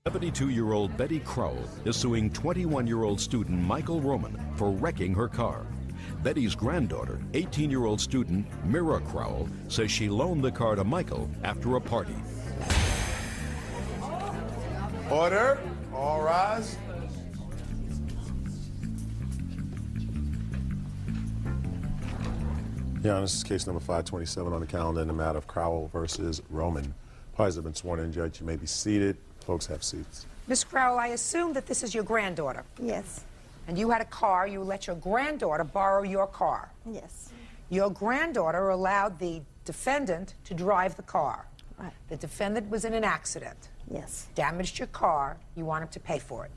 72-year-old Betty Crowell is suing 21-year-old student Michael Roman for wrecking her car. Betty's granddaughter, 18-year-old student Mira Crowell, says she loaned the car to Michael after a party. Order. All rise. Yeah, this is case number 527 on the calendar in the matter of Crowell versus Roman. Parties have been sworn in, Judge. You may be seated. Folks have seats. Miss Crowell, I assume that this is your granddaughter. Yes. And you had a car. You let your granddaughter borrow your car. Yes. Your granddaughter allowed the defendant to drive the car. Right. The defendant was in an accident. Yes. Damaged your car. You want him to pay for it.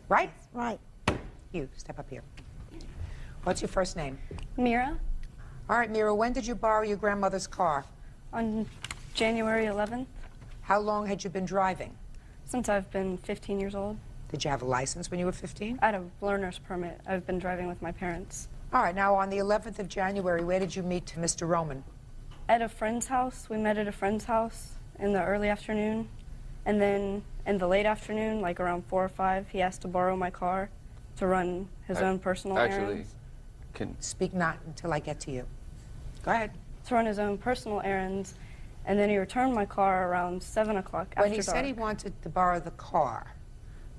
Right? Right. You, step up here. What's your first name? Mira. All right, Mira, when did you borrow your grandmother's car? On January 11th. How long had you been driving? Since I've been 15 years old. Did you have a license when you were 15? I had a learner's permit. I've been driving with my parents. All right, now on the 11th of January, where did you meet Mr. Roman? At a friend's house. We met at a friend's house in the early afternoon. And then in the late afternoon, like around 4 or 5, he asked to borrow my car to run his own personal errands. Speak not until I get to you. Go ahead. To run his own personal errands. And then he returned my car around 7 o'clock after dark. When he said he wanted to borrow the car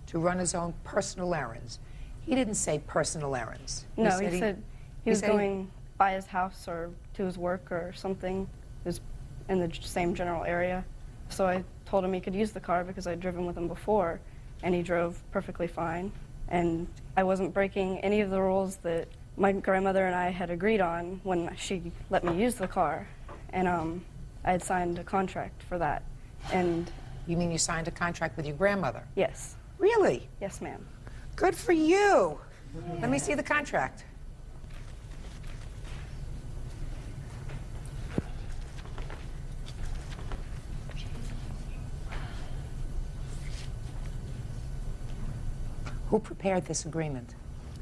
to run his own personal errands, he didn't say personal errands. No, he said he was going by his house or to his work or something. It was in the same general area. So I told him he could use the car because I'd driven with him before, and he drove perfectly fine. And I wasn't breaking any of the rules that my grandmother and I had agreed on when she let me use the car. And I had signed a contract for that. And you mean you signed a contract with your grandmother? Yes. Really? Yes, ma'am. Good for you. Let me see the contract. Who prepared this agreement?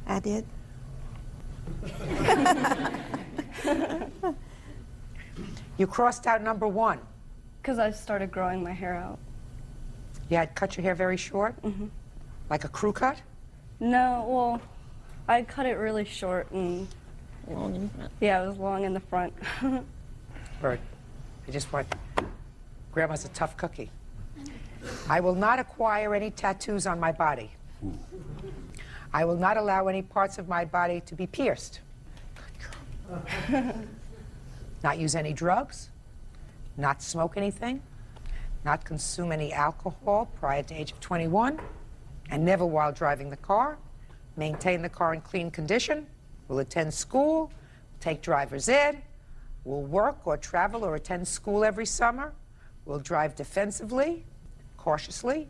I did. You crossed out number 1. Because I started growing my hair out. You had cut your hair very short? Mm-hmm. Like a crew cut? No, well, I cut it really short and... Long in front. Yeah, it was long in the front. Bird, I just want... Grandma's a tough cookie. I will not acquire any tattoos on my body. I will not allow any parts of my body to be pierced. Not use any drugs, not smoke anything, not consume any alcohol prior to age of 21, and never while driving the car, maintain the car in clean condition, will attend school, take driver's ed, will work or travel or attend school every summer, will drive defensively, cautiously,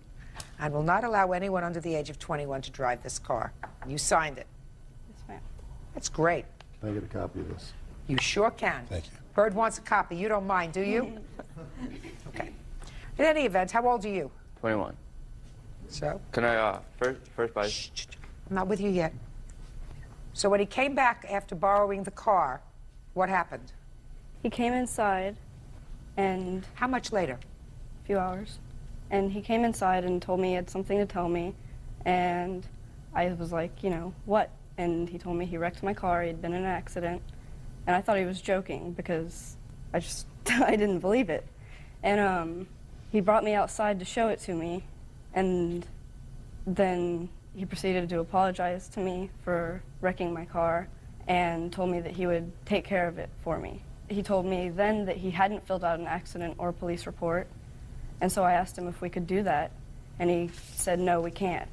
and will not allow anyone under the age of 21 to drive this car. You signed it. Yes, ma'am. That's great. Can I get a copy of this? You sure can. Thank you. Bird wants a copy. You don't mind, do you? Okay. In any event, how old are you? 21. So? Can I, first bite? Shh, shh, shh. I'm not with you yet. So when he came back after borrowing the car, what happened? He came inside and... How much later? A few hours. And he came inside and told me he had something to tell me. And I was like, you know, what? And he told me he wrecked my car, he'd been in an accident. And I thought he was joking because I just, I didn't believe it. And he brought me outside to show it to me. And then he proceeded to apologize to me for wrecking my car and told me that he would take care of it for me. He told me then that he hadn't filled out an accident or police report. And so I asked him if we could do that. And he said, no, we can't,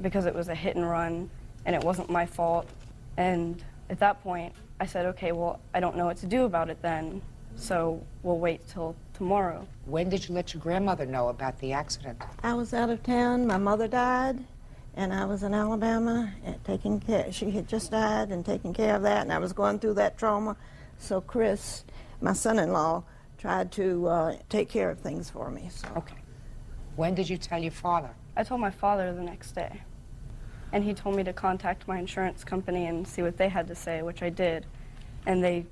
because it was a hit and run and it wasn't my fault. And at that point, I said, okay, well, I don't know what to do about it then, so we'll wait till tomorrow. When did you let your grandmother know about the accident? I was out of town. My mother died, and I was in Alabama taking care. She had just died and taking care of that, and I was going through that trauma. So Chris, my son-in-law, tried to take care of things for me. So. Okay. When did you tell your father? I told my father the next day. And he told me to contact my insurance company and see what they had to say, which I did. And they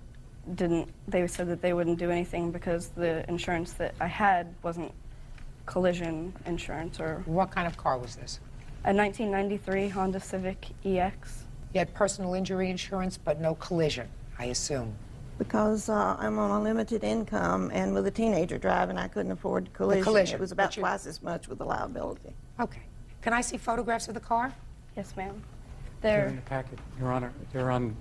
didn't, they said that they wouldn't do anything because the insurance that I had wasn't collision insurance or What kind of car was this? a 1993 Honda Civic EX. You had personal injury insurance, but no collision, I assume. Because I'm on a limited income, and with a teenager driving, I couldn't afford collision. collision, It was about but you- twice as much with the liability. Okay. Can I see photographs of the car? Yes, ma'am. They're in They're the packet, Your Honor. They're on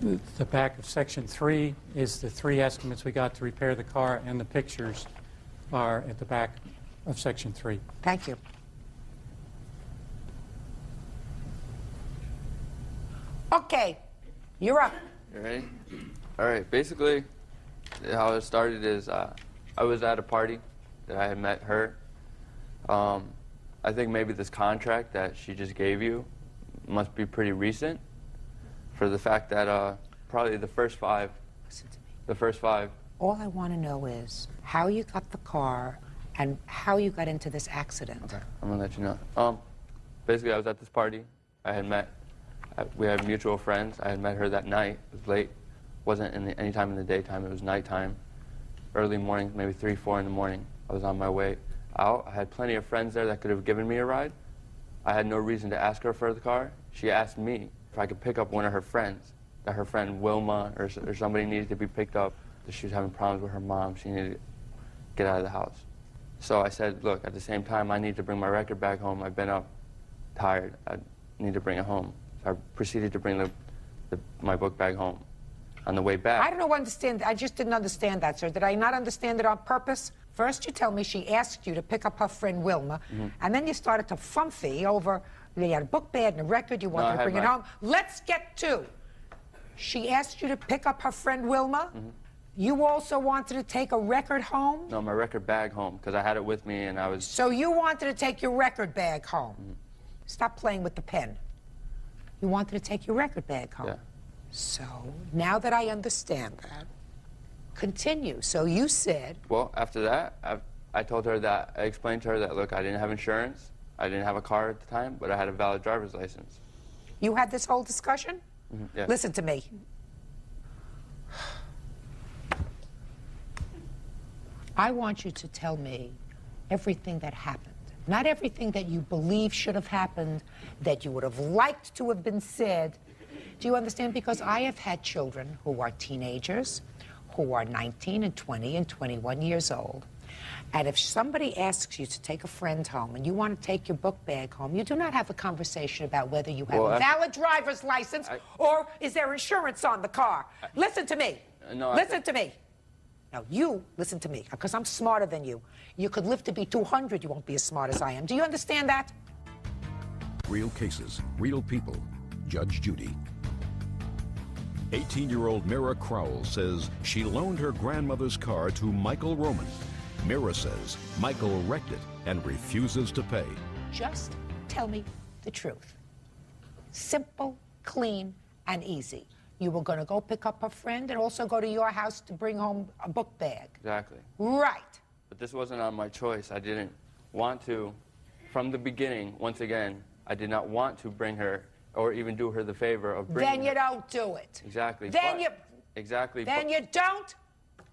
the back of Section 3 is the 3 estimates we got to repair the car, and the pictures are at the back of Section 3. Thank you. Okay, you're up. You ready? All right. Basically, how it started is I was at a party that I had met her. I think maybe this contract that she just gave you must be pretty recent for the fact that probably the first 5. Listen to me. The first 5. All I want to know is how you got the car and how you got into this accident. Okay, I'm gonna let you know. Basically, I was at this party. I had met. We had mutual friends. I had met her that night. It was late. Wasn't any time in the daytime. It was nighttime. Early morning, maybe 3, 4 in the morning. I was on my way out. I had plenty of friends there that could have given me a ride. I had no reason to ask her for the car. She asked me if I could pick up one of her friends. That her friend Wilma or somebody needed to be picked up. That she was having problems with her mom. She needed to get out of the house. So I said, look, at the same time, I need to bring my record back home. I've been up, tired. I need to bring it home. So I proceeded to bring my book bag home. On the way back... I don't understand. I just didn't understand that, sir. Did I not understand it on purpose? First, you tell me she asked you to pick up her friend Wilma, and then you started to fumpy over, you had a book bag and a record, you wanted to bring it home. Let's get to, she asked you to pick up her friend Wilma? You also wanted to take a record home? No, my record bag home, because I had it with me and I was... So you wanted to take your record bag home? Stop playing with the pen. You wanted to take your record bag home? Yeah. So, now that I understand that, continue. So you said... Well, after that, I told her that, I explained to her that, look, I didn't have insurance, I didn't have a car at the time, but I had a valid driver's license. You had this whole discussion? Yeah. Listen to me. I want you to tell me everything that happened. Not everything that you believe should have happened, that you would have liked to have been said. Do you understand? Because I have had children who are teenagers, who are 19 and 20 and 21 years old. And if somebody asks you to take a friend home and you want to take your book bag home, you do not have a conversation about whether you have a valid driver's license or is there insurance on the car. Listen to me. No, listen to me. Now, you listen to me, because I'm smarter than you. You could live to be 200, you won't be as smart as I am. Do you understand that? Real cases, real people. Judge Judy. 18-year-old Mira Crowell says she loaned her grandmother's car to Michael Roman. Mira says Michael wrecked it and refuses to pay. Just tell me the truth. Simple, clean, and easy. You were going to go pick up her friend and also go to your house to bring home a book bag. Exactly. Right. But this wasn't on my choice. I didn't want to. From the beginning, once again, I did not want to bring her or even do her the favor of bringing Then you don't do it. Exactly. Then you... Exactly. Then you don't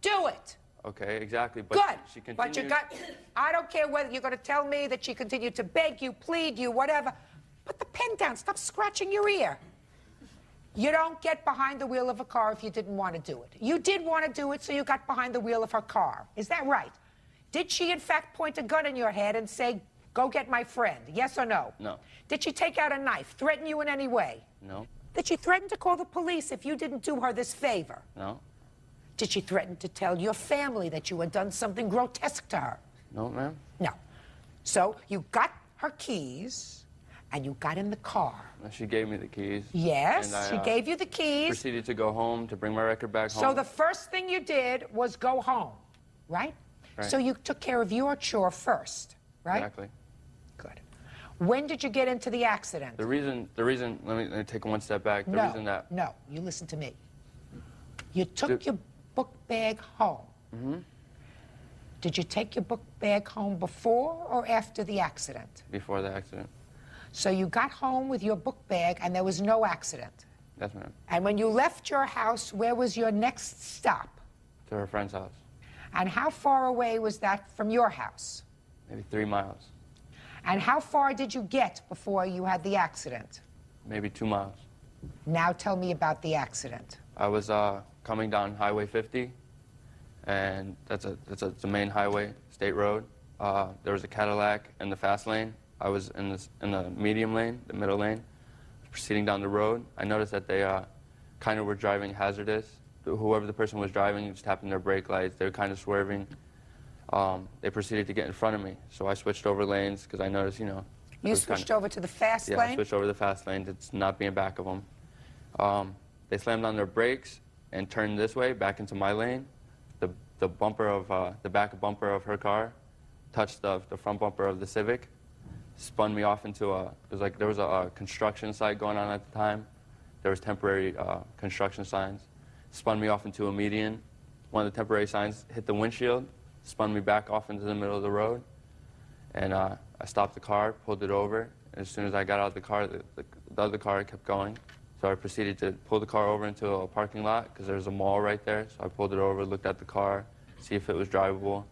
do it. Okay, exactly. But Good. she continued. But you got... I don't care whether you're going to tell me that she continued to beg you, plead you, whatever. Put the pen down. Stop scratching your ear. You don't get behind the wheel of a car if you didn't want to do it. You did want to do it, so you got behind the wheel of her car. Is that right? Did she, in fact, point a gun in your head and say, go get my friend? Yes or no? No. Did she take out a knife, threaten you in any way? No. Did she threaten to call the police if you didn't do her this favor? No. Did she threaten to tell your family that you had done something grotesque to her? No, ma'am. No. So you got her keys, and you got in the car. She gave me the keys. Yes, and she gave you the keys. Proceeded to go home to bring my record back home. So the first thing you did was go home, right? Right. So you took care of your chore first, right? Exactly. Good. When did you get into the accident? The reason, let me take one step back. The reason that... No, you listen to me. You took your book bag home. Mm-hmm. Did you take your book bag home before or after the accident? Before the accident. So you got home with your book bag and there was no accident. Yes, ma'am. And when you left your house, where was your next stop? To her friend's house. And how far away was that from your house? Maybe 3 miles. And how far did you get before you had the accident? Maybe 2 miles. Now tell me about the accident. I was coming down Highway 50, and that's a main highway, state road. There was a Cadillac in the fast lane. I was in the medium lane, the middle lane, proceeding down the road. I noticed that they kind of were driving hazardous. Whoever the person was driving just tapping their brake lights. They were kind of swerving. They proceeded to get in front of me, so I switched over lanes because I noticed, you know. You switched over to the fast lane? Yeah, I switched over to the fast lane to not be in back of them. They slammed on their brakes and turned this way, back into my lane. The bumper of the back bumper of her car touched the front bumper of the Civic, spun me off into there was a construction site going on at the time. There was temporary construction signs. Spun me off into a median. One of the temporary signs hit the windshield, spun me back off into the middle of the road, and I stopped the car, pulled it over, and as soon as I got out of the car, the other car kept going. So I proceeded to pull the car over into a parking lot because there's a mall right there. So I pulled it over, looked at the car, see if it was drivable.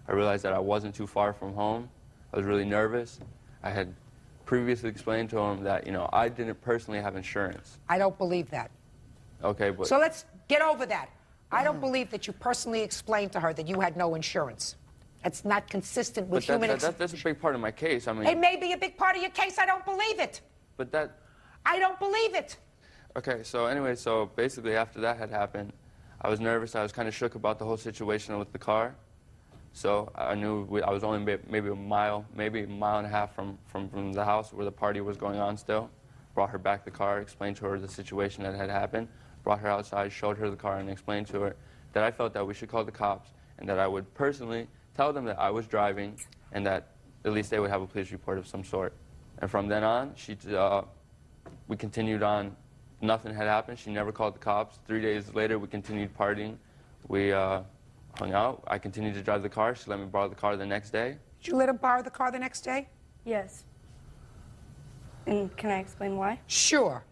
I realized that I wasn't too far from home. I was really nervous. I had previously explained to him that, you know, I didn't personally have insurance. I don't believe that. Okay, but... So let's get over that. I don't believe that you personally explained to her that you had no insurance. It's not consistent with human experience. That's a big part of my case. I mean... It may be a big part of your case. I don't believe it. But that... I don't believe it. Okay, so anyway, so basically after that had happened, I was nervous. I was kind of shook about the whole situation with the car. So I knew I was only maybe a mile and a half from the house where the party was going on still. Brought her back the car, explained to her the situation that had happened, brought her outside, showed her the car, and explained to her that I felt that we should call the cops and that I would personally tell them that I was driving and that at least they would have a police report of some sort. And from then on, we continued on. Nothing had happened. She never called the cops. 3 days later, we continued partying. We hung out. I continued to drive the car. She let me borrow the car the next day. Did you let him borrow the car the next day? Yes. And can I explain why? Sure.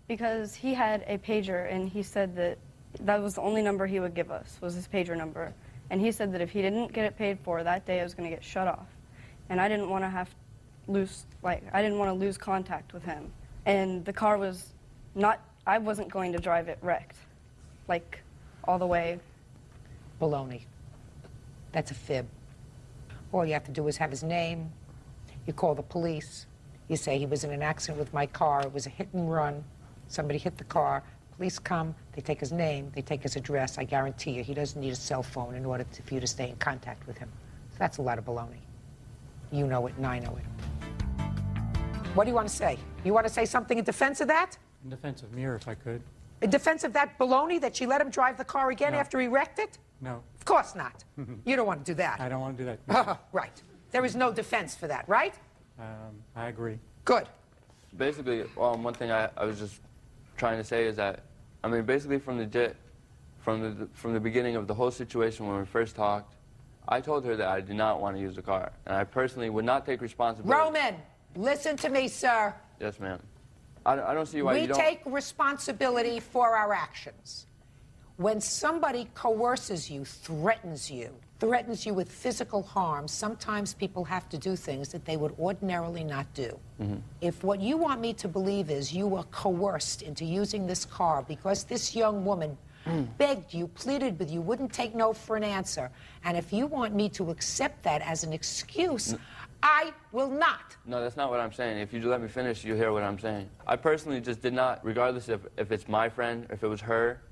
Because he had a pager, and he said that that was the only number he would give us, was his pager number. And he said that if he didn't get it paid for, that day I was going to get shut off. And I didn't want to I didn't want to lose contact with him. And the car was I wasn't going to drive it wrecked, like, all the way. Baloney. That's a fib. All you have to do is have his name. You call the police. You say he was in an accident with my car. It was a hit and run. Somebody hit the car. Police come. They take his name. They take his address. I guarantee you, he doesn't need a cell phone in order for you to stay in contact with him. So that's a lot of baloney. You know it, and I know it. What do you want to say? You want to say something in defense of that? In defense of me, if I could. In defense of that baloney that she let him drive the car again after he wrecked it? No. Of course not. You don't want to do that. I don't want to do that. Right. There is no defense for that, right? I agree. Good. Basically, one thing I was just trying to say is that, I mean, basically from the beginning of the whole situation when we first talked, I told her that I did not want to use the car, and I personally would not take responsibility. Roman, listen to me, sir. Yes, ma'am. I don't see why you don't... We take responsibility for our actions. When somebody coerces you, threatens you with physical harm, sometimes people have to do things that they would ordinarily not do. Mm-hmm. If what you want me to believe is you were coerced into using this car because this young woman begged you, pleaded with you, wouldn't take no for an answer, and if you want me to accept that as an excuse, I will not. No, that's not what I'm saying. If you let me finish, you'll hear what I'm saying. I personally just did not, regardless if it's my friend, if it was her,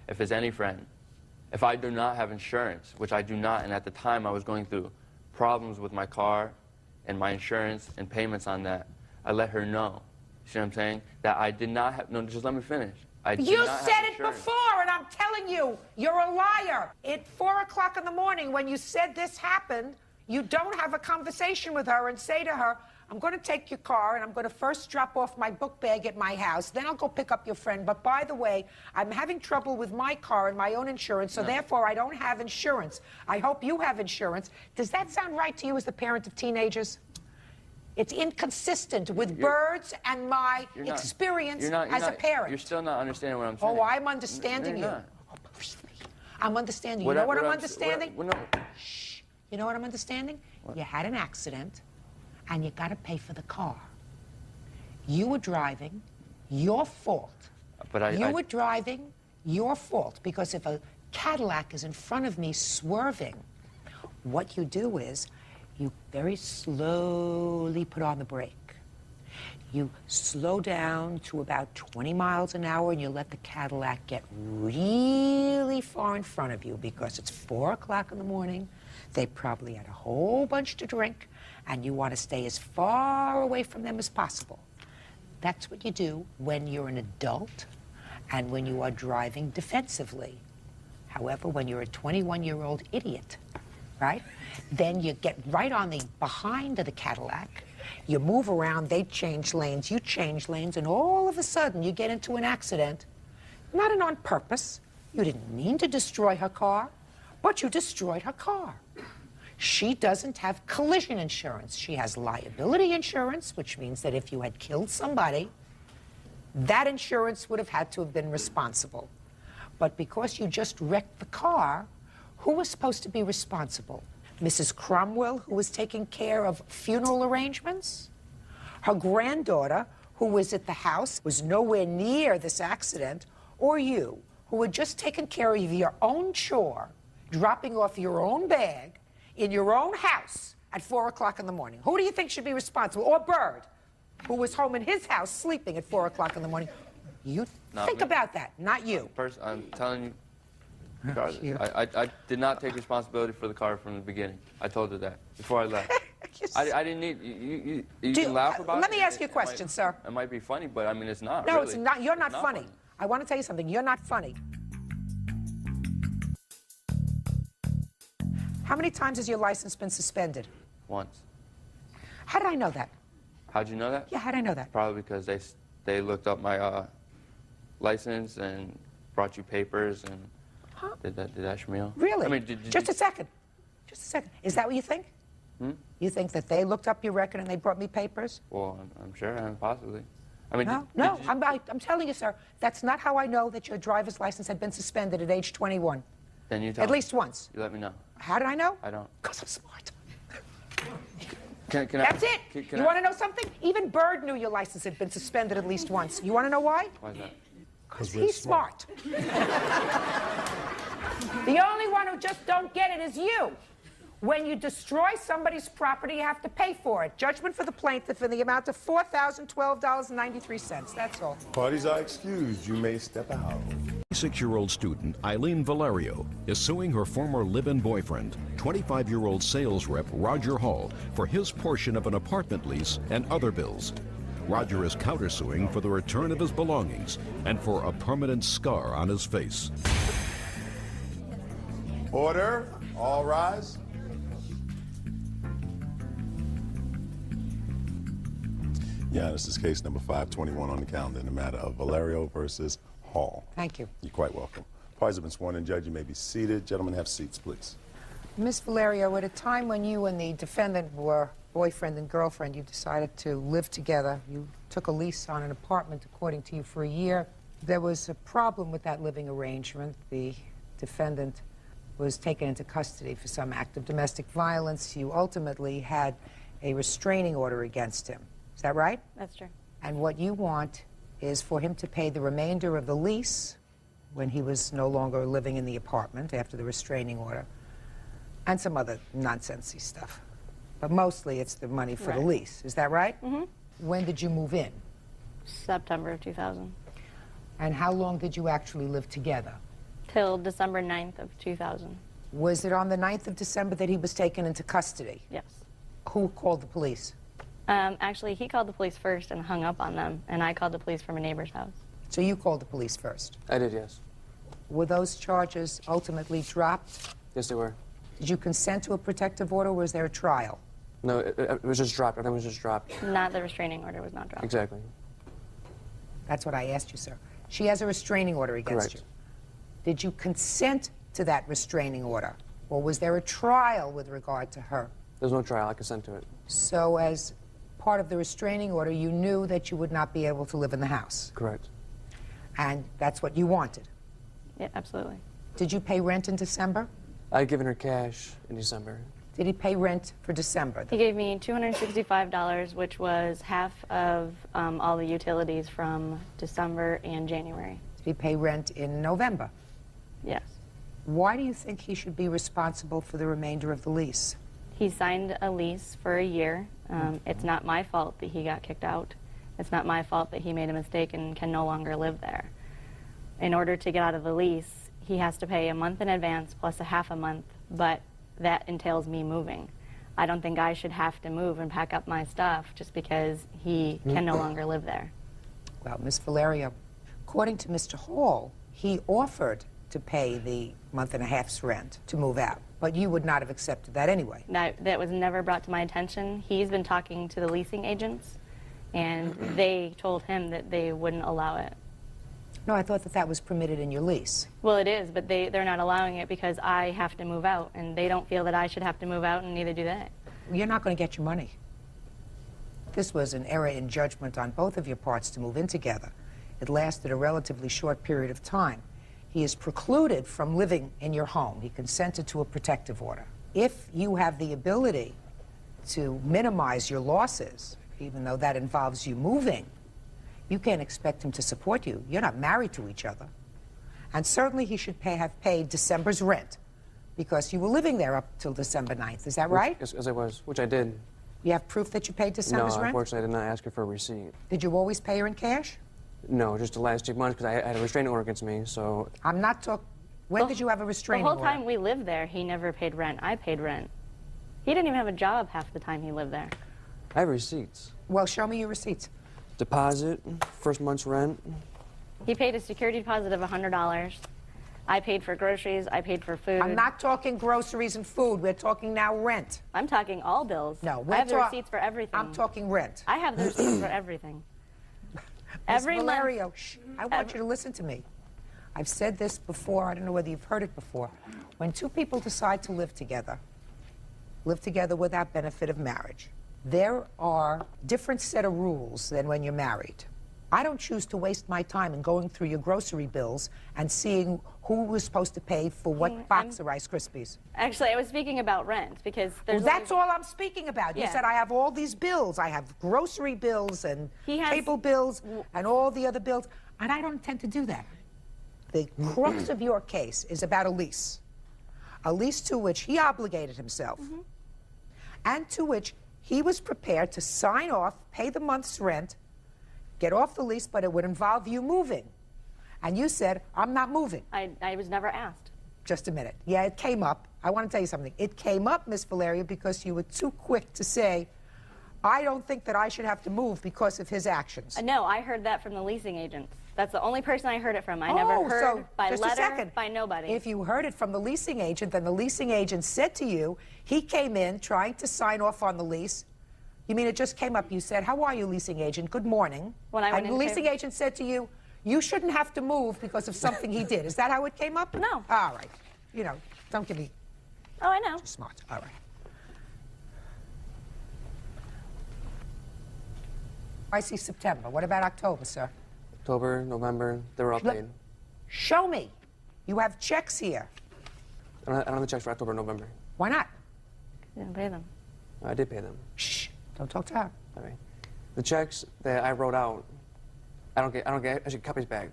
if it's any friend, if I do not have insurance, which I do not, and at the time I was going through problems with my car and my insurance and payments on that, I let her know. You see what I'm saying? That I did not have, no, just let me finish. You said it before, and I'm telling you, you're a liar. At 4 o'clock in the morning, when you said this happened, you don't have a conversation with her and say to her, I'm going to take your car, and I'm going to first drop off my book bag at my house. Then I'll go pick up your friend. But by the way, I'm having trouble with my car and my own insurance, so therefore I don't have insurance. I hope you have insurance. Does that sound right to you as the parent of teenagers? It's inconsistent with Bird's and my experience as a parent. You're still not understanding what I'm saying. Oh, I'm understanding you. Not. Oh, believe me. I'm understanding. You know what I'm understanding? Shh. You know what I'm understanding? You had an accident, and you got to pay for the car. You were driving, your fault. But you were driving, your fault, because if a Cadillac is in front of me swerving, what you do is you very slowly put on the brake. You slow down to about 20 miles an hour and you let the Cadillac get really far in front of you because it's 4 o'clock in the morning. They probably had a whole bunch to drink and you want to stay as far away from them as possible. That's what you do when you're an adult and when you are driving defensively. However, when you're a 21-year-old idiot, right, then you get right on the behind of the Cadillac. You move around, they change lanes, you change lanes, and all of a sudden you get into an accident. Not on purpose. You didn't mean to destroy her car, but you destroyed her car. She doesn't have collision insurance. She has liability insurance, which means that if you had killed somebody, that insurance would have had to have been responsible. But because you just wrecked the car, who was supposed to be responsible? Mrs. Cromwell, who was taking care of funeral arrangements? Her granddaughter, who was at the house, was nowhere near this accident? Or you, who had just taken care of your own chore, dropping off your own bag in your own house at 4 o'clock in the morning? Who do you think should be responsible? Or Bird, who was home in his house sleeping at 4 o'clock in the morning? You think about that, not you. First, I'm telling you, I did not take responsibility for the car from the beginning. I told her that before I left. I didn't need you can laugh about it. Let me ask you a question, sir. It might be funny, but I mean it's not. No, really. it's not. You're not funny. I want to tell you something. You're not funny. How many times has your license been suspended? Once. How did I know that? How'd you know that? Yeah, how did I know that? Probably because they looked up my license and brought you papers and. Huh? Did that, Shamil? Really? I mean, Just a second. Just a second. Is that what you think? Hmm? You think that they looked up your record and they brought me papers? Well, I'm sure, possibly. I mean, No, I'm telling you, sir, that's not how I know that your driver's license had been suspended at age 21. Then you tell At me. least once. You let me know. How did I know? I don't. Because I'm smart. That's it. You want to know something? Even Bird knew your license had been suspended at least once. You want to know why? Why is that? Because he's smart. The only one who just don't get it is you. When you destroy somebody's property, you have to pay for it. Judgment for the plaintiff in the amount of $4,012.93. That's all. Parties are excused. You may step out. 26-year-old student Eileen Valerio is suing her former live-in boyfriend, 25-year-old sales rep Roger Hall, for his portion of an apartment lease and other bills. Roger is countersuing for the return of his belongings and for a permanent scar on his face. Order. All rise. Yeah, this is case number 521 on the calendar in the matter of Valerio versus Hall. Thank you. You're quite welcome. Parties have been sworn in. Judge, you may be seated. Gentlemen, have seats, please. Miss Valerio, at a time when you and the defendant were boyfriend and girlfriend, you decided to live together. You took a lease on an apartment, according to you, for a year. There was a problem with that living arrangement. The defendant was taken into custody for some act of domestic violence. You ultimately had a restraining order against him. Is that right? That's true. And what you want is for him to pay the remainder of the lease when he was no longer living in the apartment after the restraining order, and some other nonsensy stuff. But mostly it's the money for the lease. Is that right? Mm-hmm. When did you move in? September of 2000. And how long did you actually live together? Till December 9th of 2000. Was it on the 9th of December that he was taken into custody? Yes. Who called the police? Actually, he called the police first and hung up on them, and I called the police from a neighbor's house. So you called the police first? I did, yes. Were those charges ultimately dropped? Yes, they were. Did you consent to a protective order, or was there a trial? No, it was just dropped. Everything was just dropped. Not the restraining order was not dropped. Exactly. That's what I asked you, sir. She has a restraining order against you. Did you consent to that restraining order, or was there a trial with regard to her? There's no trial. I consent to it. So as part of the restraining order, you knew that you would not be able to live in the house. Correct. And that's what you wanted. Yeah, absolutely. Did you pay rent in December? I had given her cash in December. Did he pay rent for December? He gave me $265, which was half of all the utilities from December and January. Did he pay rent in November? Yes. Why do you think he should be responsible for the remainder of the lease? He signed a lease for a year. It's not my fault that he got kicked out. It's not my fault that he made a mistake and can no longer live there. In order to get out of the lease, he has to pay a month in advance plus a half a month, but that entails me moving. I don't think I should have to move and pack up my stuff just because he can no longer live there. Well, Ms. Valerio, according to Mr. Hall, he offered to pay the month and a half's rent to move out, but you would not have accepted that anyway. That was never brought to my attention. He's been talking to the leasing agents, and they told him that they wouldn't allow it. No, I thought that that was permitted in your lease. Well, it is, but they're not allowing it because I have to move out, and they don't feel that I should have to move out, and neither do they. You're not going to get your money. This was an error in judgment on both of your parts to move in together. It lasted a relatively short period of time. He is precluded from living in your home. He consented to a protective order. If you have the ability to minimize your losses, even though that involves you moving, you can't expect him to support you. You're not married to each other. And certainly he should have paid December's rent because you were living there up till December 9th. Is that right? Yes, I was, which I did. You have proof that you paid December's No, rent? unfortunately, I did not ask her for a receipt. Did you always pay her in cash? No, just the last 2 months because I had a restraining order against me, so... I'm not talking... When did you have a restraining order? The whole time we lived there, he never paid rent. I paid rent. He didn't even have a job half the time he lived there. I have receipts. Well, show me your receipts. Deposit, first month's rent. He paid a security deposit of $100. I paid for groceries. I paid for food. I'm not talking groceries and food. We're talking now rent. I'm talking all bills. No, I have the receipts for everything. I'm talking rent. I have the receipts for everything. Every Ms. Valerio, month. shh, I want you to listen to me. I've said this before. I don't know whether you've heard it before. When two people decide to live together without benefit of marriage, there are different set of rules than when you're married. I don't choose to waste my time in going through your grocery bills and seeing who was supposed to pay for what box of Rice Krispies. Actually, I was speaking about rent because there's. Well, that's all I'm speaking about. You Yeah. said I have all these bills. I have grocery bills and He has- cable bills and all the other bills, and I don't intend to do that. The crux of your case is about a lease to which he obligated himself, and to which he was prepared to sign off, pay the month's rent, get off the lease, but it would involve you moving. And you said, I'm not moving. I was never asked. Just a minute. Yeah, it came up. I want to tell you something. It came up, Miss Valeria, because you were too quick to say, I don't think that I should have to move because of his actions. No, I heard that from the leasing agents. That's the only person I heard it from. I never heard by just letter, a second. by nobody. If you heard it from the leasing agent, then the leasing agent said to you, he came in trying to sign off on the lease. You mean it just came up? You said, how are you, leasing agent? Good morning. When I went and the into- leasing agent said to you, you shouldn't have to move because of something he did. Is that how it came up? No. All right. You know, don't give me Oh, I know. smart. All right. I see September. What about October, sir? October, November, they were all Look- paid. Show me. You have checks here. I don't have the checks for October, November. Why not? Didn't pay them. I did pay them. Shh. Don't talk to her. All right. The checks that I wrote out, I don't get actually copies back.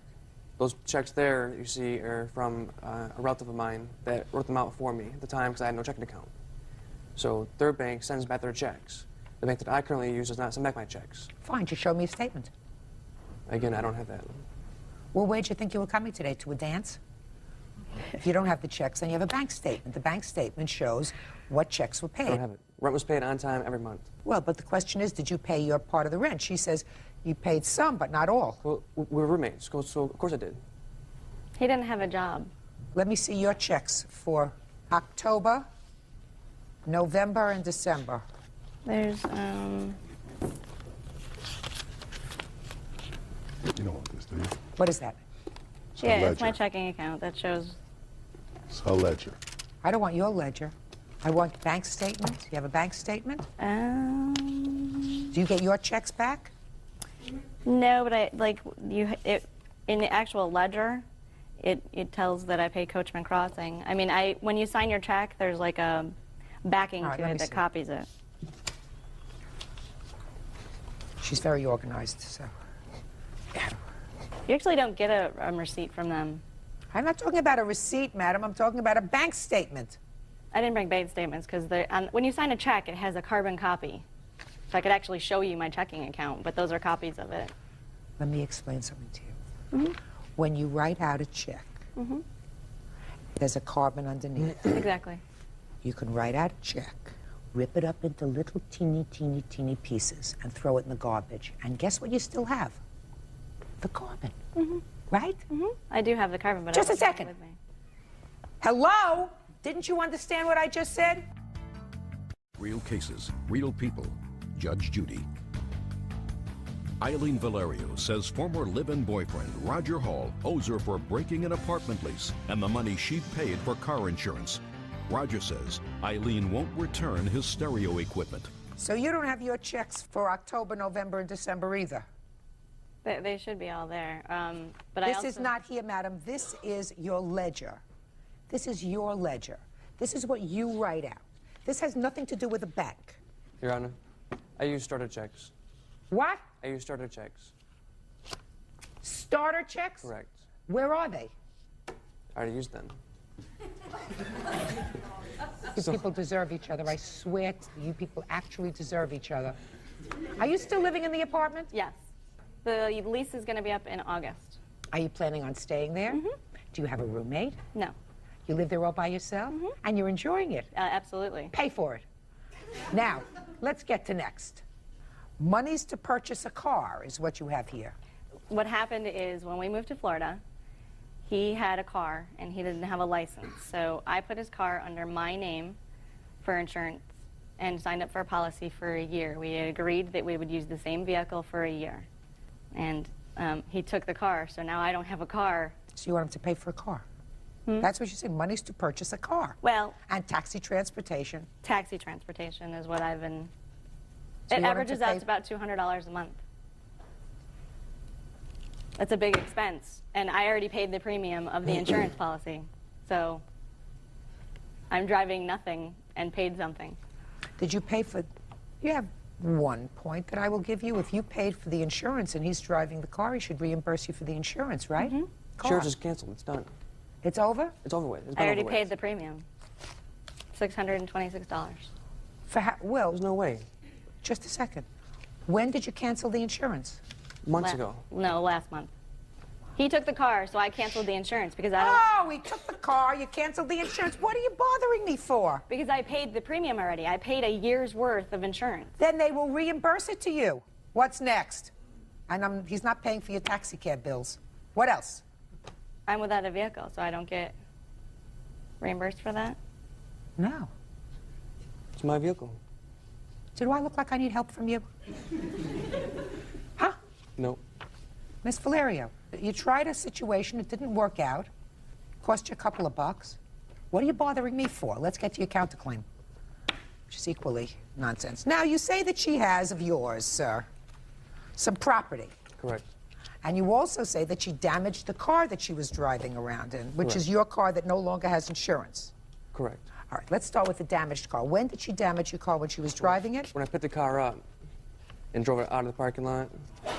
Those checks there you see are from a relative of mine that wrote them out for me at the time because I had no checking account. So their bank sends back their checks. The bank that I currently use does not send back my checks. Fine. Just show me a statement. Again, I don't have that. Well, where'd you think you were coming today? To a dance? If you don't have the checks, then you have a bank statement. The bank statement shows what checks were I paid. don't have it. Rent was paid on time every month. Well, but the question is, did you pay your part of the rent? She says you paid some, but not all. Well, we were roommates, so of course I did. He didn't have a job. Let me see your checks for October, November, and December. There's, You don't want this, do you? What is that? yeah, ledger. it's my checking account that shows. It's a ledger. I don't want your ledger. I want bank statement. You have a bank statement? Do you get your checks back? No, but in the actual ledger, It tells that I pay Coachman Crossing. I mean, when you sign your check, there's like a backing All right, to let it me that see. copies it. She's very organized, so. You actually don't get a receipt from them. I'm not talking about a receipt, madam. I'm talking about a bank statement. I didn't bring bank statements because when you sign a check, it has a carbon copy. So I could actually show you my checking account, but those are copies of it. Let me explain something to you. When you write out a check, there's a carbon underneath. Exactly. You can write out a check, rip it up into little teeny, teeny, teeny pieces, and throw it in the garbage. And guess what you still have? The carbon. Right? I do have the carbon, but Just I a don't have it second. with me. Hello? Didn't you understand what I just said? Real cases, real people. Judge Judy. Eileen Valerio says former live-in boyfriend Roger Hall owes her for breaking an apartment lease and the money she paid for car insurance. Roger says Eileen won't return his stereo equipment. So you don't have your checks for October, November, and December either? They should be all there. But This is not here, madam. This is your ledger. This is your ledger. This is what you write out. This has nothing to do with a bank. Your Honor, I use starter checks. What? I use starter checks. Starter checks? Correct. Where are they? I already used them. You people deserve each other. I swear to you people actually deserve each other. Are you still living in the apartment? Yes. The lease is going to be up in August. Are you planning on staying there? Do you have a roommate? No. You live there all by yourself? And you're enjoying it? Absolutely. Pay for it. Now, let's get to next. Monies to purchase a car is what you have here. What happened is when we moved to Florida, he had a car and he didn't have a license. So I put his car under my name for insurance and signed up for a policy for a year. We had agreed that we would use the same vehicle for a year. And he took the car, so now I don't have a car. So you want him to pay for a car? That's what you said, monies to purchase a car. Well, And taxi transportation. taxi transportation is what I've been... So it you want him averages to out pay- to about $200 a month. That's a big expense. And I already paid the premium of the insurance policy. So I'm driving nothing and paid something. Did you pay for... You have one point that I will give you. If you paid for the insurance and he's driving the car, he should reimburse you for the insurance, right? Car. Insurance is canceled. It's done. It's over? It's over with. It's I been already over paid with. the premium. $626. For how... Well, There's no way. just a second. When did you cancel the insurance? Months ago. No, last month. He took the car, so I canceled the insurance because I don't... Oh, he took the car, you canceled the insurance. What are you bothering me for? Because I paid the premium already. I paid a year's worth of insurance. Then they will reimburse it to you. What's next? And he's not paying for your taxi cab bills. What else? I'm without a vehicle, so I don't get reimbursed for that. No. It's my vehicle. Do I look like I need help from you? Huh? No. Miss Valerio, you tried a situation, it didn't work out, cost you a couple of bucks. What are you bothering me for? Let's get to your counterclaim, which is equally nonsense. Now, you say that she has of yours, sir, some property. Correct. And you also say that she damaged the car that she was driving around in, which is Correct. your car that no longer has insurance. Correct. All right, let's start with the damaged car. When did she damage your car? When she was driving it? When I picked the car up and drove it out of the parking lot,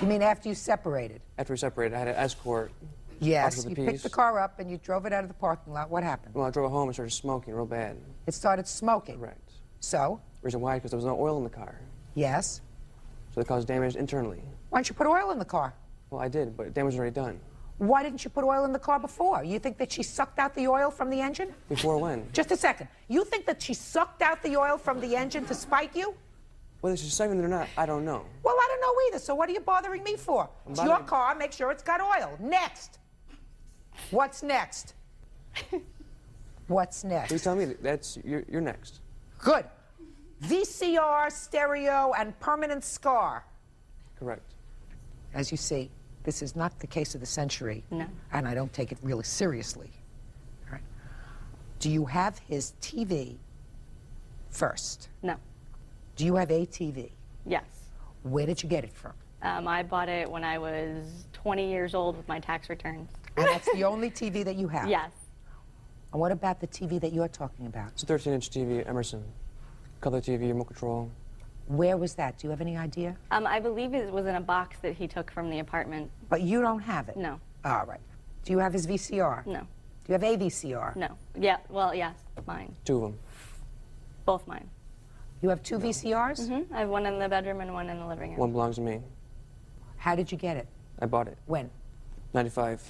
You mean after you separated? after we separated, I had to escort. Yes, After you the picked piece. the car up and you drove it out of the parking lot. What happened? Well, I drove it home and started smoking real bad. It started smoking. Correct. So? Reason why? Because there was no oil in the car. Yes. So it caused damage internally. Why didn't you put oil in the car? Well, I did, but damage was already done. Why didn't you put oil in the car before? You think that she sucked out the oil from the engine? Before when? Just a second. You think that she sucked out the oil from the engine to spite you? Whether she's saving it or not, I don't know. Well, I don't know either, so what are you bothering me for? It's your bothering- car, make sure it's got oil. Next. What's next? What's next? Please tell me that's you're next. Good. VCR, stereo, and permanent scar. Correct. As you see, this is not the case of the century. No. And I don't take it really seriously. All right. Do you have his TV first? No. Do you have a TV? Yes. Where did you get it from? I bought it when I was 20 years old with my tax returns. And that's the only TV that you have? Yes. And what about the TV that you're talking about? It's a 13-inch TV, Emerson. Color TV, remote control. Where was that? Do you have any idea? I believe it was in a box that he took from the apartment. But you don't have it? No. All right. Do you have his VCR? No. Do you have a VCR? No. Yeah, well, yes, mine. 2 of them. Both mine. You have 2 VCRs? Mm-hmm. I have one in the bedroom and one in the living room. One belongs to me. How did you get it? I bought it. When? 95.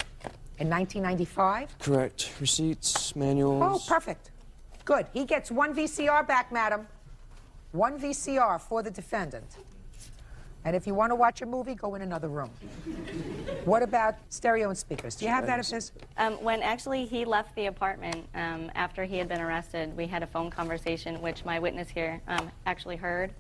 In 1995? Correct. Receipts, manuals. Oh, perfect. Good. He gets 1 VCR back, madam. 1 VCR for the defendant. And if you want to watch a movie, go in another room. What about stereo and speakers? Do you have that of his? When actually he left the apartment after he had been arrested, we had a phone conversation, which my witness here actually heard,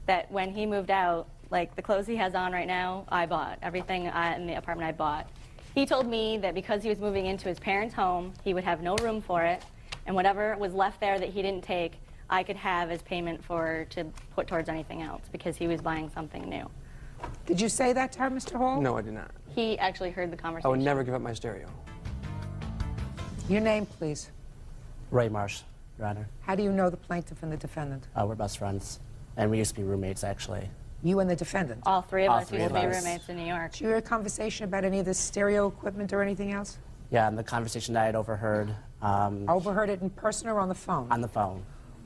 that when he moved out, like the clothes he has on right now, I bought. Everything in the apartment I bought. He told me that because he was moving into his parents' home, he would have no room for it, and whatever was left there that he didn't take, I could have as payment to put towards anything else because he was buying something new. Did you say that to her, Mr. Hall? No, I did not. He actually heard the conversation. I would never give up my stereo. Your name, please. Ray Marsh, Your Honor. How do you know the plaintiff and the defendant? We're best friends, and we used to be roommates, actually. You and the defendant? All three of All us three used to of be us. roommates in New York. Did you hear a conversation about any of the stereo equipment or anything else? Yeah, and the conversation that I had overheard. Overheard it in person or on the phone? On the phone.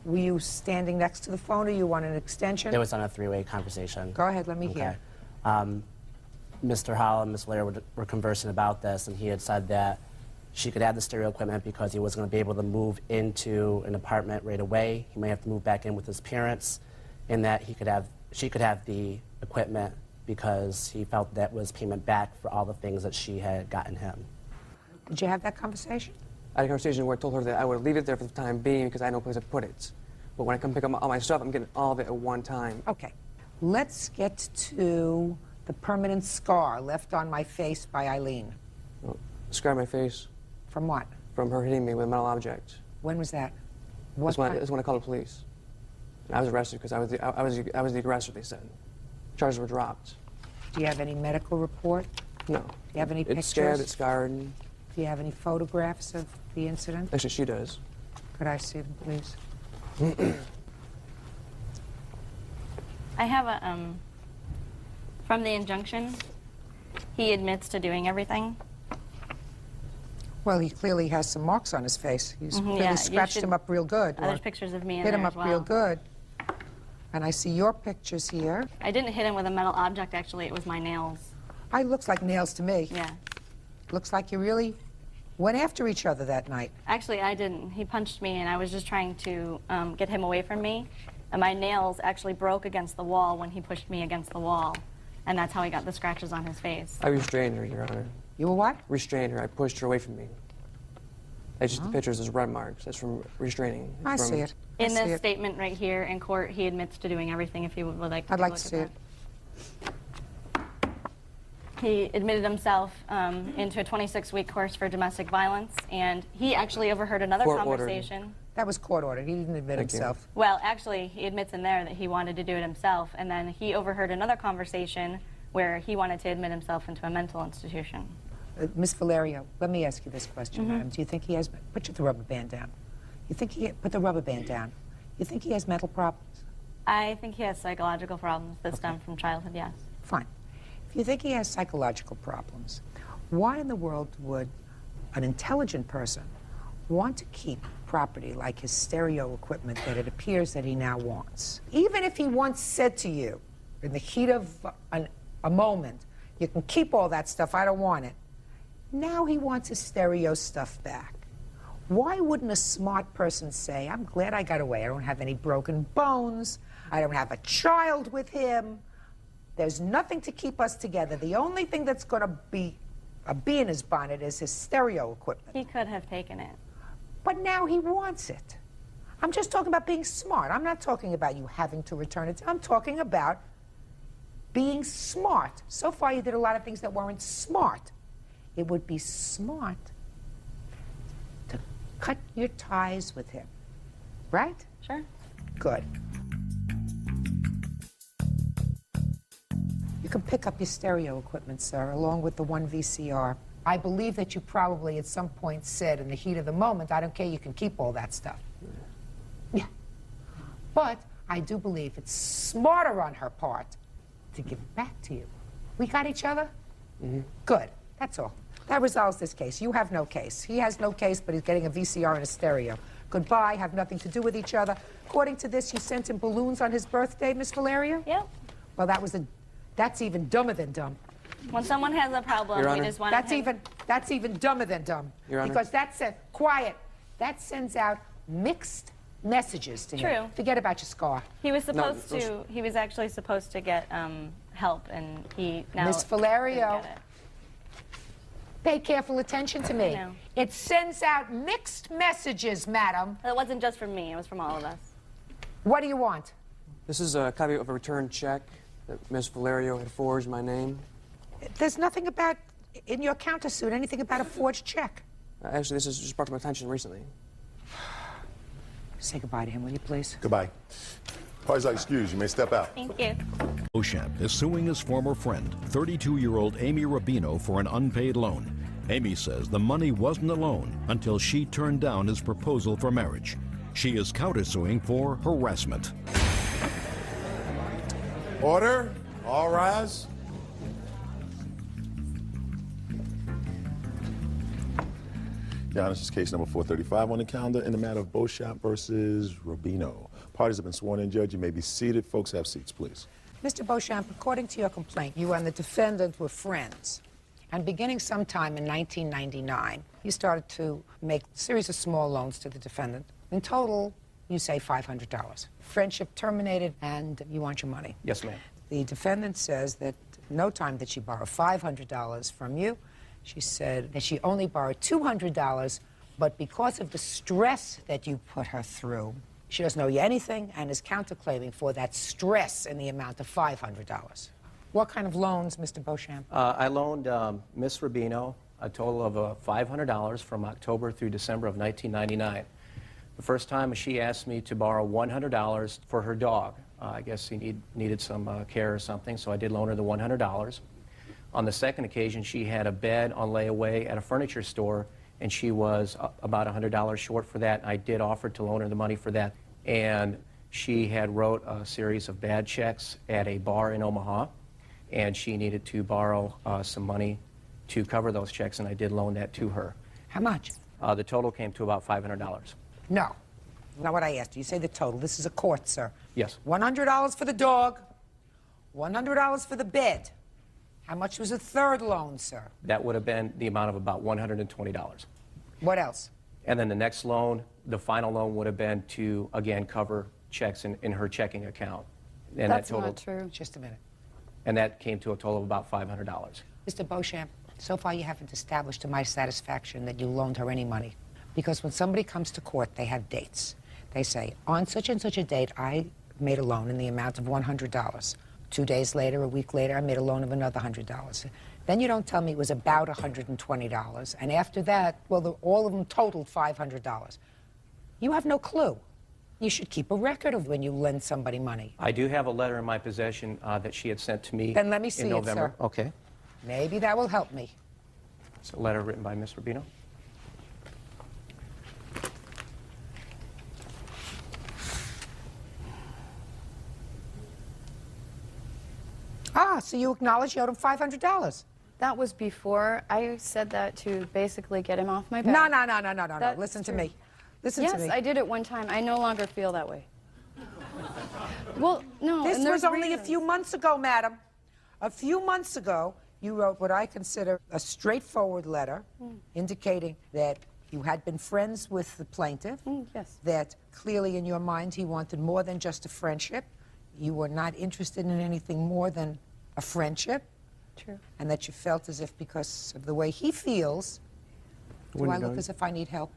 Were you standing next to the phone or you on an extension? It was on a 3-way conversation. Go ahead, let me hear. Mr. Hall and Ms. Lair were conversing about this, and he had said that she could have the stereo equipment because he wasn't going to be able to move into an apartment right away. He may have to move back in with his parents, and that she could have the equipment because he felt that was payment back for all the things that she had gotten him. Did you have that conversation? I had a conversation where I told her that I would leave it there for the time being because I had no place to put it. But when I come pick up all my stuff, I'm getting all of it at one time. Okay. Let's get to the permanent scar left on my face by Eileen. Well, scar on my face. From what? From her hitting me with a metal object. When was that? That's when I called the police. And I was arrested because I was the aggressor, they said. Charges were dropped. Do you have any medical report? No. Do you have any pictures? It's scared, it's scarred. Do you have any photographs of the incident? Actually, she does. Could I see them, please? I have a, from the injunction, he admits to doing everything. Well, he clearly has some marks on his face. He's clearly yeah, scratched him up real good. There's pictures of me in hit there him as up well. real good. And I see your pictures here. I didn't hit him with a metal object, actually. It was my nails. It looks like nails to me. Yeah. Looks like you really went after each other that night. Actually, I didn't. He punched me, and I was just trying to get him away from me. And my nails actually broke against the wall when he pushed me against the wall. And that's how he got the scratches on his face. I restrained her, Your Honor. You were what? Restrained her. I pushed her away from me. That's just the pictures, there's red marks. That's from restraining. I see it. In this statement right here in court, he admits to doing everything if you would like to I'd take a like look to at see it. that. He admitted himself into a 26-week course for domestic violence, and he actually overheard another conversation. That was court ordered. He didn't admit himself. Well, actually, he admits in there that he wanted to do it himself, and then he overheard another conversation where he wanted to admit himself into a mental institution. Ms. Valerio, let me ask you this question, madam. Do you think he has... Put the rubber band down. You think he... Put the rubber band down. You think he has mental problems? I think he has psychological problems that stem from childhood, yes. Fine. If you think he has psychological problems, why in the world would an intelligent person want to keep property like his stereo equipment that it appears that he now wants? Even if he once said to you, in the heat of a moment, you can keep all that stuff, I don't want it. Now he wants his stereo stuff back. Why wouldn't a smart person say, I'm glad I got away. I don't have any broken bones. I don't have a child with him. There's nothing to keep us together. The only thing that's going to be a bee in his bonnet is his stereo equipment. He could have taken it. But now he wants it. I'm just talking about being smart. I'm not talking about you having to return it. I'm talking about being smart. So far you did a lot of things that weren't smart. It would be smart to cut your ties with him. Right? Sure. Good. You can pick up your stereo equipment, sir, along with the 1 VCR. I believe that you probably at some point said in the heat of the moment, I don't care, you can keep all that stuff. Yeah. But I do believe it's smarter on her part to give it back to you. We got each other? Mm-hmm. Good. That's all. That resolves this case. You have no case. He has no case, but he's getting a VCR and a stereo. Goodbye, have nothing to do with each other. According to this, you sent him balloons on his birthday, Miss Valeria? Yep. Well, that's even dumber than dumb. When someone has a problem, Your we Honor. just want That's even dumber than dumb. Your Honor. Because quiet. That sends out mixed messages to him. True. Forget about your scar. He was supposed to. He was actually supposed to get help, and he now. Miss Valerio, didn't get it. pay careful attention to me. I know. It sends out mixed messages, madam. It wasn't just from me. It was from all of us. What do you want? This is a copy of a returned check that Miss Valerio had forged my name. There's nothing about, in your countersuit, anything about a forged check. Actually, this is just brought to my attention recently. Say goodbye to him, will you, please? Goodbye. Parties are excused. You may step out. Thank you. Beauchamp is suing his former friend, 32-year-old Amy Rubino, for an unpaid loan. Amy says the money wasn't a loan until she turned down his proposal for marriage. She is countersuing for harassment. Order. All rise. Your Honor, this is case number 435 on the calendar in the matter of Beauchamp versus Rubino. Parties have been sworn in, Judge. You may be seated. Folks, have seats, please. Mr. Beauchamp, according to your complaint, you and the defendant were friends. And beginning sometime in 1999, you started to make a series of small loans to the defendant. In total, you say $500. Friendship terminated, and you want your money. Yes, ma'am. The defendant says that no time did she borrow $500 from you. She said that she only borrowed $200, but because of the stress that you put her through, she doesn't owe you anything and is counterclaiming for that stress in the amount of $500. What kind of loans, Mr. Beauchamp? I loaned Miss Rubino a total of $500 from October through December of 1999. The first time she asked me to borrow $100 for her dog. I guess he needed some care or something, so I did loan her the $100. On the second occasion, she had a bed on layaway at a furniture store, and she was about $100 short for that. I did offer to loan her the money for that. And she had wrote a series of bad checks at a bar in Omaha, and she needed to borrow some money to cover those checks, and I did loan that to her. How much? The total came to about $500. No. Not what I asked you. You say the total. This is a court, sir. Yes. $100 for the dog, $100 for the bed. How much was the third loan, sir? That would have been the amount of about $120. What else? And then the next loan, the final loan would have been to, again, cover checks in her checking account. And That's that total, not true. Just a minute. And that came to a total of about $500. Mr. Beauchamp, so far you haven't established to my satisfaction that you loaned her any money. Because when somebody comes to court, they have dates. They say, on such and such a date, I made a loan in the amount of $100. 2 days later, a week later, I made a loan of another $100. Then you don't tell me it was about $120. And after that, well, all of them totaled $500. You have no clue. You should keep a record of when you lend somebody money. I do have a letter in my possession that she had sent to me Then let me see in it, November. sir. Okay. Maybe that will help me. It's a letter written by Miss Rubino. Ah, so you acknowledge you owed him $500. That was before. I said that to basically get him off my back. No. That's Listen to true. me. Listen to me. Yes, I did it one time. I no longer feel that way. Well, no. This and was there's only a reasons. few months ago, madam. A few months ago, you wrote what I consider a straightforward letter indicating that you had been friends with the plaintiff, Yes. that clearly in your mind he wanted more than just a friendship. You were not interested in anything more than a friendship. True. And that you felt as if because of the way he feels, do I look as if I need help?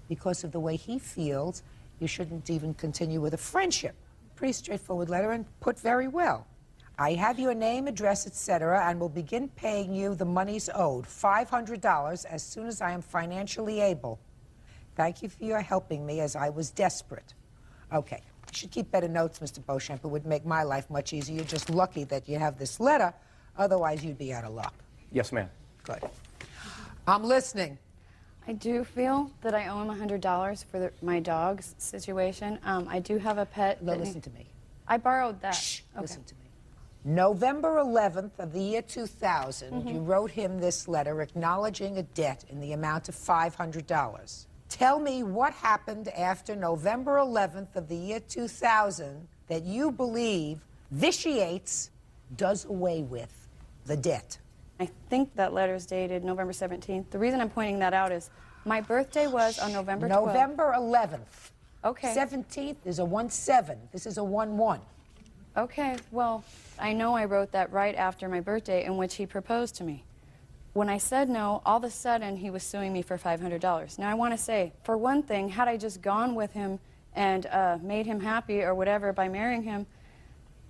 Because of the way he feels, you shouldn't even continue with a friendship. Pretty straightforward letter and put very well. I have your name, address, etc., and will begin paying you the monies owed, $500, as soon as I am financially able. Thank you for your helping me as I was desperate. Okay. You should keep better notes, Mr. Beauchamp. It would make my life much easier. You're just lucky that you have this letter. Otherwise, you'd be out of luck. Yes, ma'am. Good. I'm listening. I do feel that I owe him $100 for my dog's situation. I do have a pet. No, listen to me. I borrowed that. Shh, listen to me. November 11th of the year 2000, you wrote him this letter acknowledging a debt in the amount of $500. Tell me what happened after November 11th of the year 2000 that you believe vitiates, does away with the debt. I think that letter is dated November 17th. The reason I'm pointing that out is my birthday was on November 12th. November 11th. Okay. 17th is a 1-7. This is a 1-1. Okay, well, I know I wrote that right after my birthday in which he proposed to me. When I said no, all of a sudden he was suing me for $500. Now I want to say, for one thing, had I just gone with him and made him happy or whatever by marrying him,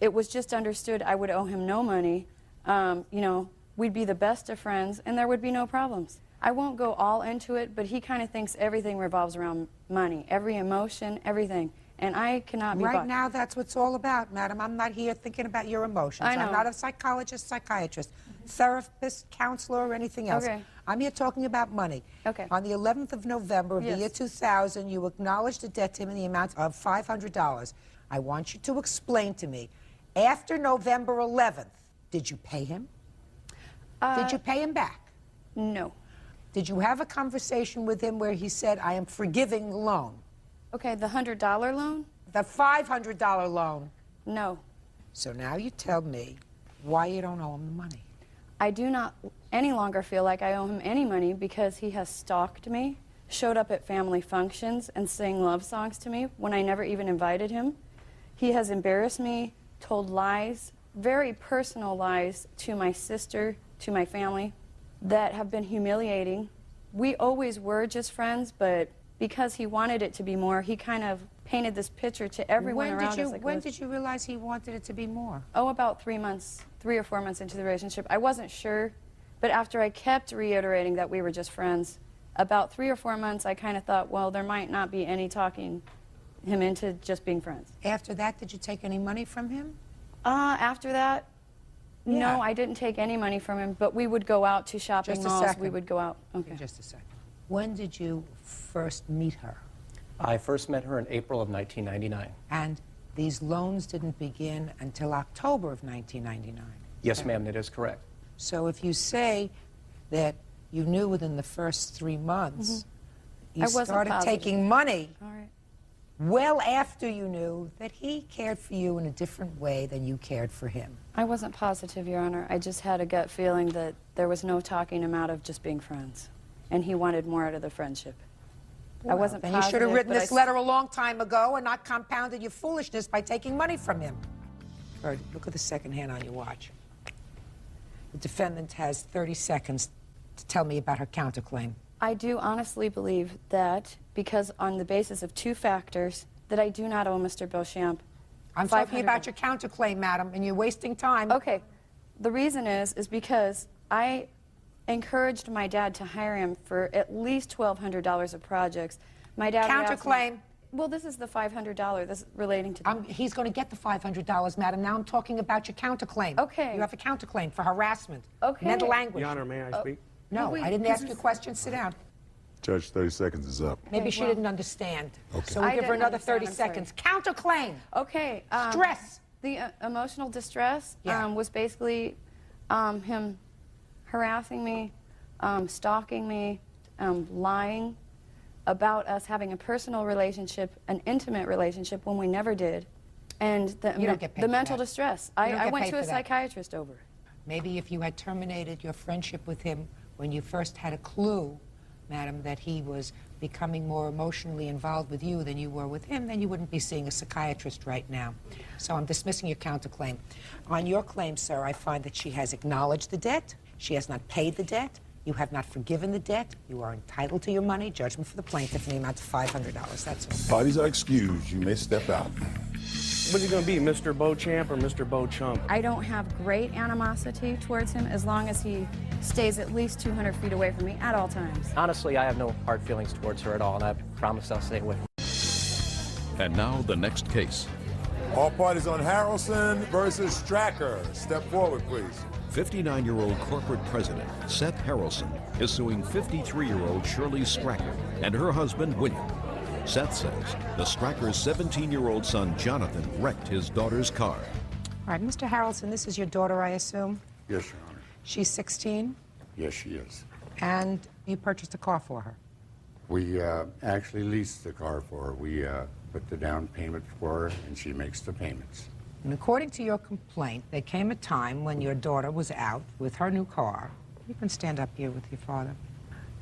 it was just understood I would owe him no money. You know, we'd be the best of friends and there would be no problems. I won't go all into it, but he kind of thinks everything revolves around money, every emotion, everything. And I cannot be Right bought. now, that's what it's all about, madam. I'm not here thinking about your emotions. I know. I'm not a psychologist, psychiatrist, therapist, counselor, or anything else. Okay. I'm here talking about money. Okay. On the 11th of November of the Yes. year 2000, you acknowledged a debt to him in the amount of $500. I want you to explain to me, after November 11th, did you pay him? Did you pay him back? No. Did you have a conversation with him where he said, I am forgiving the loan? Okay, the $100 loan? The $500 loan? No. So now you tell me why you don't owe him the money. I do not any longer feel like I owe him any money because he has stalked me, showed up at family functions and sang love songs to me when I never even invited him. He has embarrassed me, told lies, very personal lies to my sister, to my family, that have been humiliating. We always were just friends, but because he wanted it to be more, he kind of painted this picture to everyone around us. When did you realize he wanted it to be more? Oh, about 3 or 4 months into the relationship. I wasn't sure, but after I kept reiterating that we were just friends, about 3 or 4 months, I kind of thought, well, there might not be any talking him into just being friends. After that, did you take any money from him? After that, Yeah. no, I didn't take any money from him, but we would go out to shopping Just a malls. second. We would go out. Okay. Just a second. When did you first meet her? I first met her in April of 1999. And these loans didn't begin until October of 1999. Yes, ma'am, that is correct. So if you say that you knew within the first 3 months, you I wasn't started positive. taking money All right. well after you knew that he cared for you in a different way than you cared for him. I wasn't positive, Your Honor. I just had a gut feeling that there was no talking him out of just being friends, and he wanted more out of the friendship. I wasn't Then positive. you should have written but this letter a long time ago and not compounded your foolishness by taking money from him. Bird, look at the second hand on your watch. The defendant has 30 seconds to tell me about her counterclaim. I do honestly believe that because on the basis of 2 factors that I do not owe Mr. Beauchamp. I'm talking about your counterclaim, madam, and you're wasting time. Okay. The reason is because I encouraged my dad to hire him for at least $1,200 of projects. My dad would ask me- Counterclaim. Well, this is the $500. This is relating to. He's going to get the $500, madam. Now I'm talking about your counterclaim. Okay. You have a counterclaim for harassment. Okay. Mental anguish. Your Honor, may I speak? No, wait, I didn't this ask you a is- question. Sit down. Judge, 30 seconds is up. Maybe she well- didn't understand. Okay. So we'll I give her didn't another understand, 30 I'm sorry. seconds. Counterclaim. Okay. Stress. The emotional distress Yeah. was basically him harassing me, stalking me, lying about us having a personal relationship, an intimate relationship when we never did, and You don't get paid the for mental that. distress. You don't I get went paid to a for that. psychiatrist over it. Maybe if you had terminated your friendship with him when you first had a clue, madam, that he was becoming more emotionally involved with you than you were with him, then you wouldn't be seeing a psychiatrist right now. So I'm dismissing your counterclaim. On your claim, sir, I find that she has acknowledged the debt. She has not paid the debt. You have not forgiven the debt. You are entitled to your money. Judgment for the plaintiff in the amount of $500. That's all. Parties are excused. You may step out. What's he going to be, Mr. Beauchamp or Mr. Beauchump? I don't have great animosity towards him as long as he stays at least 200 feet away from me at all times. Honestly, I have no hard feelings towards her at all, and I promise I'll stay with her. And now the next case. All parties on Harrelson versus Stracker. Step forward, please. 59-year-old corporate president Seth Harrelson is suing 53-year-old Shirley Stracker and her husband William. Seth says the Strackers' 17-year-old son Jonathan wrecked his daughter's car. All right, Mr. Harrelson, this is your daughter, I assume? Yes, Your Honor. She's 16? Yes, she is. And you purchased a car for her? We actually leased the car for her. We put the down payment for her, and she makes the payments. And according to your complaint, there came a time when your daughter was out with her new car. You can stand up here with your father.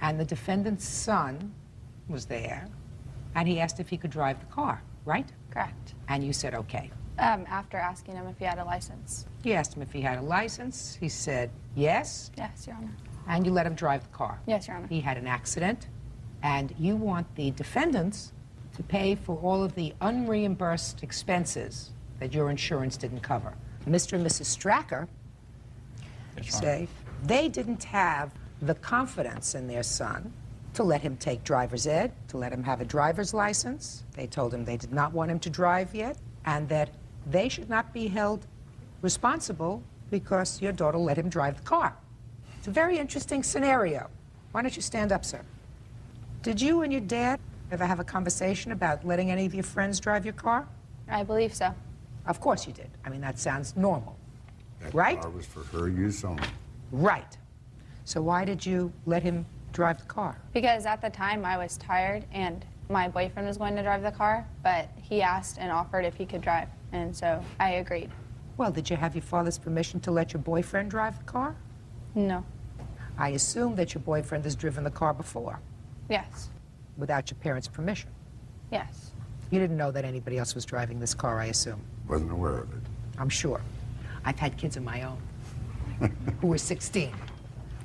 And the defendant's son was there, and he asked if he could drive the car, right? Correct. And you said okay. After asking him if he had a license. You asked him if he had a license. He said yes. Yes, Your Honor. And you let him drive the car. Yes, Your Honor. He had an accident, and you want the defendants to pay for all of the unreimbursed expenses that your insurance didn't cover. Mr. and Mrs. Stracker say they didn't have the confidence in their son to let him take driver's ed, to let him have a driver's license. They told him they did not want him to drive yet, and that they should not be held responsible because your daughter let him drive the car. It's a very interesting scenario. Why don't you stand up, sir? Did you and your dad ever have a conversation about letting any of your friends drive your car? I believe so. Of course you did. I mean, that sounds normal, That right? car was for her use only. Right. So why did you let him drive the car? Because at the time I was tired and my boyfriend was going to drive the car, but he asked and offered if he could drive, and so I agreed. Well, did you have your father's permission to let your boyfriend drive the car? No. I assume that your boyfriend has driven the car before, Yes. without your parents' permission. Yes. You didn't know that anybody else was driving this car, I assume. Wasn't aware of it. I'm sure. I've had kids of my own who were 16,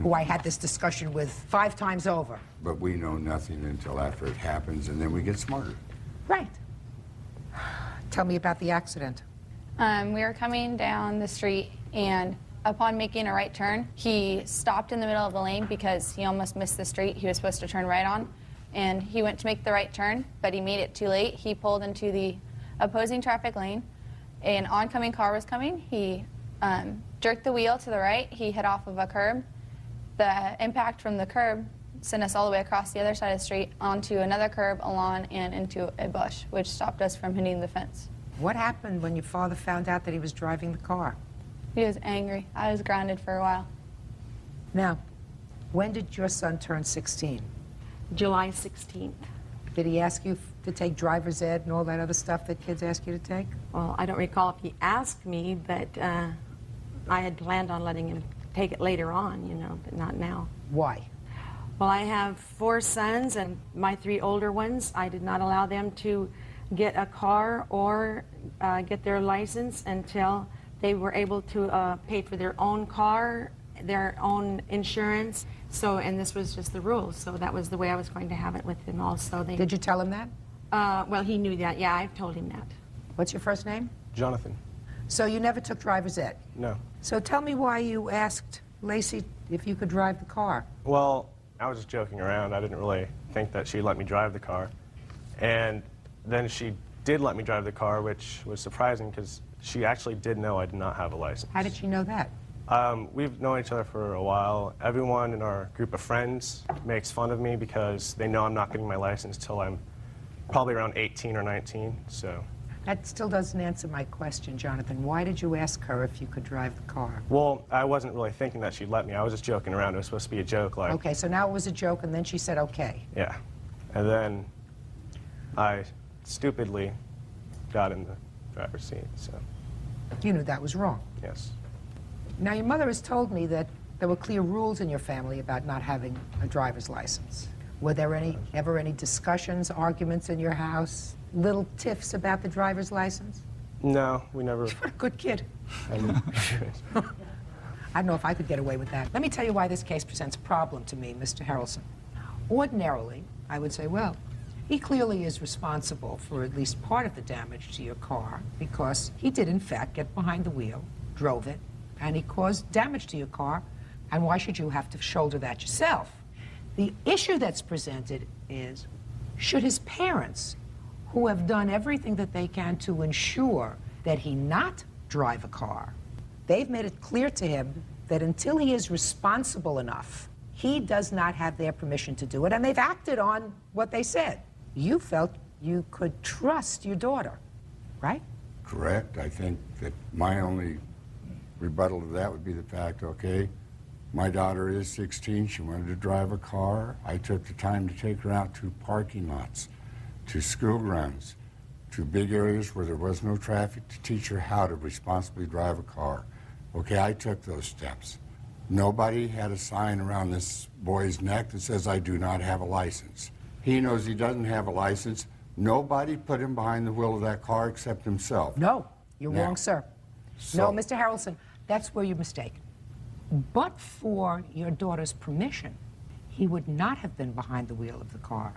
who I had this discussion with 5 times over. But we know nothing until after it happens, and then we get smarter. Right. Tell me about the accident. We were coming down the street, and upon making a right turn, he stopped in the middle of the lane because he almost missed the street he was supposed to turn right on. And he went to make the right turn, but he made it too late. He pulled into the opposing traffic lane. An oncoming car was coming. He jerked the wheel to the right. He hit off of a curb. The impact from the curb sent us all the way across the other side of the street onto another curb, a lawn, and into a bush, which stopped us from hitting the fence. What happened when your father found out that he was driving the car? He was angry. I was grounded for a while. Now, when did your son turn 16? July 16th. Did he ask you to take driver's ed and all that other stuff that kids ask you to take? Well, I don't recall if he asked me, but I had planned on letting him take it later on, you know, but not now. Why? Well, I have 4 sons, and my 3 older ones, I did not allow them to get a car or get their license until they were able to pay for their own car, their own insurance. So, and this was just the rules, so that was the way I was going to have it with them also. Did you tell him that? Well, he knew that. Yeah, I've told him that. What's your first name? Jonathan. So you never took driver's ed? No. So tell me why you asked Lacey if you could drive the car. Well, I was just joking around. I didn't really think that she'd let me drive the car. And then she did let me drive the car, which was surprising because she actually did know I did not have a license. How did she know that? We've known each other for a while. Everyone in our group of friends makes fun of me because they know I'm not getting my license till I'm probably around 18 or 19, so. That still doesn't answer my question, Jonathan. Why did you ask her if you could drive the car? Well, I wasn't really thinking that she'd let me. I was just joking around. It was supposed to be a joke, like. Okay, so now it was a joke, and then she said okay. Yeah. And then I stupidly got in the driver's seat, so. You knew that was wrong. Yes. Now, your mother has told me that there were clear rules in your family about not having a driver's license. Were there ever any discussions, arguments in your house, little tiffs about the driver's license? No, we never. What a good kid. I don't know if I could get away with that. Let me tell you why this case presents a problem to me, Mr. Harrelson. Ordinarily, I would say, well, he clearly is responsible for at least part of the damage to your car because he did, in fact, get behind the wheel, drove it, and he caused damage to your car, and why should you have to shoulder that yourself? The issue that's presented is, should his parents, who have done everything that they can to ensure that he not drive a car, they've made it clear to him that until he is responsible enough, he does not have their permission to do it, and they've acted on what they said. You felt you could trust your daughter, right? Correct. I think that my only rebuttal to that would be the fact, okay, my daughter is 16. She wanted to drive a car. I took the time to take her out to parking lots, to school grounds, to big areas where there was no traffic to teach her how to responsibly drive a car. Okay, I took those steps. Nobody had a sign around this boy's neck that says, I do not have a license. He knows he doesn't have a license. Nobody put him behind the wheel of that car except himself. No, you're Now, wrong, sir. so- No, Mr. Harrelson, that's where you mistake. But for your daughter's permission, he would not have been behind the wheel of the car.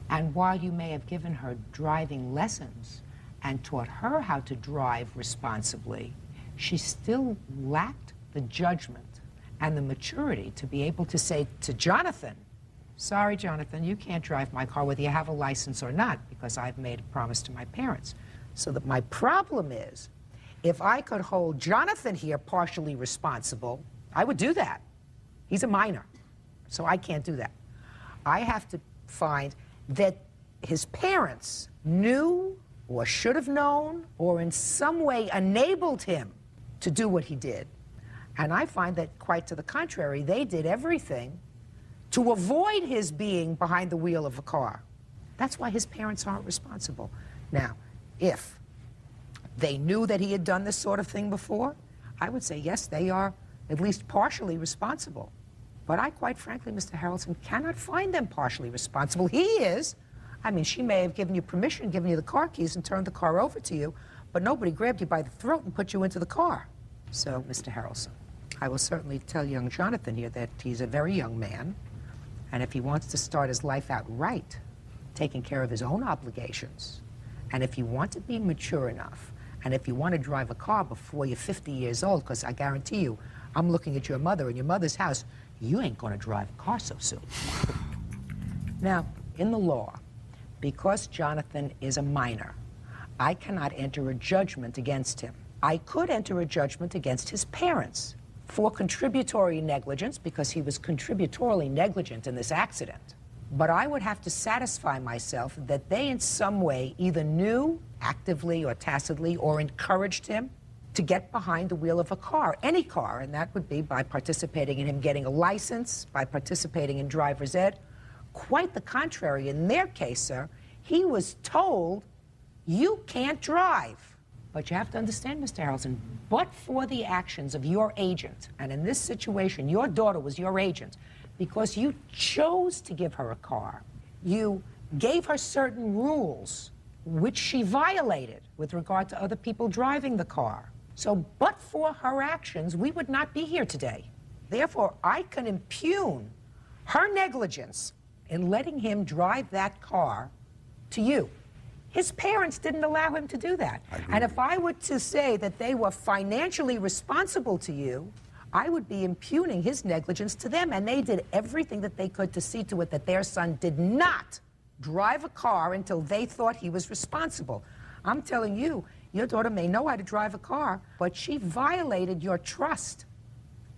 And while you may have given her driving lessons and taught her how to drive responsibly, she still lacked the judgment and the maturity to be able to say to Jonathan, sorry, Jonathan, you can't drive my car whether you have a license or not because I've made a promise to my parents. So that my problem is, if I could hold Jonathan here partially responsible, I would do that. He's a minor, so I can't do that. I have to find that his parents knew or should have known or in some way enabled him to do what he did. And I find that quite to the contrary, they did everything to avoid his being behind the wheel of a car. That's why his parents aren't responsible. Now, if they knew that he had done this sort of thing before, I would say, yes, they are at least partially responsible. But I, quite frankly, Mr. Harrelson, cannot find them partially responsible. He is. I mean, she may have given you permission, given you the car keys, and turned the car over to you, but nobody grabbed you by the throat and put you into the car. So, Mr. Harrelson, I will certainly tell young Jonathan here that he's a very young man, and if he wants to start his life out right, taking care of his own obligations, and if you want to be mature enough, and if you want to drive a car before you're 50 years old, because I guarantee you, I'm looking at your mother in your mother's house, you ain't going to drive a car so soon. Now, in the law, because Jonathan is a minor, I cannot enter a judgment against him. I could enter a judgment against his parents for contributory negligence, because he was contributorily negligent in this accident. But I would have to satisfy myself that they in some way either knew, actively or tacitly, or encouraged him to get behind the wheel of a car, any car, and that would be by participating in him getting a license, by participating in driver's ed. Quite the contrary. In their case, sir, he was told, you can't drive. But you have to understand, Mr. Harrelson, but for the actions of your agent, and in this situation, your daughter was your agent, because you chose to give her a car. You gave her certain rules, which she violated with regard to other people driving the car. So, but for her actions, we would not be here today. Therefore, I can impugn her negligence in letting him drive that car to you. His parents didn't allow him to do that. And if I were to say that they were financially responsible to you, I would be impugning his negligence to them. And they did everything that they could to see to it that their son did not drive a car until they thought he was responsible. I'm telling you, your daughter may know how to drive a car, but she violated your trust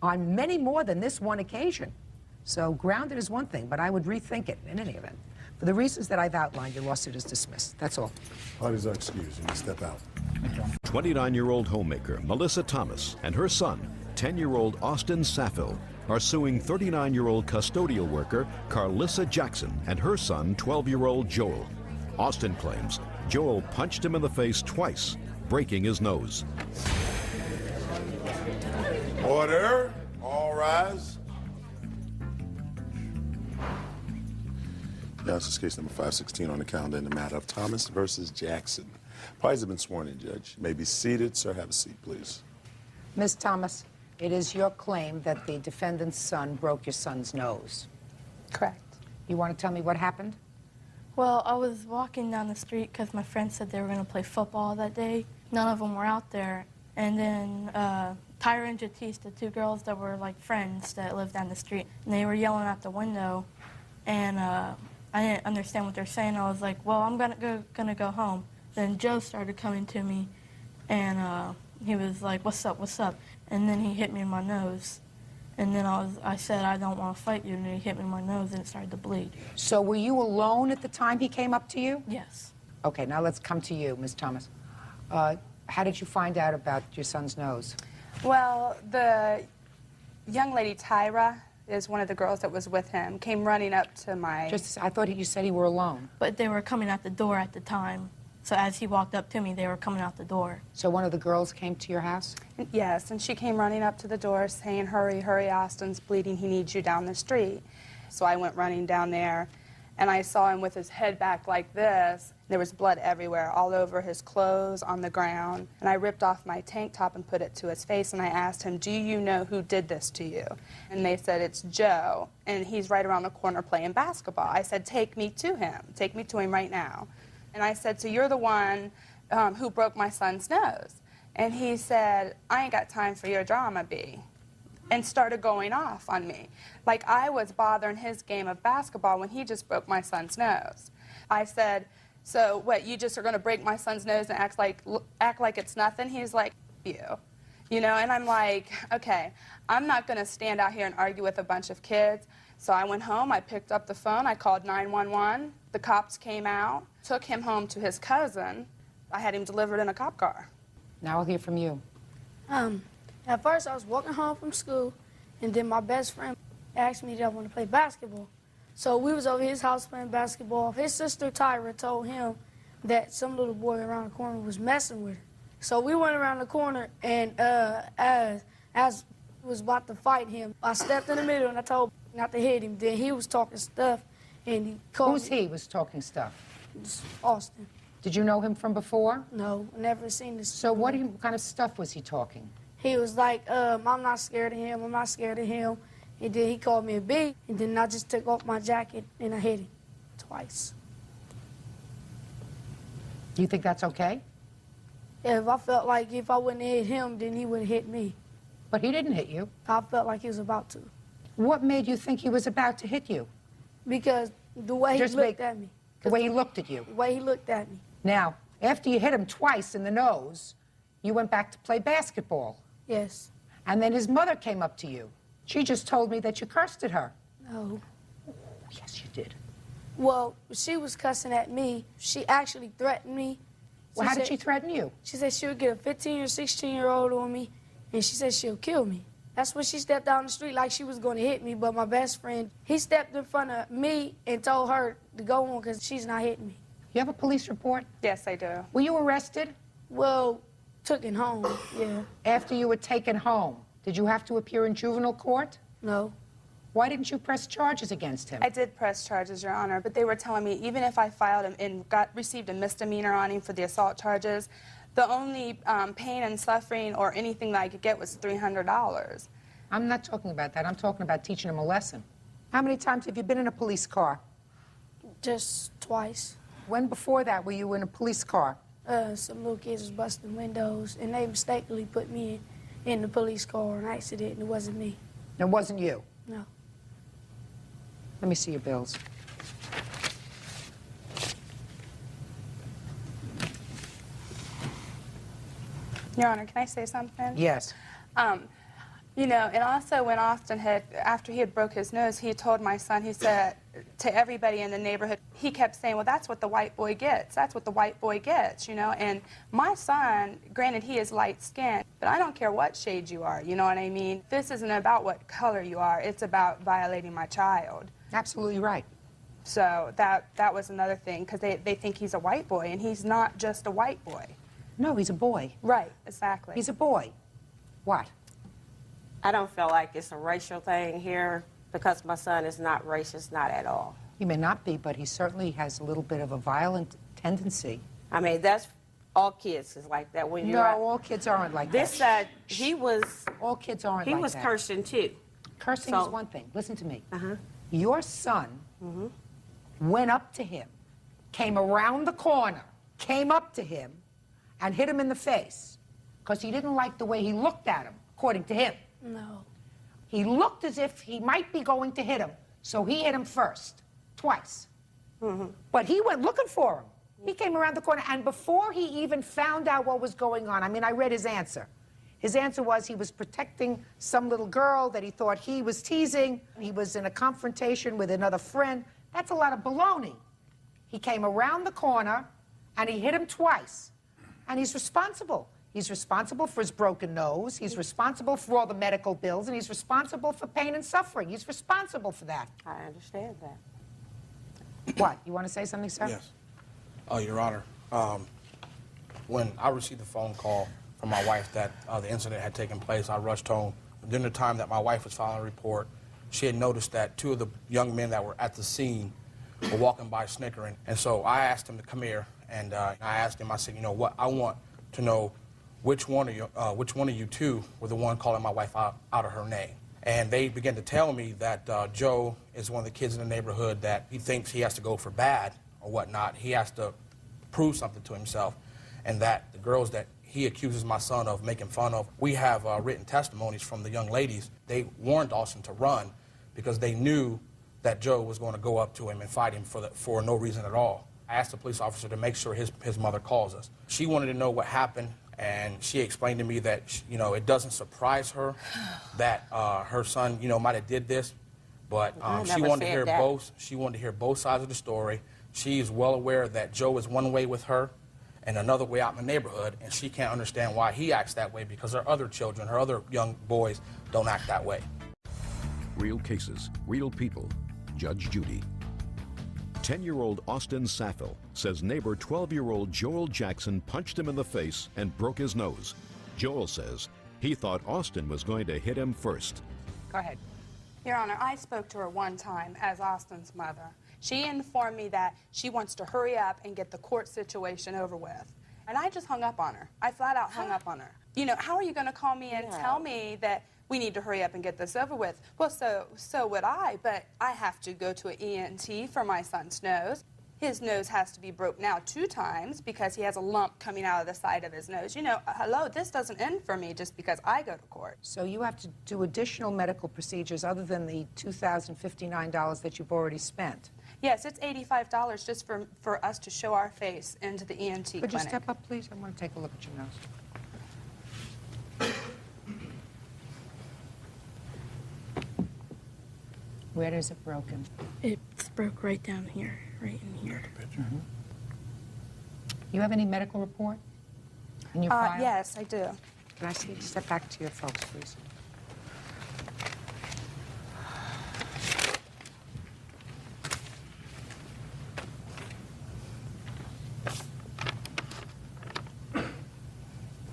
on many more than this one occasion. So grounded is one thing, but I would rethink it in any event. For the reasons that I've outlined, your lawsuit is dismissed. That's all. Parties are excused. You may step out. 29-year-old homemaker Melissa Thomas and her son, 10-year-old Austin Saffel, are suing 39-year-old custodial worker Carlissa Jackson and her son, 12-year-old Joel. Austin claims Joel punched him in the face twice, breaking his nose. Order. All rise. Now, this is case number 516 on the calendar in the matter of Thomas versus Jackson. Parties have been sworn in, Judge. You may be seated. Sir, have a seat, please. Ms. Thomas, it is your claim that the defendant's son broke your son's nose. Correct. You want to tell me what happened? Well, I was walking down the street because my friends said they were going to play football that day. None of them were out there. And then Tyra and Jatisse, the two girls that were like friends that lived down the street, and they were yelling out the window. And I didn't understand what they're saying. I was like, well, I'm gonna go home. Then Joe started coming to me, and he was like, what's up, what's up? And then he hit me in my nose. And then I said, I don't want to fight you, and then he hit me in my nose, and it started to bleed. So were you alone at the time he came up to you? Yes. Okay, now let's come to you, Ms. Thomas. How did you find out about your son's nose? Well, the young lady, Tyra, is one of the girls that was with him, came running up to my... I thought you said you were alone. But they were coming out the door at the time. So as he walked up to me, they were coming out the door. So one of the girls came to your house? Yes, and she came running up to the door saying, hurry, hurry, Austin's bleeding, he needs you down the street. So I went running down there, and I saw him with his head back like this. There was blood everywhere, all over his clothes, on the ground. And I ripped off my tank top and put it to his face, and I asked him, do you know who did this to you? And they said, it's Joe, and he's right around the corner playing basketball. I said, take me to him. Take me to him right now. And I said, so you're the one who broke my son's nose. And he said, I ain't got time for your drama, B. And started going off on me. Like I was bothering his game of basketball when he just broke my son's nose. I said, so what, you just are going to break my son's nose and act like it's nothing? He's like, you. You know, and I'm like, okay, I'm not going to stand out here and argue with a bunch of kids. So I went home, I picked up the phone, I called 911. The cops came out, took him home to his cousin. I had him delivered in a cop car. Now I'll hear from you. At first I was walking home from school, and then my best friend asked me if I want to play basketball. So we was over his house playing basketball. His sister Tyra told him that some little boy around the corner was messing with her. So we went around the corner, and as we was about to fight him, I stepped in the middle and I told him not to hit him. Then he was talking stuff, and he called Who's he was talking stuff? It's Austin. Did you know him from before? No, never seen this. So what kind of stuff was he talking? He was like, I'm not scared of him, I'm not scared of him. And then he called me a B, and then I just took off my jacket and I hit him twice. Do you think that's okay? Yeah, if I felt like if I wouldn't have hit him, then he would have hit me. But he didn't hit you. I felt like he was about to. What made you think he was about to hit you? Because the way he looked at me. The way he looked at you? The way he looked at me. Now, after you hit him twice in the nose, you went back to play basketball. Yes. And then his mother came up to you. She just told me that you cursed at her. No. Yes, you did. Well, she was cussing at me. She actually threatened me. Well, how did she threaten you? She said she would get a 15 or 16-year-old on me, and she said she'll kill me. That's when she stepped down the street like she was going to hit me, but my best friend, he stepped in front of me and told her to go on because she's not hitting me. You have a police report? Yes, I do. Were you arrested? Well, taken home, yeah. After you were taken home, did you have to appear in juvenile court? No. Why didn't you press charges against him? I did press charges, Your Honor, but they were telling me even if I filed him and received a misdemeanor on him for the assault charges, the only pain and suffering or anything that I could get was $300. I'm not talking about that. I'm talking about teaching him a lesson. How many times have you been in a police car? Just twice. When before that were you in a police car? Some little kids was busting windows, and they mistakenly put me in the police car on accident, and it wasn't me. It wasn't you? No. Let me see your bills. Your Honor, can I say something? Yes. You know, and also when Austin after he had broke his nose, he told my son, he said to everybody in the neighborhood, he kept saying, well, that's what the white boy gets. That's what the white boy gets, you know. And my son, granted, he is light-skinned, but I don't care what shade you are, you know what I mean? This isn't about what color you are. It's about violating my child. Absolutely right. So that was another thing, because they think he's a white boy, and he's not just a white boy. No, he's a boy. Right, exactly. He's a boy. What? I don't feel like it's a racial thing here because my son is not racist, not at all. He may not be, but he certainly has a little bit of a violent tendency. I mean, that's all kids is like that when you're No, all kids aren't like this that. he was all kids aren't he like was that. cursing too. Cursing So- is one thing. Listen to me. Your son went up to him, came around the corner, came up to him, and hit him in the face because he didn't like the way he looked at him, according to him. No. He looked as if he might be going to hit him, so he hit him first, twice. But he went looking for He came around the corner, and before he even found out what was going on, I mean, I read his answer. His answer was he was protecting some little girl that he thought he was teasing. He was in a confrontation with another friend. That's a lot of baloney. He came around the corner, and he hit him twice. And he's responsible. He's responsible for his broken nose. He's responsible for all the medical bills, and he's responsible for pain and suffering. He's responsible for that. I understand that. What? You want to say something, sir? Yes. Your Honor, when I received the phone call from my wife that the incident had taken place, I rushed home. During the time that my wife was filing a report, she had noticed that two of the young men that were at the scene were walking by snickering. And so I asked him to come here, and I asked him, I said, you know what, I want to know which one of you two were the one calling my wife out of her name. And they began to tell me that Joe is one of the kids in the neighborhood that he thinks he has to go for bad or whatnot. He has to prove something to himself. And that the girls that he accuses my son of making fun of, we have written testimonies from the young ladies. They warned Austin to run because they knew that Joe was going to go up to him and fight him for no reason at all. I asked the police officer to make sure his mother calls us. She wanted to know what happened, and she explained to me that, you know, it doesn't surprise her that her son, you know, might have did this, but she wanted to hear both. She wanted to hear both sides of the story. She is well aware that Joe is one way with her and another way out in the neighborhood, and she can't understand why he acts that way because her other children, her other young boys, don't act that way. Real cases, real people. Judge Judy. 10-year-old Austin Saffel says neighbor 12-year-old Joel Jackson punched him in the face and broke his nose. Joel says he thought Austin was going to hit him first. Go ahead. Your Honor, I spoke to her one time as Austin's mother. She informed me that she wants to hurry up and get the court situation over with. And I just hung up on her. I flat out hung up on her. You know, how are you going to call me and tell me that we need to hurry up and get this over with? Well, so would I, but I have to go to an ENT for my son's nose. His nose has to be broken out 2 times because he has a lump coming out of the side of his nose. You know, hello, this doesn't end for me just because I go to court. So you have to do additional medical procedures other than the $2,059 that you've already spent. Yes, it's $85 just for us to show our face into the ENT clinic. Could you step up, please? I want to take a look at your nose. Where is it broken? It's broke right down here, right in here. Mm-hmm. You have any medical report in your file? Yes, I do. Can I see you step back to your folks, please?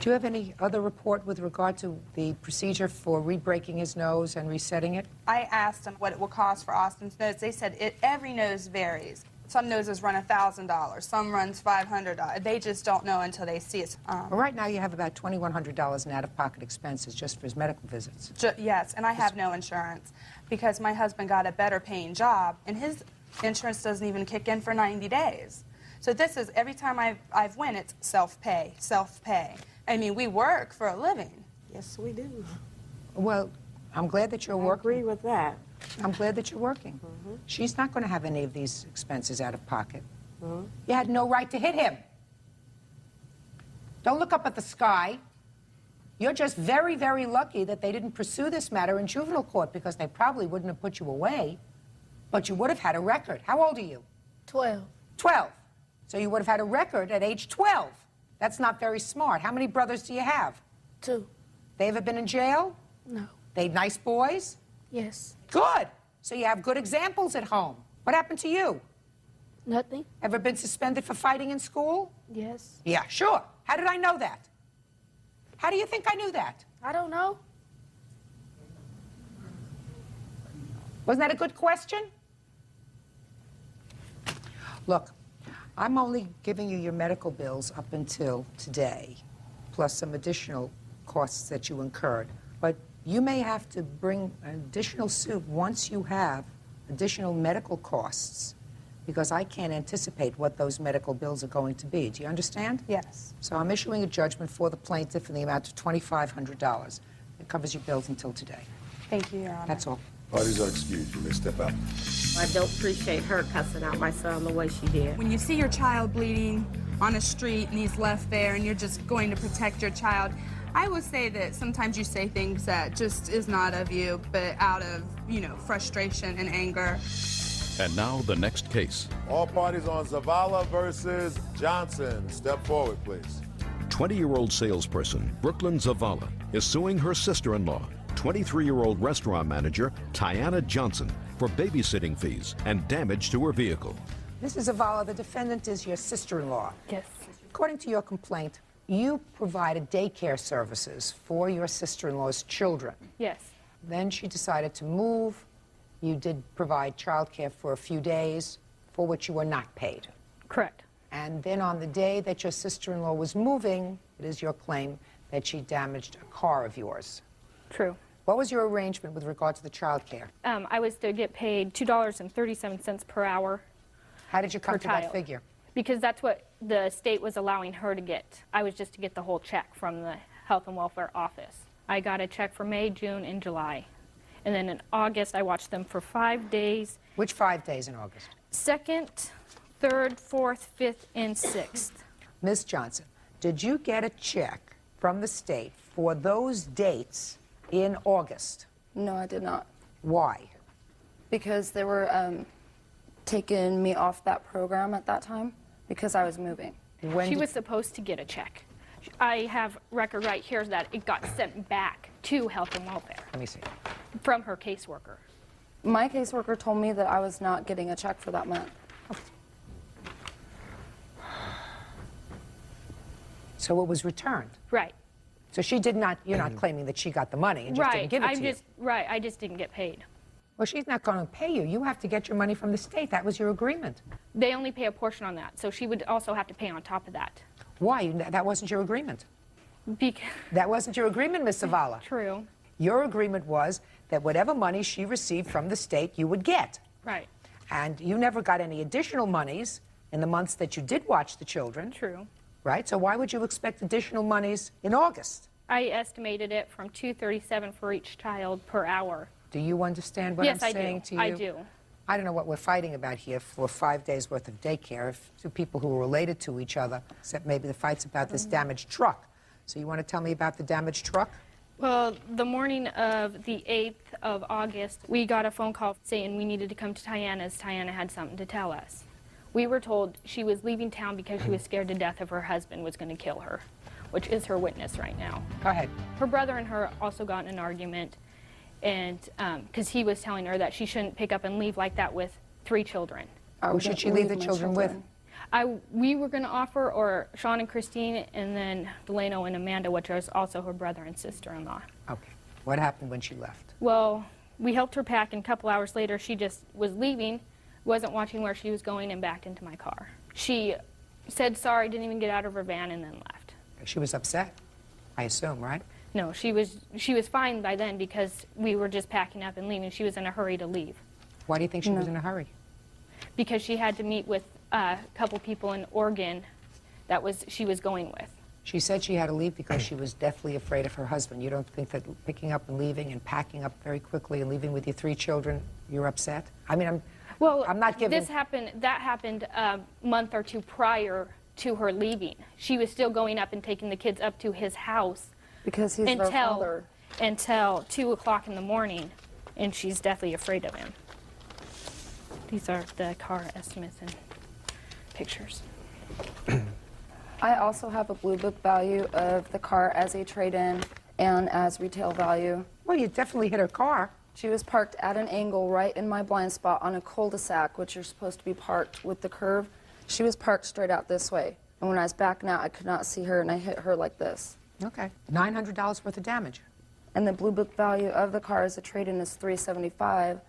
Do you have any other report with regard to the procedure for re-breaking his nose and resetting it? I asked them what it will cost for Austin's nose. They said every nose varies. Some noses run $1,000, some runs $500. They just don't know until they see it. Well, right now you have about $2,100 in out-of-pocket expenses just for his medical visits. Yes, and I have no insurance because my husband got a better paying job, and his insurance doesn't even kick in for 90 days. So this is, every time I've went, it's self-pay, self-pay. I mean, we work for a living. Yes, we do. Well, I'm glad that you're working. I agree with that. I'm glad that you're working. Mm-hmm. She's not going to have any of these expenses out of pocket. Mm-hmm. You had no right to hit him. Don't look up at the sky. You're just very, very lucky that they didn't pursue this matter in juvenile court because they probably wouldn't have put you away, but you would have had a record. How old are you? 12. 12. So you would have had a record at age 12. That's not very smart. How many brothers do you have? 2. They ever been in jail? No. They nice boys? Yes. Good. So you have good examples at home. What happened to you? Nothing. Ever been suspended for fighting in school? Yes. Yeah, sure. How did I know that? How do you think I knew that? I don't know. Wasn't that a good question? Look, I'm only giving you your medical bills up until today, plus some additional costs that you incurred. But you may have to bring an additional suit once you have additional medical costs, because I can't anticipate what those medical bills are going to be. Do you understand? Yes. So I'm issuing a judgment for the plaintiff in the amount of $2,500. It covers your bills until today. Thank you, Your Honor. That's all. Parties are excused. You may step out. I don't appreciate her cussing out my son the way she did. When you see your child bleeding on a street and he's left there and you're just going to protect your child, I will say that sometimes you say things that just is not of you, but out of, frustration and anger. And now the next case. All parties on Zavala versus Johnson. Step forward, please. 20-year-old salesperson Brooklyn Zavala is suing her sister-in-law, 23-year-old restaurant manager Tiana Johnson, for babysitting fees and damage to her vehicle. Mrs. Zavala, the defendant is your sister-in-law. Yes. According to your complaint, you provided daycare services for your sister-in-law's children. Yes. Then she decided to move. You did provide childcare for a few days, for which you were not paid. Correct. And then on the day that your sister-in-law was moving, it is your claim that she damaged a car of yours. True. What was your arrangement with regard to the childcare? I was to get paid $2.37 per hour. How did you come per to child. that figure? Because that's what the state was allowing her to get. I was just to get the whole check from the Health and Welfare Office. I got a check for May, June, and July. And then in August, I watched them for 5 days. Which 5 days in August? 2nd, 3rd, 4th, 5th, and 6th. Ms. Johnson, did you get a check from the state for those dates in August? No, I did not. Why? Because they were taking me off that program at that time because I was moving. She was supposed to get a check. I have record right here that it got sent back to Health and Welfare. Let me see. From her caseworker. My caseworker told me that I was not getting a check for that month. So it was returned? Right. So she did not, you're not claiming that she got the money and just didn't give it to you? Right, I just didn't get paid. Well, she's not going to pay you. You have to get your money from the state. That was your agreement. They only pay a portion on that, so she would also have to pay on top of that. Why? That wasn't your agreement. Because that wasn't your agreement, Ms. Zavala. True. Your agreement was that whatever money she received from the state, you would get. Right. And you never got any additional monies in the months that you did watch the children. True. Right? So why would you expect additional monies in August? I estimated it from $2.37 for each child per hour. Do you understand what I'm saying to you? I do. I don't know what we're fighting about here for 5 days worth of daycare. If two people who are related to each other, except maybe the fight's about this damaged truck. So you want to tell me about the damaged truck? Well, the morning of the 8th of August, we got a phone call saying we needed to come to Tiana's. Tiana had something to tell us. We were told she was leaving town because she was scared to death if her husband was going to kill her, which is her witness right now. Go ahead. Her brother and her also got in an argument, and because he was telling her that she shouldn't pick up and leave like that with 3 children. Who should she leave the children with? We were going to offer, or Sean and Christine, and then Delano and Amanda, which was also her brother and sister-in-law. Okay. What happened when she left? Well, we helped her pack, and a couple hours later, she just was leaving, wasn't watching where she was going, and backed into my car. She said sorry, didn't even get out of her van, and then left. She was upset, I assume, right? No, she was fine by then because we were just packing up and leaving. She was in a hurry to leave. Why do you think she was in a hurry? Because she had to meet with a couple people in Oregon that she was going with. She said she had to leave because she was deathly afraid of her husband. You don't think that picking up and leaving and packing up very quickly and leaving with your 3 children, you're upset? I mean, I'm not giving... That happened a month or 2 prior to her leaving. She was still going up and taking the kids up to his house because he's their father until 2 o'clock in the morning, and she's deathly afraid of him. These are the car estimates and pictures. I also have a blue book value of the car as a trade-in and as retail value. Well, you definitely hit her car. She was parked at an angle right in my blind spot on a cul-de-sac, which you're supposed to be parked with the curve. She was parked straight out this way. And when I was backing out, I could not see her, and I hit her like this. Okay. $900 worth of damage. And the blue book value of the car as a trade-in is $375,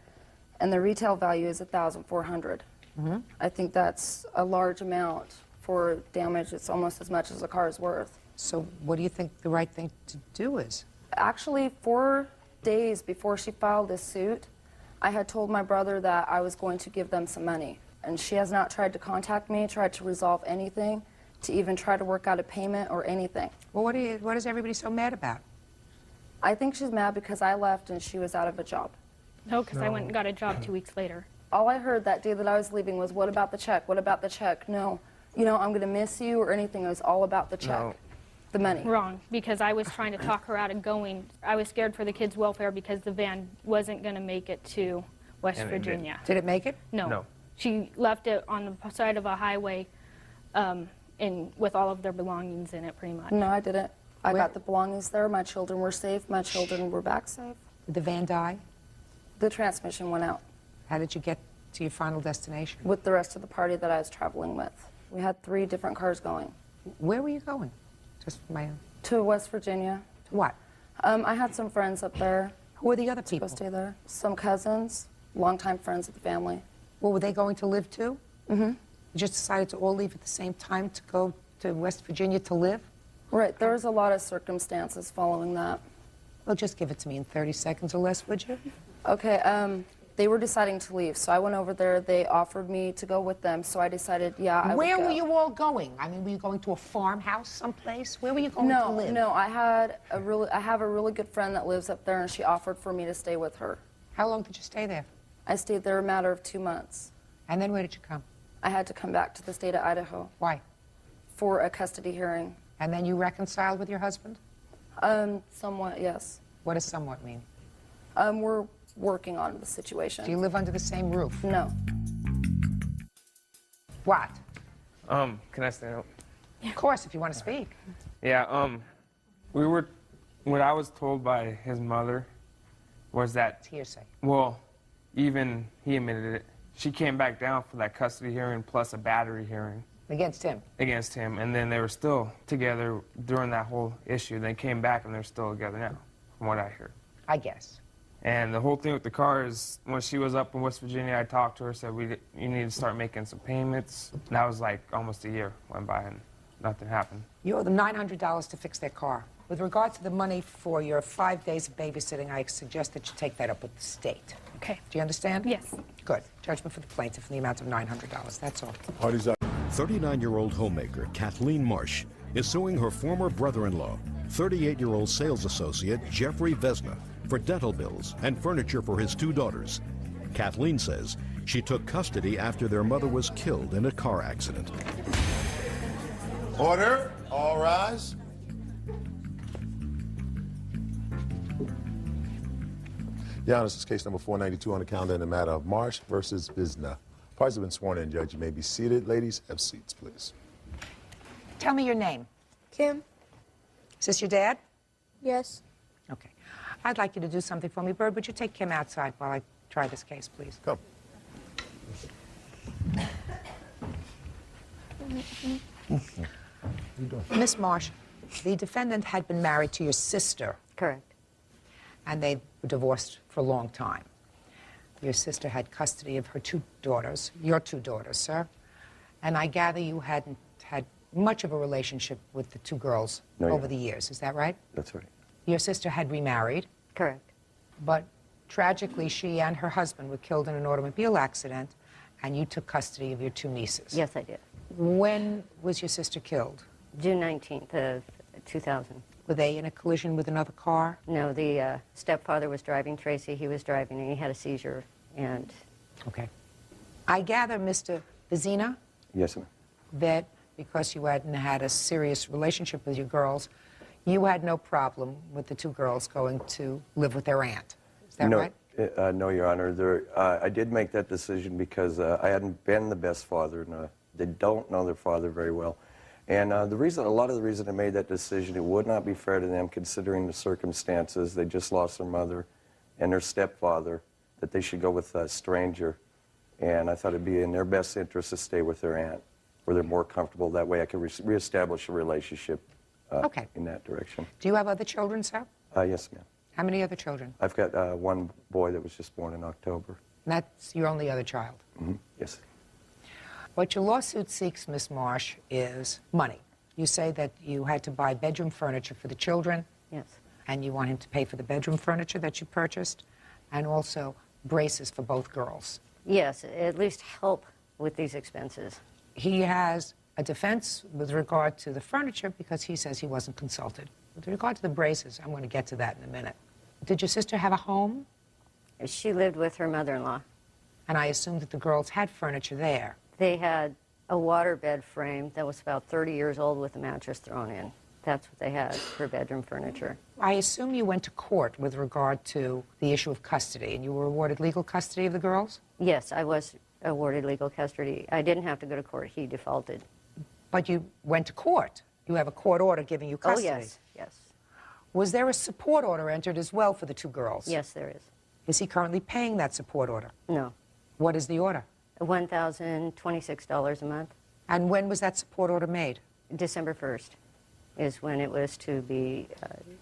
and the retail value is $1,400. Mm-hmm. I think that's a large amount for damage. It's almost as much as the car is worth. So what do you think the right thing to do is? Actually, 4 days before she filed this suit, I had told my brother that I was going to give them some money. And she has not tried to contact me, tried to resolve anything, to even try to work out a payment or anything. Well, what is everybody so mad about? I think she's mad because I left and she was out of a job. No, because I went and got a job 2 weeks later. All I heard that day that I was leaving was, what about the check? What about the check? No. You know, I'm going to miss you or anything. It was all about the check. No. The money. Wrong, because I was trying to talk her out of going. I was scared for the kids' welfare because the van wasn't going to make it to West Virginia. Did it make it? No. No. She left it on the side of a highway with all of their belongings in it, pretty much. No, I didn't. I got the belongings there. My children were safe. My children were back safe. Did the van die? The transmission went out. How did you get to your final destination? With the rest of the party that I was traveling with. We had 3 different cars going. Where were you going? Just for my own. To West Virginia. To what? I had some friends up there. Who are the other people? To go stay there. Some cousins, longtime friends of the family. Well, were they going to live too? Mm-hmm. You just decided to all leave at the same time to go to West Virginia to live? Right. There was a lot of circumstances following that. Well, just give it to me in 30 seconds or less, would you? Okay. They were deciding to leave, so I went over there. They offered me to go with them, so I decided, yeah, I would Where go. were you all going? I mean, were you going to a farmhouse someplace? Where were you going to live? No, I have a really good friend that lives up there, and she offered for me to stay with her. How long did you stay there? I stayed there a matter of 2 months. And then where did you come? I had to come back to the state of Idaho. Why? For a custody hearing. And then you reconciled with your husband? Somewhat, yes. What does somewhat mean? We're working on the situation. Do you live under the same roof? No. What? Can I stand up? Of course, if you want to speak. Yeah, what I was told by his mother was that... It's hearsay. Well, even he admitted it. She came back down for that custody hearing plus a battery hearing. Against him? Against him, and then they were still together during that whole issue. They came back and they're still together now, from what I heard. I guess. And the whole thing with the car is, when she was up in West Virginia, I talked to her, said, you need to start making some payments. And that was like almost a year went by and nothing happened. You owe them $900 to fix their car. With regard to the money for your 5 days of babysitting, I suggest that you take that up with the state. Okay. Do you understand? Yes. Good. Judgment for the plaintiff in the amount of $900. That's all. Parties up. 39-year-old homemaker Kathleen Marsh is suing her former brother-in-law, 38-year-old sales associate Jeffrey Vesna, for dental bills and furniture for his 2 daughters. Kathleen says she took custody after their mother was killed in a car accident. Order. All rise. Your Honor, this is case number 492 on the calendar in the matter of Marsh versus Visna. Parties have been sworn in, Judge. You may be seated. Ladies, have seats, please. Tell me your name. Kim? Is this your dad? Yes. Okay. I'd like you to do something for me. Bird, would you take Kim outside while I try this case, please? Come. Miss Marsh, the defendant had been married to your sister. Correct. And they were divorced for a long time. Your sister had custody of her 2 daughters, your 2 daughters, sir. And I gather you hadn't had much of a relationship with the 2 girls over the years. Is that right? That's right. Your sister had remarried. Correct. But tragically, she and her husband were killed in an automobile accident, and you took custody of your 2 nieces. Yes, I did. When was your sister killed? June 19th of 2000. Were they in a collision with another car? No, the stepfather was driving Tracy. He was driving, and he had a seizure, and... Okay. I gather, Mr. Vizina, Yes, ma'am. that because you hadn't had a serious relationship with your girls, you had no problem with the 2 girls going to live with their aunt. Is that right? No, Your Honor. I did make that decision because I hadn't been the best father, and they don't know their father very well. And a lot of the reason I made that decision, it would not be fair to them considering the circumstances. They just lost their mother and their stepfather, that they should go with a stranger. And I thought it'd be in their best interest to stay with their aunt, where they're more comfortable. That way I could reestablish a relationship in that direction. Do you have other children, sir? Yes, ma'am. How many other children? I've got 1 boy that was just born in October. And that's your only other child? Mm-hmm. Yes. What your lawsuit seeks, Miss Marsh, is money. You say that you had to buy bedroom furniture for the children. Yes. And you want him to pay for the bedroom furniture that you purchased, and also braces for both girls. Yes, at least help with these expenses. He has a defense with regard to the furniture because he says he wasn't consulted. With regard to the braces, I'm going to get to that in a minute. Did your sister have a home? She lived with her mother-in-law. And I assume that the girls had furniture there. They had a waterbed frame that was about 30 years old with a mattress thrown in. That's what they had for bedroom furniture. I assume you went to court with regard to the issue of custody, and you were awarded legal custody of the girls? Yes, I was awarded legal custody. I didn't have to go to court. He defaulted. But you went to court. You have a court order giving you custody. Oh, yes, yes. Was there a support order entered as well for the two girls? Yes, there is. Is he currently paying that support order? No. What is the order? $1,026 a month. And when was that support order made? December 1st is when it was to be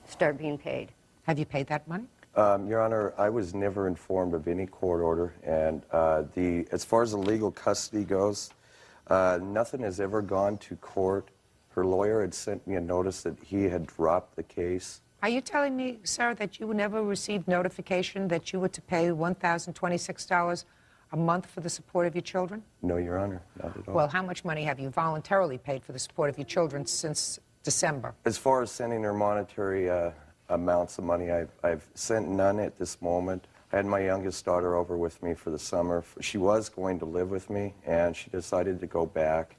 start being paid. Have you paid that money? Your Honor, I was never informed of any court order, and as far as the legal custody goes, nothing has ever gone to court. Her lawyer had sent me a notice that he had dropped the case. Are you telling me, sir, that you never received notification that you were to pay $1,026 a month for the support of your children? No, Your Honor, not at all. Well, how much money have you voluntarily paid for the support of your children since December? As far as sending her monetary amounts of money, I've sent none at this moment. I had my youngest daughter over with me for the summer. She was going to live with me, and she decided to go back.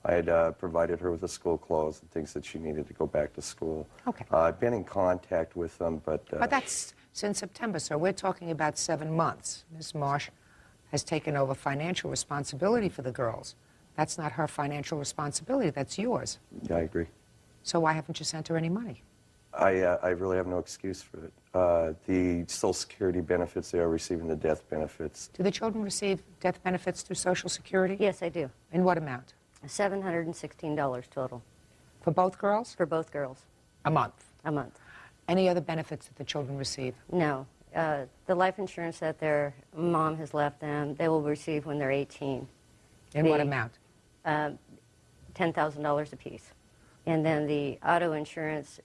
I had provided her with the school clothes and things that she needed to go back to school. Okay. I've been in contact with them, but... But that's since September, sir. We're talking about 7 months. Ms. Marsh has taken over financial responsibility for the girls. That's not her financial responsibility. That's yours. Yeah, I agree. So why haven't you sent her any money? I really have no excuse for it. The Social Security benefits, they are receiving the death benefits. Do the children receive death benefits through Social Security? Yes, I do. In what amount? $716 total. For both girls? For both girls. A month? A month. Any other benefits that the children receive? No. The life insurance that their mom has left them, they will receive when they're 18. In what amount? $10,000 apiece. And then the auto insurance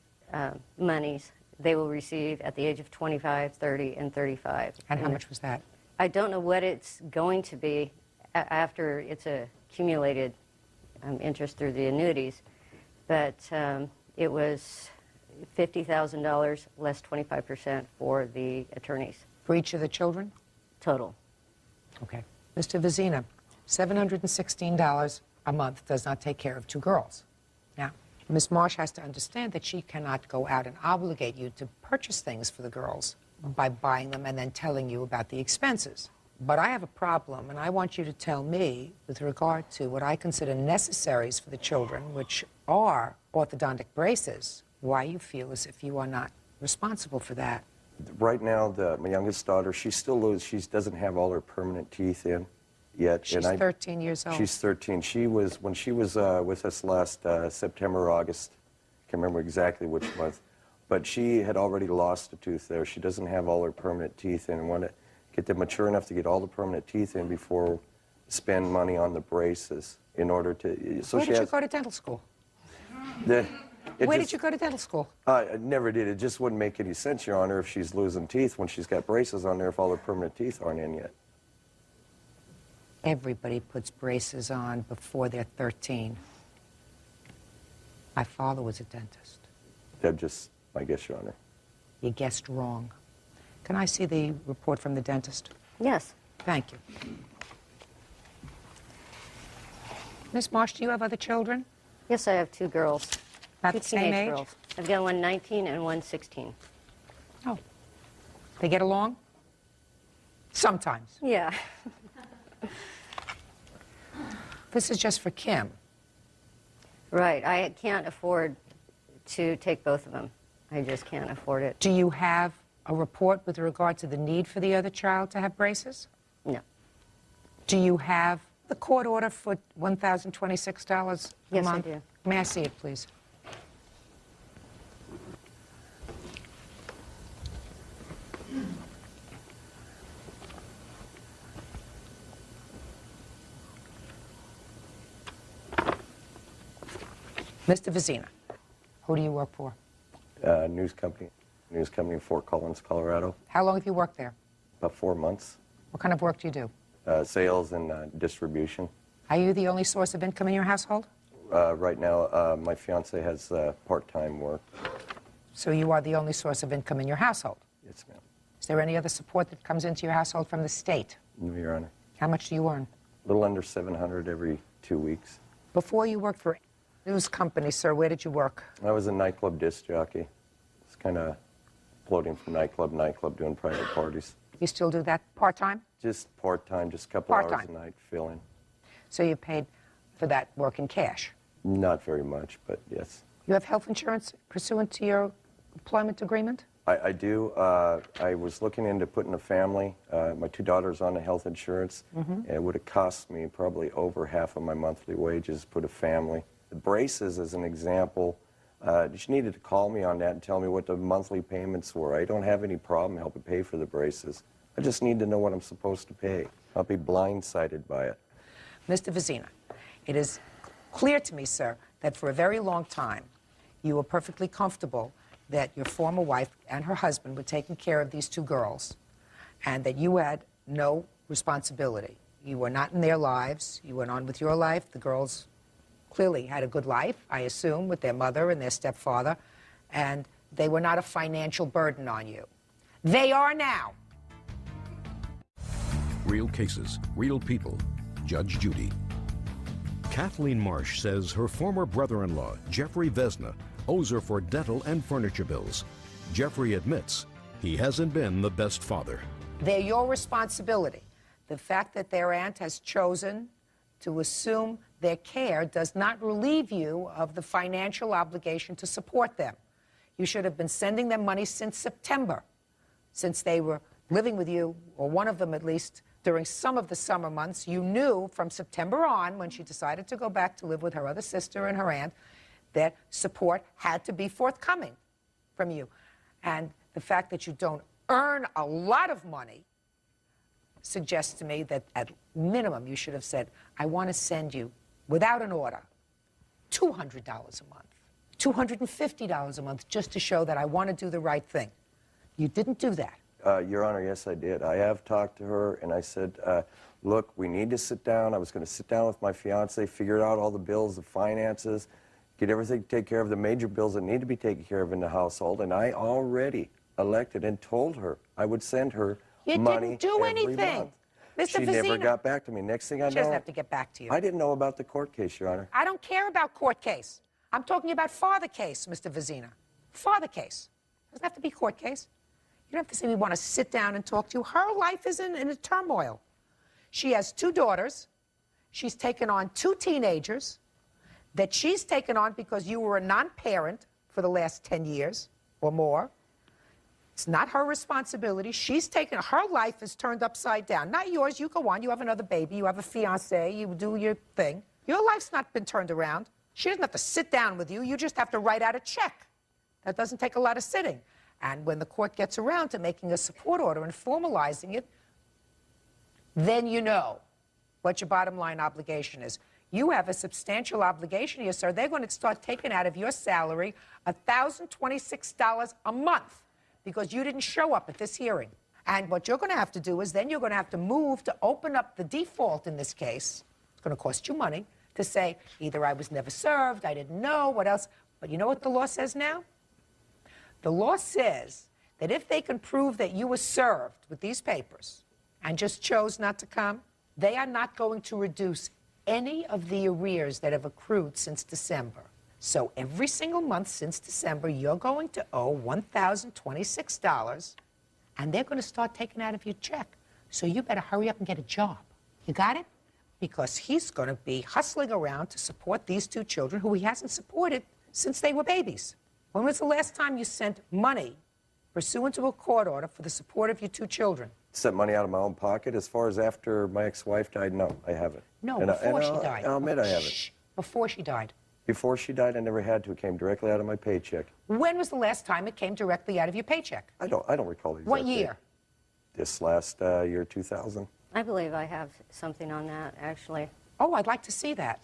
monies, they will receive at the age of 25, 30, and 35. And how much was that? I don't know what it's going to be after it's accumulated interest through the annuities, but it was $50,000 less 25% for the attorneys. For each of the children? Total. Okay. Mr. Vizina, $716 a month does not take care of two girls. Now, Ms. Marsh has to understand that she cannot go out and obligate you to purchase things for the girls by buying them and then telling you about the expenses. But I have a problem, and I want you to tell me, with regard to what I consider necessaries for the children, which are orthodontic braces, why you feel as if you are not responsible for that. Right now, my youngest daughter, she doesn't have all her permanent teeth in yet. She's 13 years old. She's 13. When she was with us last September or August, can't remember exactly which month, but she had already lost a tooth there. She doesn't have all her permanent teeth in, and want to get them mature enough to get all the permanent teeth in before spend money on the braces in order to... So Where did you go to dental school? Where did you go to dental school? I never did. It just wouldn't make any sense, Your Honor, if she's losing teeth when she's got braces on there if all her permanent teeth aren't in yet. Everybody puts braces on before they're 13. My father was a dentist. That's just my guess, Your Honor. You guessed wrong. Can I see the report from the dentist? Yes. Thank you. Miss Marsh, do you have other children? Yes, I have two girls. About two the same teenage age? girls. I've got one 19 and one 16. Oh. They get along? Sometimes. Yeah. This is just for Kim. Right. I can't afford to take both of them. I just can't afford it. Do you have a report with regard to the need for the other child to have braces? No. Do you have the court order for $1,026 a month? Yes, I do. May I see it, please? Mr. Vizina, who do you work for? News company in Fort Collins, Colorado. How long have you worked there? About 4 months. What kind of work do you do? Sales and distribution. Are you the only source of income in your household? Right now, my fiance has part-time work. So you are the only source of income in your household? Yes, ma'am. Is there any other support that comes into your household from the state? No, Your Honor. How much do you earn? A little under $700 every 2 weeks. Before you worked for a news company, sir, where did you work? I was a nightclub disc jockey. It's kind of floating from nightclub to nightclub doing private parties. You still do that part-time? Just part-time, just a couple hours Part-time. a night, filling. So you paid for that work in cash? Not very much, but yes. You have health insurance pursuant to your employment agreement? I do. I was looking into putting a family. My 2 daughters on the health insurance. Mhm. And it would have cost me probably over half of my monthly wages to put a family. The braces, as an example, she needed to call me on that and tell me what the monthly payments were. I don't have any problem helping pay for the braces. I just need to know what I'm supposed to pay. I'll be blindsided by it. Mr. Vizina, it is clear to me, sir, that for a very long time you were perfectly comfortable that your former wife and her husband were taking care of these 2 girls and that you had no responsibility. You were not in their lives. You went on with your life. The girls clearly had a good life, I assume, with their mother and their stepfather, and they were not a financial burden on you. They are now. Real cases, real people. Judge Judy. Kathleen Marsh says her former brother-in-law, Jeffrey Vesna, owes her for dental and furniture bills. Jeffrey admits he hasn't been the best father. They're your responsibility. The fact that their aunt has chosen to assume their care does not relieve you of the financial obligation to support them. You should have been sending them money since September, since they were living with you, or one of them at least, during some of the summer months. You knew from September on, when she decided to go back to live with her other sister and her aunt, that support had to be forthcoming from you. And the fact that you don't earn a lot of money suggests to me that at minimum you should have said, I want to send you, without an order, $200 a month, $250 a month, just to show that I want to do the right thing. You didn't do that. Your Honor, yes, I did. I have talked to her, and I said, look, we need to sit down. I was going to sit down with my fiance, figure out all the bills, the finances, get everything taken care of, the major bills that need to be taken care of in the household, and I already elected and told her I would send her money didn't do every anything. month. Mr. She never Vizina. got back to me. Next thing I know... She doesn't have to get back to you. I didn't know about the court case, Your Honor. I don't care about court case. I'm talking about father case, Mr. Vizina. Father case. Doesn't have to be court case. You don't have to say we want to sit down and talk to you. Her life is in a turmoil. She has 2 daughters. She's taken on 2 teenagers that she's taken on because you were a non-parent for the last 10 years or more. It's not her responsibility. She's taken, her life is turned upside down. Not yours. You go on. You have another baby. You have a fiance. You do your thing. Your life's not been turned around. She doesn't have to sit down with you. You just have to write out a check. That doesn't take a lot of sitting. And when the court gets around to making a support order and formalizing it, then you know what your bottom line obligation is. You have a substantial obligation here, sir. They're going to start taking out of your salary $1,026 a month because you didn't show up at this hearing. And what you're going to have to do is then you're going to have to move to open up the default in this case. It's going to cost you money to say either I was never served, I didn't know, what else. But you know what the law says now? The law says that if they can prove that you were served with these papers and just chose not to come, they are not going to reduce any of the arrears that have accrued since December. So every single month since December, you're going to owe $1,026, and they're going to start taking out of your check. So you better hurry up and get a job. You got it? Because he's going to be hustling around to support these 2 children who he hasn't supported since they were babies. When was the last time you sent money pursuant to a court order for the support of your 2 children? Sent money out of my own pocket. As far as after my ex-wife died, no, I haven't. No, And before she died. I'll admit I haven't. Shh. Before she died. Before she died, I never had to. It came directly out of my paycheck. When was the last time it came directly out of your paycheck? I don't recall the exact What date. year? This last year, 2000. I believe I have something on that, actually. Oh, I'd like to see that.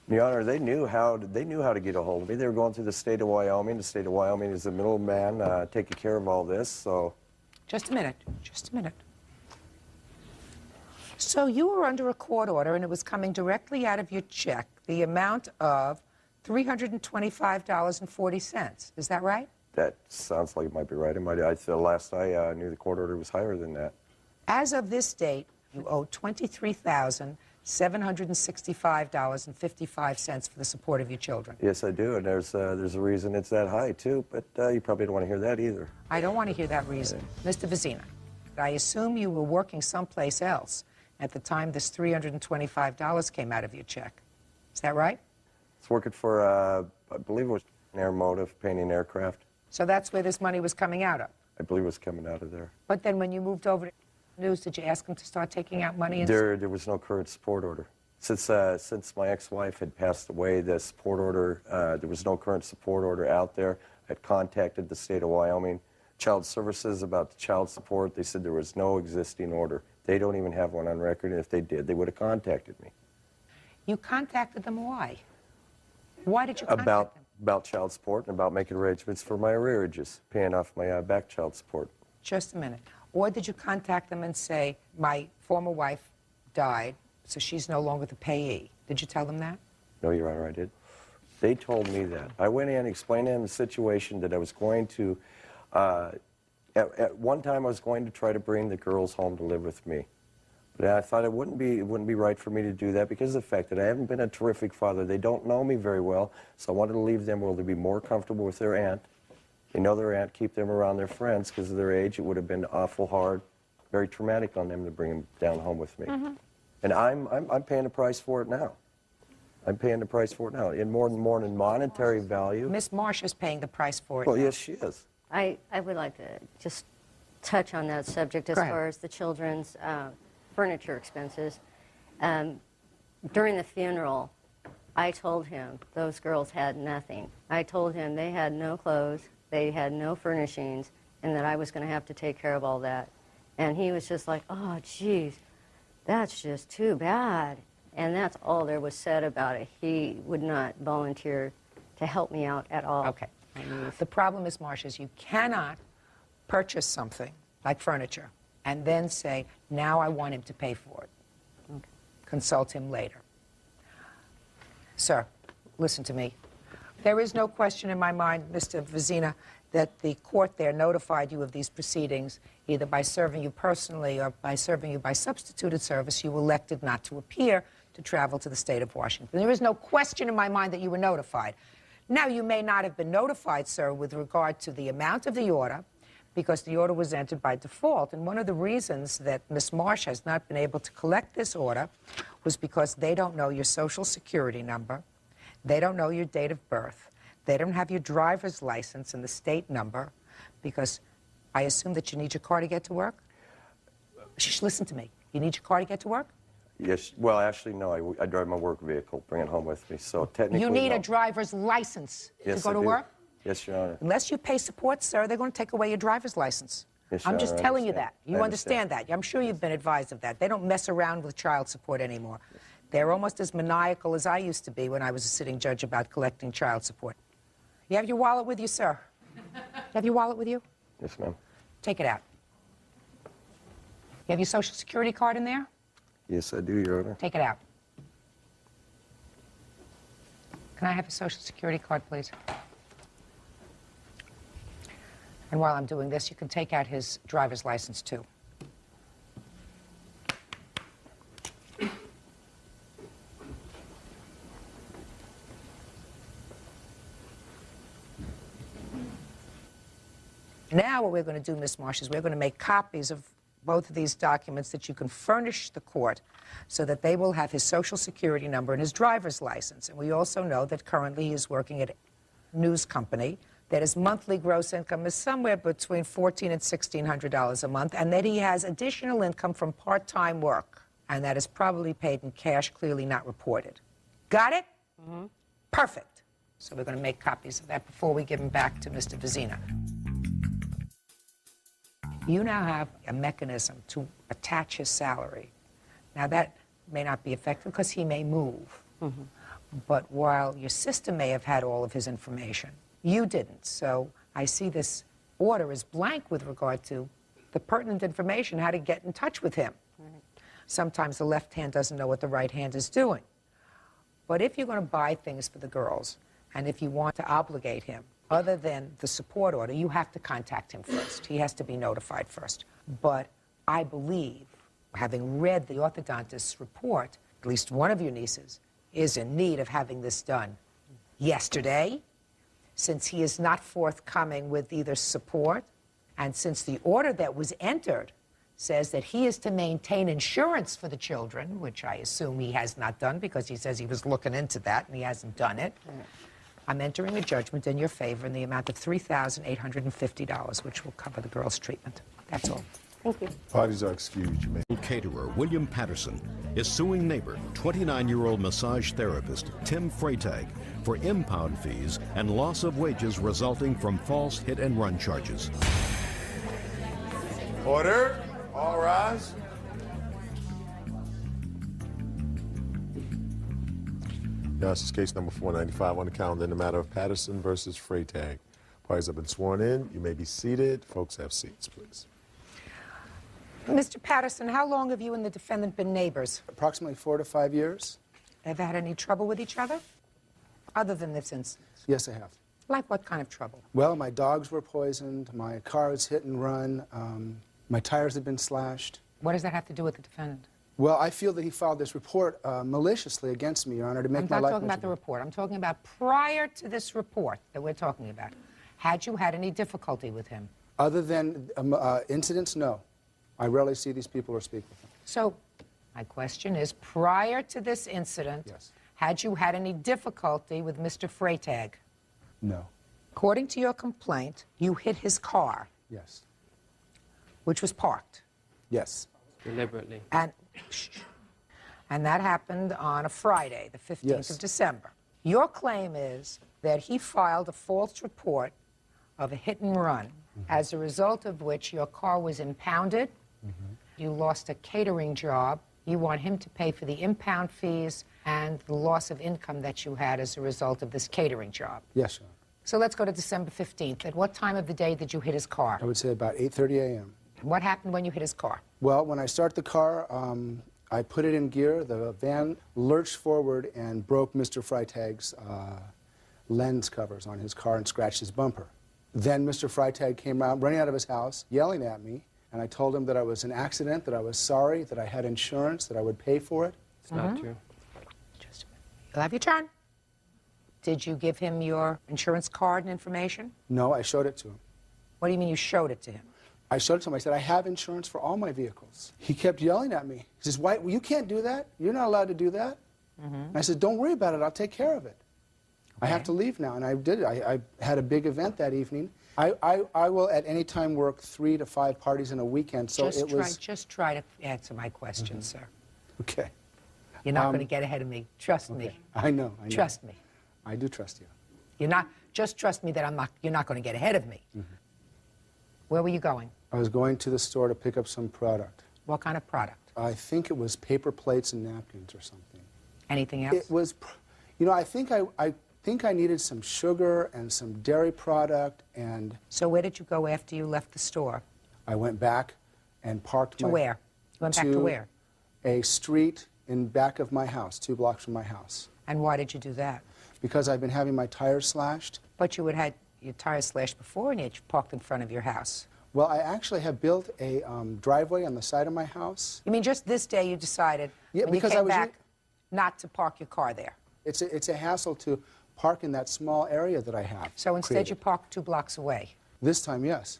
Your Honor, they knew how to get a hold of me. They were going through the state of Wyoming. The state of Wyoming is the middleman taking care of all this, so... Just a minute. Just a minute. So you were under a court order, and it was coming directly out of your check, the amount of $325.40. Is that right? That sounds like it might be right. The last I knew, the court order was higher than that. As of this date, you owe $23,765.55 for the support of your children. Yes, I do, and there's a reason it's that high, too, but you probably don't want to hear that either. I don't want to hear that reason. Mr. Vizina, I assume you were working someplace else at the time this $325 came out of your check. Is that right? It's working for, I believe it was Airmotive, painting aircraft. So that's where this money was coming out of? I believe it was coming out of there. But then when you moved over to News, did you ask him to start taking out money? There was no current support order. Since my ex-wife had passed away, the support order, there was no current support order out there. I had contacted the state of Wyoming Child Services about the child support. They said there was no existing order. They don't even have one on record, and if they did, they would have contacted me. You contacted them why? Why did you contact them? About child support and about making arrangements for my arrearages, paying off my back child support. Just a minute. Or did you contact them and say, my former wife died, so she's no longer the payee? Did you tell them that? No, Your Honor, I did. They told me that. I went in and explained to them the situation, that I was going to, at one time I was going to try to bring the girls home to live with me. But I thought it wouldn't be right for me to do that because of the fact that I haven't been a terrific father. They don't know me very well, so I wanted to leave them where they'd be more comfortable with their aunt. They know their aunt, keep them around their friends because of their age. It would have been awful hard, very traumatic on them to bring them down home with me. Mm-hmm. And I'm paying the price for it now. I'm paying the price for it now. In more than monetary value. Miss Marsh is paying the price for it. Well, now. yes, she is. I would like to just touch on that subject as far as the children's furniture expenses. During the funeral, I told him those girls had nothing. I told him they had no clothes, they had no furnishings, and that I was going to have to take care of all that. And he was just like, oh, geez, that's just too bad. And that's all there was said about it. He would not volunteer to help me out at all. Okay. The problem is, Marsh, is you cannot purchase something like furniture and then say, now I want him to pay for it. Okay. Consult him later. Sir, listen to me. There is no question in my mind, Mr. Vizina, that the court there notified you of these proceedings, either by serving you personally or by serving you by substituted service. You elected not to appear to travel to the state of Washington. There is no question in my mind that you were notified. Now, you may not have been notified, sir, with regard to the amount of the order, because the order was entered by default. And one of the reasons that Ms. Marsh has not been able to collect this order was because they don't know your Social Security number, they don't know your date of birth, they don't have your driver's license and the state number, because I assume that you need your car to get to work? Shh, listen to me. You need your car to get to work? Yes. Well, actually, no. I drive my work vehicle, bring it home with me. So technically, you need no. a driver's license to go I to do. work? Yes, Your Honor. Unless you pay support, sir, they're going to take away your driver's license. Yes, I'm Your just Honor, I telling you that. understand. You I understand that. I'm sure you've been advised of that. They don't mess around with child support anymore. They're almost as maniacal as I used to be when I was a sitting judge about collecting child support. You have your wallet with you, sir? You have your wallet with you? Yes, ma'am. Take it out. You have your Social Security card in there? Yes, I do, Your Honor. Take it out. Can I have a Social Security card, please? And while I'm doing this, you can take out his driver's license, too. Now what we're going to do, Ms. Marsh, is we're going to make copies of both of these documents that you can furnish the court so that they will have his Social Security number and his driver's license. And we also know that currently he is working at a news company, that his monthly gross income is somewhere between $1,400 and $1,600 a month, and that he has additional income from part-time work, and that is probably paid in cash, clearly not reported. Got it? Mm-hmm. Perfect. So we're going to make copies of that before we give him back to Mr. Vizina. You now have a mechanism to attach his salary. Now, that may not be effective because he may move. Mm-hmm. But while your sister may have had all of his information, you didn't. So I see this order is blank with regard to the pertinent information, how to get in touch with him. Right. Sometimes the left hand doesn't know what the right hand is doing. But if you're going to buy things for the girls, And if you want to obligate him, other than the support order, you have to contact him first. He has to be notified first. But I believe, having read the orthodontist's report, at least one of your nieces is in need of having this done yesterday, since he is not forthcoming with either support, and since the order that was entered says that he is to maintain insurance for the children, which I assume he has not done because he says he was looking into that and he hasn't done it. I'm entering a judgment in your favor in the amount of $3,850, which will cover the girl's treatment. That's all. Thank you. Parties are excused. You may. Caterer William Patterson is suing neighbor, 29-year-old massage therapist Tim Freytag, for impound fees and loss of wages resulting from false hit-and-run charges. Order. All rise. Now, this is case number 495 on the calendar in the matter of Patterson versus Freytag. Parties have been sworn in. You may be seated. Folks, have seats, please. Mr. Patterson, how long have you and the defendant been neighbors? Approximately 4 to 5 years. Ever had any trouble with each other? Other than this incident? Yes, I have. Like what kind of trouble? Well, my dogs were poisoned, my car was hit and run, my tires had been slashed. What does that have to do with the defendant? Well, I feel that he filed this report maliciously against me, Your Honor, to make my life I'm not talking about the miserable. report. I'm talking about prior to this report that we're talking about. Had you had any difficulty with him? Other than incidents, no. I rarely see these people or speak with them. So, my question is, prior to this incident, yes, had you had any difficulty with Mr. Freytag? No. According to your complaint, you hit his car. Yes. Which was parked. Yes. Deliberately. And that happened on a Friday, the 15th of December. Your claim is that he filed a false report of a hit and run, as a result of which your car was impounded, you lost a catering job, you want him to pay for the impound fees and the loss of income that you had as a result of this catering job. Yes, Your Honor. So let's go to December 15th. At what time of the day did you hit his car? I would say about 8:30 a.m. What happened when you hit his car? Well, when I start the car, I put it in gear. The van lurched forward and broke Mr. Freytag's lens covers on his car and scratched his bumper. Then Mr. Freytag came out, running out of his house, yelling at me, and I told him that I was an accident, that I was sorry, that I had insurance, that I would pay for it. It's not true. Just a minute. You'll have your turn. Did you give him your insurance card and information? No, I showed it to him. What do you mean you showed it to him? I showed it to him. I said, I have insurance for all my vehicles. He kept yelling at me. He says, why, well, you can't do that. You're not allowed to do that. And I said, don't worry about it. I'll take care of it. I have to leave now. And I did it. I had a big event that evening. I will at any time work 3 to 5 parties in a weekend. So Just try to answer my question, sir. Okay. You're not going to get ahead of me. Trust me. I know. Trust me. I do trust you. You're not. Just trust me that you're not going to get ahead of me. Where were you going? I was going to the store to pick up some product. What kind of product? I think it was paper plates and napkins or something. Anything else? It was, you know, I think I needed some sugar and some dairy product and... So where did you go after you left the store? I went back and parked To where? You went back to where? A street in back of my house, 2 blocks from my house. And why did you do that? Because I've been having my tires slashed. But you had had your tires slashed before and yet you parked in front of your house. Well, I actually have built a driveway on the side of my house. You mean just this day you decided when you came back not to park your car there? It's a hassle to park in that small area that I have. So instead you parked 2 blocks away? This time, yes.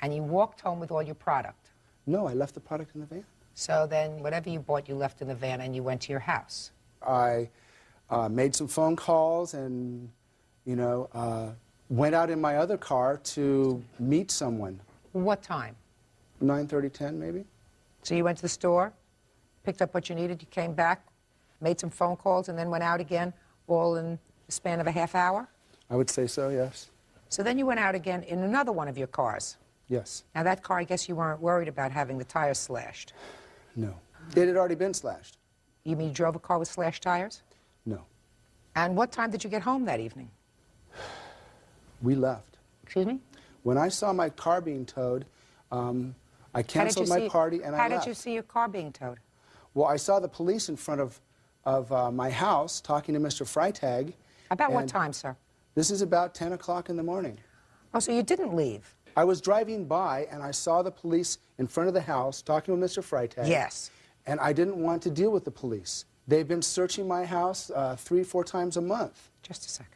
And you walked home with all your product? No, I left the product in the van. So then whatever you bought you left in the van and you went to your house? I made some phone calls and, you know, went out in my other car to meet someone. What time? 9:30, 10 maybe. So you went to the store, picked up what you needed, you came back, made some phone calls, and then went out again, all in the span of a half hour? I would say so, yes. So then you went out again in another one of your cars? Yes. Now that car, I guess you weren't worried about having the tires slashed? No. It had already been slashed. You mean you drove a car with slashed tires? No. And what time did you get home that evening? We left. Excuse me? When I saw my car being towed, I canceled my party and I left. How did you see your car being towed? Well, I saw the police in front of my house talking to Mr. Freytag, About what And time, sir? This is about 10 o'clock in the morning. Oh, so you didn't leave? I was driving by, and I saw the police in front of the house talking with Mr. Freitag. Yes. And I didn't want to deal with the police. They've been searching my house 3-4 times a month. Just a second.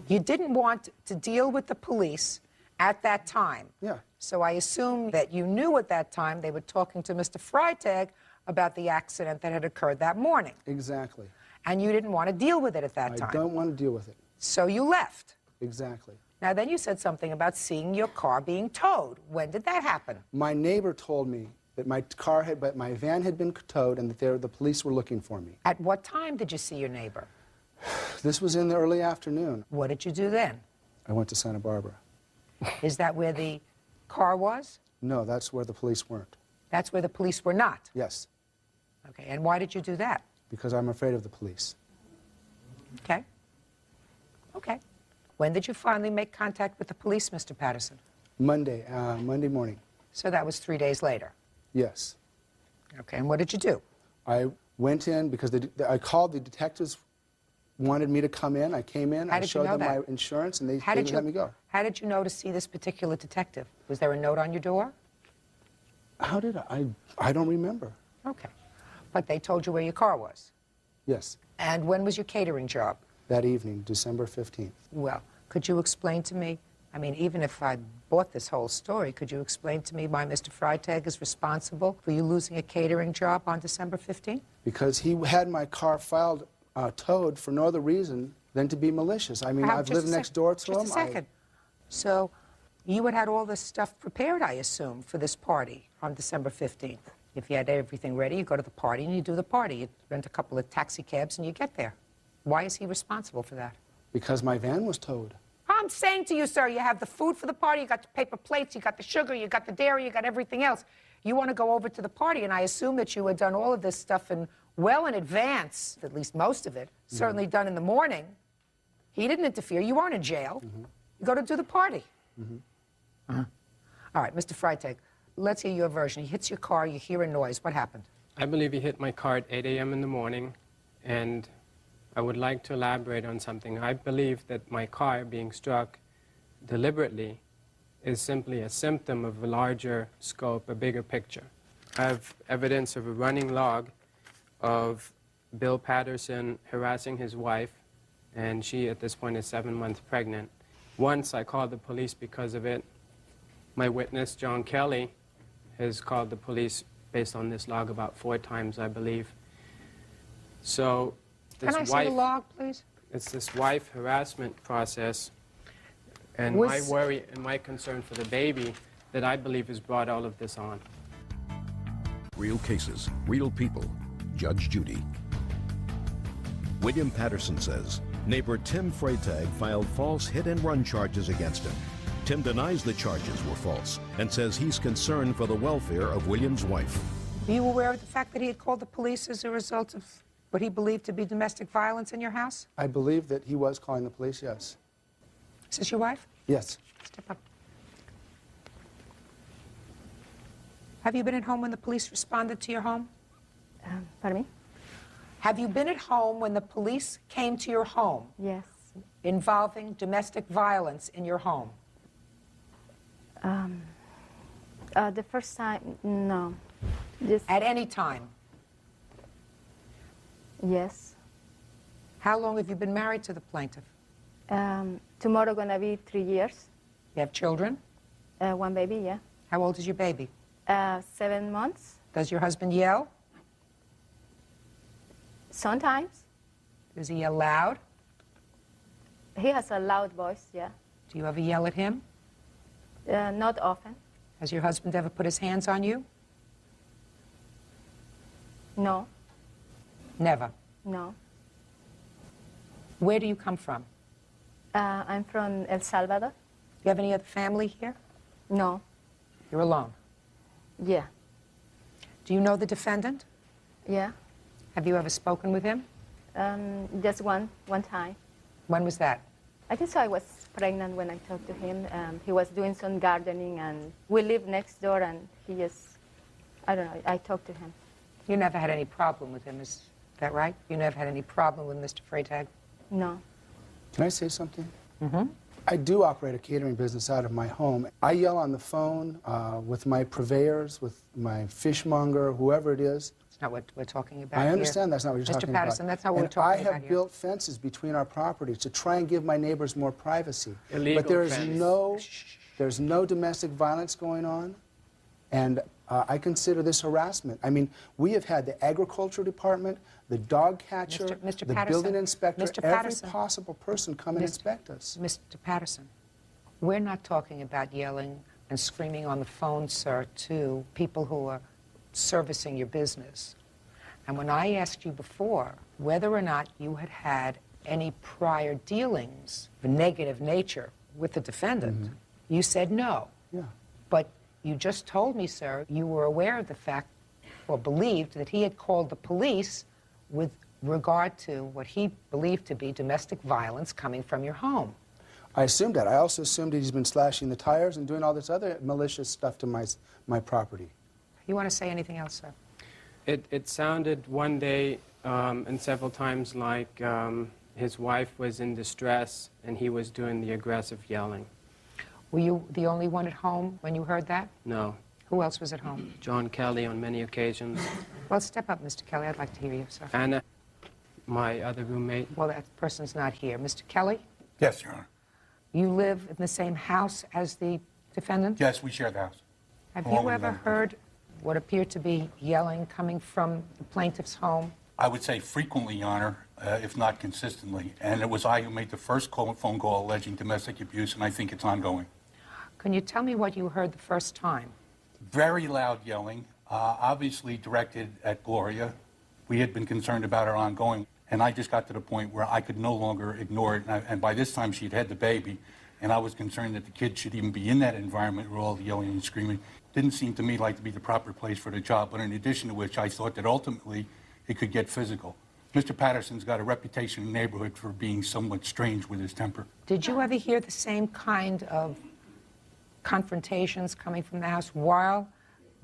You didn't want to deal with the police at that time. Yeah. So I assume that you knew at that time they were talking to Mr. Freitag about the accident that had occurred that morning. Exactly. And you didn't want to deal with it at that time. I don't want to deal with it. So you left. Exactly. Now, then you said something about seeing your car being towed. When did that happen? My neighbor told me that my van had been towed and that the police were looking for me. At what time did you see your neighbor? This was in the early afternoon. What did you do then? I went to Santa Barbara. Is that where the car was? No, that's where the police weren't. That's where the police were not? Yes. Okay, and why did you do that? Because I'm afraid of the police. Okay. Okay. When did you finally make contact with the police, Mr. Patterson? Monday morning. So that was 3 days later? Yes. Okay, and what did you do? I went in because I called the detectives, wanted me to come in. I came in, I showed them my insurance, and they let me go. How did you know to see this particular detective? Was there a note on your door? How did I don't remember. Okay. But they told you where your car was? Yes. And when was your catering job? That evening, December 15th. Well, could you explain to me, I mean, even if I bought this whole story, could you explain to me why Mr. Freitag is responsible for you losing a catering job on December 15th? Because he had my car filed towed for no other reason than to be malicious. I mean, I've lived next door to him. Just a second. So you had all this stuff prepared, I assume, for this party on December 15th. If you had everything ready, you go to the party and you do the party. You rent a couple of taxi cabs and you get there. Why is he responsible for that? Because my van was towed. I'm saying to you, sir, you have the food for the party, you got the paper plates, you got the sugar, you got the dairy, you got everything else. You want to go over to the party, and I assume that you had done all of this stuff well in advance, at least most of it, certainly done in the morning. He didn't interfere. You weren't in jail. You go to do the party. All right, Mr. Freitag, let's hear your version. He hits your car, you hear a noise. What happened? I believe he hit my car at 8 a.m. in the morning, and I would like to elaborate on something. I believe that my car being struck deliberately is simply a symptom of a larger scope, a bigger picture. I have evidence of a running log of Bill Patterson harassing his wife, and she at this point is 7 months pregnant. Once I called the police because of it. My witness, John Kelly, has called the police based on this log about 4 times, I believe. So Can I see the log, please? It's this wife harassment process, and my worry and my concern for the baby that I believe has brought all of this on. Real cases, real people. Judge Judy. William Patterson says neighbor Tim Freitag filed false hit-and-run charges against him. Tim denies the charges were false and says he's concerned for the welfare of William's wife. Were you aware of the fact that he had called the police as a result of what he believed to be domestic violence in your house? I believe that he was calling the police, yes. Is this your wife? Yes. Step up. Have you been at home when the police responded to your home? Pardon me? Have you been at home when the police came to your home? Yes. Involving domestic violence in your home? The first time, no. Just at any time? Yes. How long have you been married to the plaintiff? Tomorrow gonna be 3 years. You have children? 1 baby, yeah. How old is your baby? 7 months. Does your husband yell? Sometimes. Does he yell loud? He has a loud voice, yeah. Do you ever yell at him? Not often. Has your husband ever put his hands on you? No. Never? No. Where do you come from? I'm from El Salvador. Do you have any other family here? No. You're alone? Yeah. Do you know the defendant? Yeah. Have you ever spoken with him? Just one time. When was that? I think so. I was pregnant when I talked to him. He was doing some gardening, and we live next door, and he just, I don't know, I talked to him. You never had any problem with him, is that right? You never had any problem with Mr. Freitag? No. Can I say something? Mm-hmm. I do operate a catering business out of my home. I yell on the phone with my purveyors, with my fishmonger, whoever it is. That's not what we're talking about I understand here. that's not what you're Mr. talking Patterson, about. that's not what we're talking I about have here. built fences between our properties to try and give my neighbors more privacy. Illegal but there is fence. there's no domestic violence going on, and I consider this harassment. I mean, we have had the agriculture department, the dog catcher, Mr. the Patterson, building inspector, Mr. every Patterson. possible person come and inspect us. Mr. Patterson, we're not talking about yelling and screaming on the phone, sir, to people who are servicing your business. And when I asked you before whether or not you had had any prior dealings of a negative nature with the defendant, you said no. Yeah. But you just told me, sir, you were aware of the fact or believed that he had called the police with regard to what he believed to be domestic violence coming from your home. I assumed that. I also assumed that he's been slashing the tires and doing all this other malicious stuff to my property. You want to say anything else, sir? It sounded one day and several times like his wife was in distress and he was doing the aggressive yelling. Were you the only one at home when you heard that? No. Who else was at home? John Kelly on many occasions. Well, step up, Mr. Kelly. I'd like to hear you, sir. Anna, my other roommate. Well, that person's not here. Mr. Kelly, Yes, Your Honor. you live in the same house as the defendant? Yes, we share the house. Have Along you with ever another heard what appeared to be yelling coming from the plaintiff's home? I would say frequently, Your Honor, if not consistently. And it was I who made the first phone call alleging domestic abuse, and I think it's ongoing. Can you tell me what you heard the first time? Very loud yelling, obviously directed at Gloria. We had been concerned about her ongoing, and I just got to the point where I could no longer ignore it. And by this time, she'd had the baby, and I was concerned that the kid should even be in that environment where all the yelling and screaming didn't seem to me like to be the proper place for the job. But in addition to which, I thought that ultimately it could get physical. Mr. Patterson's got a reputation in the neighborhood for being somewhat strange with his temper. Did you ever hear the same kind of confrontations coming from the house while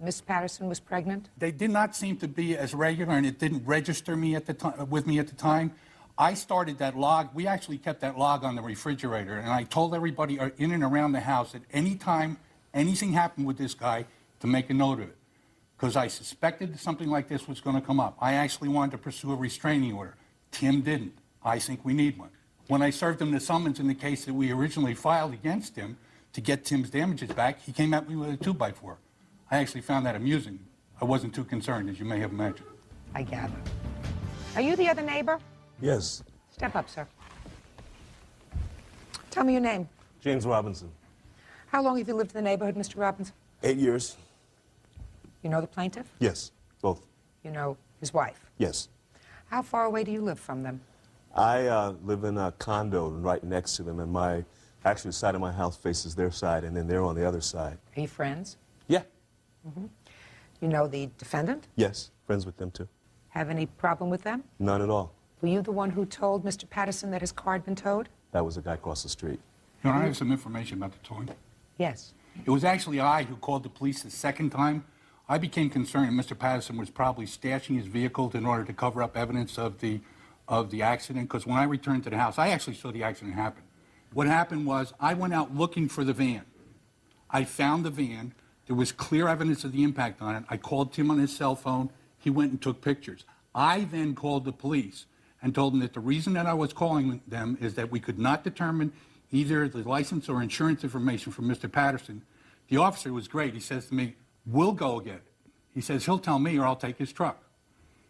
Miss Patterson was pregnant? They did not seem to be as regular, and it didn't register me at the with me at the time. I started that log. We actually kept that log on the refrigerator, and I told everybody in and around the house that any time anything happened with this guy to make a note of it, because I suspected something like this was going to come up. I actually wanted to pursue a restraining order. Tim didn't. I think we need one. When I served him the summons in the case that we originally filed against him to get Tim's damages back, he came at me with a 2x4. I actually found that amusing. I wasn't too concerned, as you may have imagined. I gather. Are you the other neighbor? Yes. Step up, sir. Tell me your name. James Robinson. How long have you lived in the neighborhood, Mr. Robinson? 8 years. You know the plaintiff? Yes, both. You know his wife? Yes. How far away do you live from them? I live in a condo right next to them, and actually the side of my house faces their side, and then they're on the other side. Are you friends? Yeah. Mm-hmm. You know the defendant? Yes, friends with them too. Have any problem with them? None at all. Were you the one who told Mr. Patterson that his car had been towed? That was a guy across the street. Your Honor, I have some information about the towing. Yes. It was actually I who called the police the second time. I became concerned that Mr. Patterson was probably stashing his vehicle in order to cover up evidence of the accident, because when I returned to the house, I actually saw the accident happen. What happened was I went out looking for the van. I found the van. There was clear evidence of the impact on it. I called Tim on his cell phone. He went and took pictures. I then called the police and told them that the reason that I was calling them is that we could not determine either the license or insurance information from Mr. Patterson. The officer was great. He says to me, "We'll go get it." He says, "He'll tell me or I'll take his truck."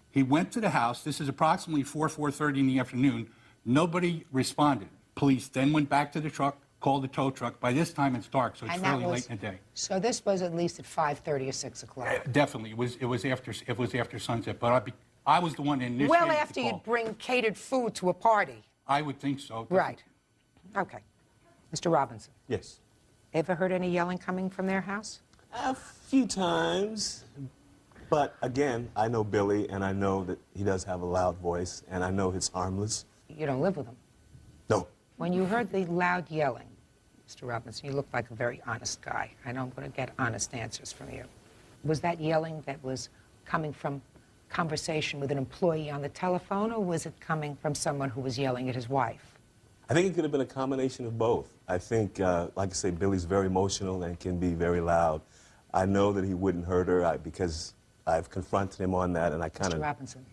He went to the house. This is approximately 4:30 in the afternoon. Nobody responded. Police then went back to the truck, called the tow truck. By this time, it's dark, so it's And fairly late in the day. So this was at least at 5:30 or 6 o'clock. Definitely, it was after sunset. But I was the one that initiated Well, the after call. you'd bring catered food to a party. I would think so. Right. Okay. Mr. Robinson, Yes. ever heard any yelling coming from their house? A few times. But again, I know Billy, and I know that he does have a loud voice, and I know it's harmless. You don't live with them? No. When you heard the loud yelling, Mr. Robinson, you look like a very honest guy. I know I'm going to get honest answers from you. Was that yelling that was coming from conversation with an employee on the telephone, or was it coming from someone who was yelling at his wife? I think it could have been a combination of both. I think, like I say, Billy's very emotional and can be very loud. I know that he wouldn't hurt her because I've confronted him on that, and I kind of... Mr. Robinson,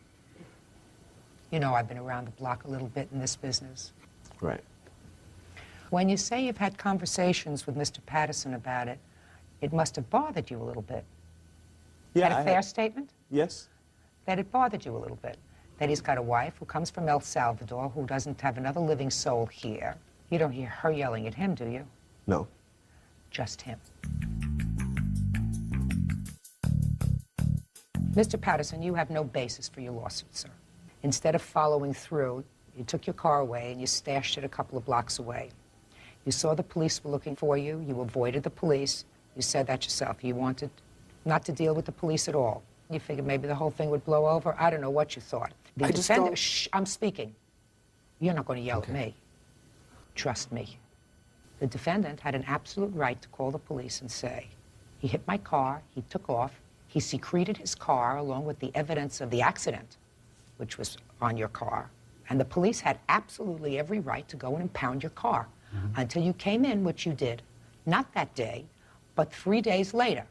you know I've been around the block a little bit in this business. Right. When you say you've had conversations with Mr. Patterson about it, it must have bothered you a little bit. Yeah, That a fair statement? Yes. That it bothered you a little bit. That he's got a wife who comes from El Salvador who doesn't have another living soul here. You don't hear her yelling at him, do you? No. Just him. Mr. Patterson, you have no basis for your lawsuit, sir. Instead of following through, you took your car away and you stashed it a couple of blocks away. You saw the police were looking for you. You avoided the police. You said that yourself. You wanted not to deal with the police at all. You figured maybe the whole thing would blow over. I don't know what you thought. The defendant, shh, I'm speaking. You're not going to yell at me. Trust me. The defendant had an absolute right to call the police and say, he hit my car, he took off, he secreted his car along with the evidence of the accident, which was on your car, and the police had absolutely every right to go and impound your car until you came in, which you did, not that day, but 3 days later.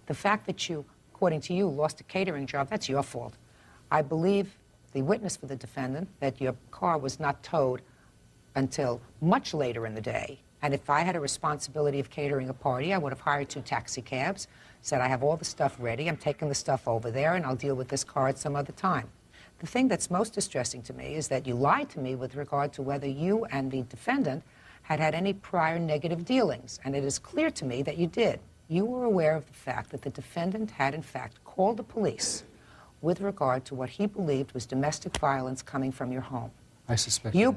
The fact that you, according to you, lost a catering job, that's your fault. I believe the witness for the defendant that your car was not towed until much later in the day. And if I had a responsibility of catering a party, I would have hired 2 taxi cabs, said I have all the stuff ready, I'm taking the stuff over there, and I'll deal with this car at some other time. The thing that's most distressing to me is that you lied to me with regard to whether you and the defendant had had any prior negative dealings, and it is clear to me that you did. You were aware of the fact that the defendant had, in fact, called the police with regard to what he believed was domestic violence coming from your home. I suspected it.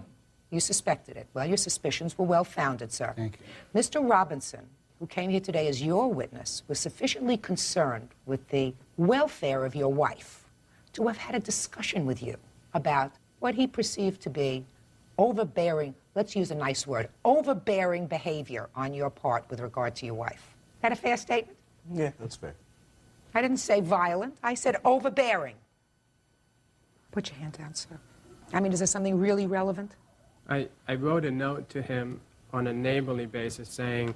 You suspected it. Well, your suspicions were well-founded, sir. Thank you. Mr. Robinson, who came here today as your witness, was sufficiently concerned with the welfare of your wife to have had a discussion with you about what he perceived to be overbearing, let's use a nice word, overbearing behavior on your part with regard to your wife. Is that a fair statement? Yeah, that's fair. I didn't say violent. I said overbearing. Put your hand down, sir. I mean, is there something really relevant? I wrote a note to him on a neighborly basis saying,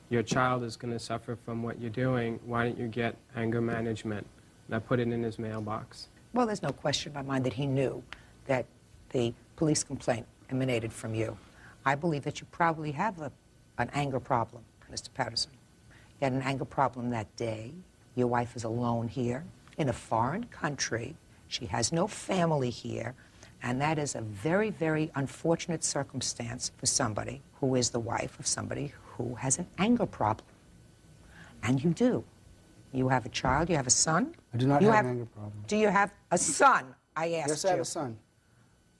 your child is going to suffer from what you're doing. Why don't you get anger management? And I put it in his mailbox. Well, there's no question in my mind that he knew that the police complaint emanated from you. I believe that you probably have an anger problem, Mr. Patterson. You had an anger problem that day. Your wife is alone here in a foreign country. She has no family here. And that is a very, very unfortunate circumstance for somebody who is the wife of somebody who has an anger problem. And you do. You have a child, you have a son. I do not have an anger problem. Do you have a son, I asked you? Yes, I have a son.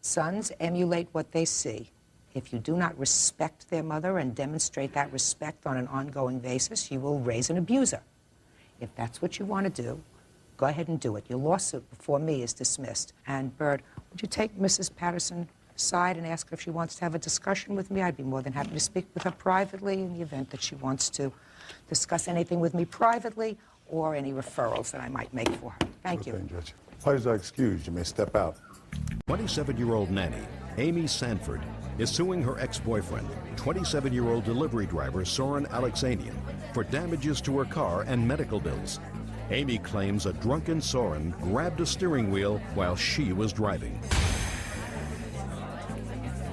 Sons emulate what they see. If you do not respect their mother and demonstrate that respect on an ongoing basis, you will raise an abuser. If that's what you want to do, go ahead and do it. Your lawsuit before me is dismissed. And, Bird, would you take Mrs. Patterson aside and ask her if she wants to have a discussion with me? I'd be more than happy to speak with her privately in the event that she wants to discuss anything with me privately or any referrals that I might make for her. Thank you. Judge. Parties are excused. You may step out. 27-year-old nanny, Amy Sanford, is suing her ex-boyfriend, 27-year-old delivery driver Soren Alexanian, for damages to her car and medical bills. Amy claims a drunken Soren grabbed a steering wheel while she was driving.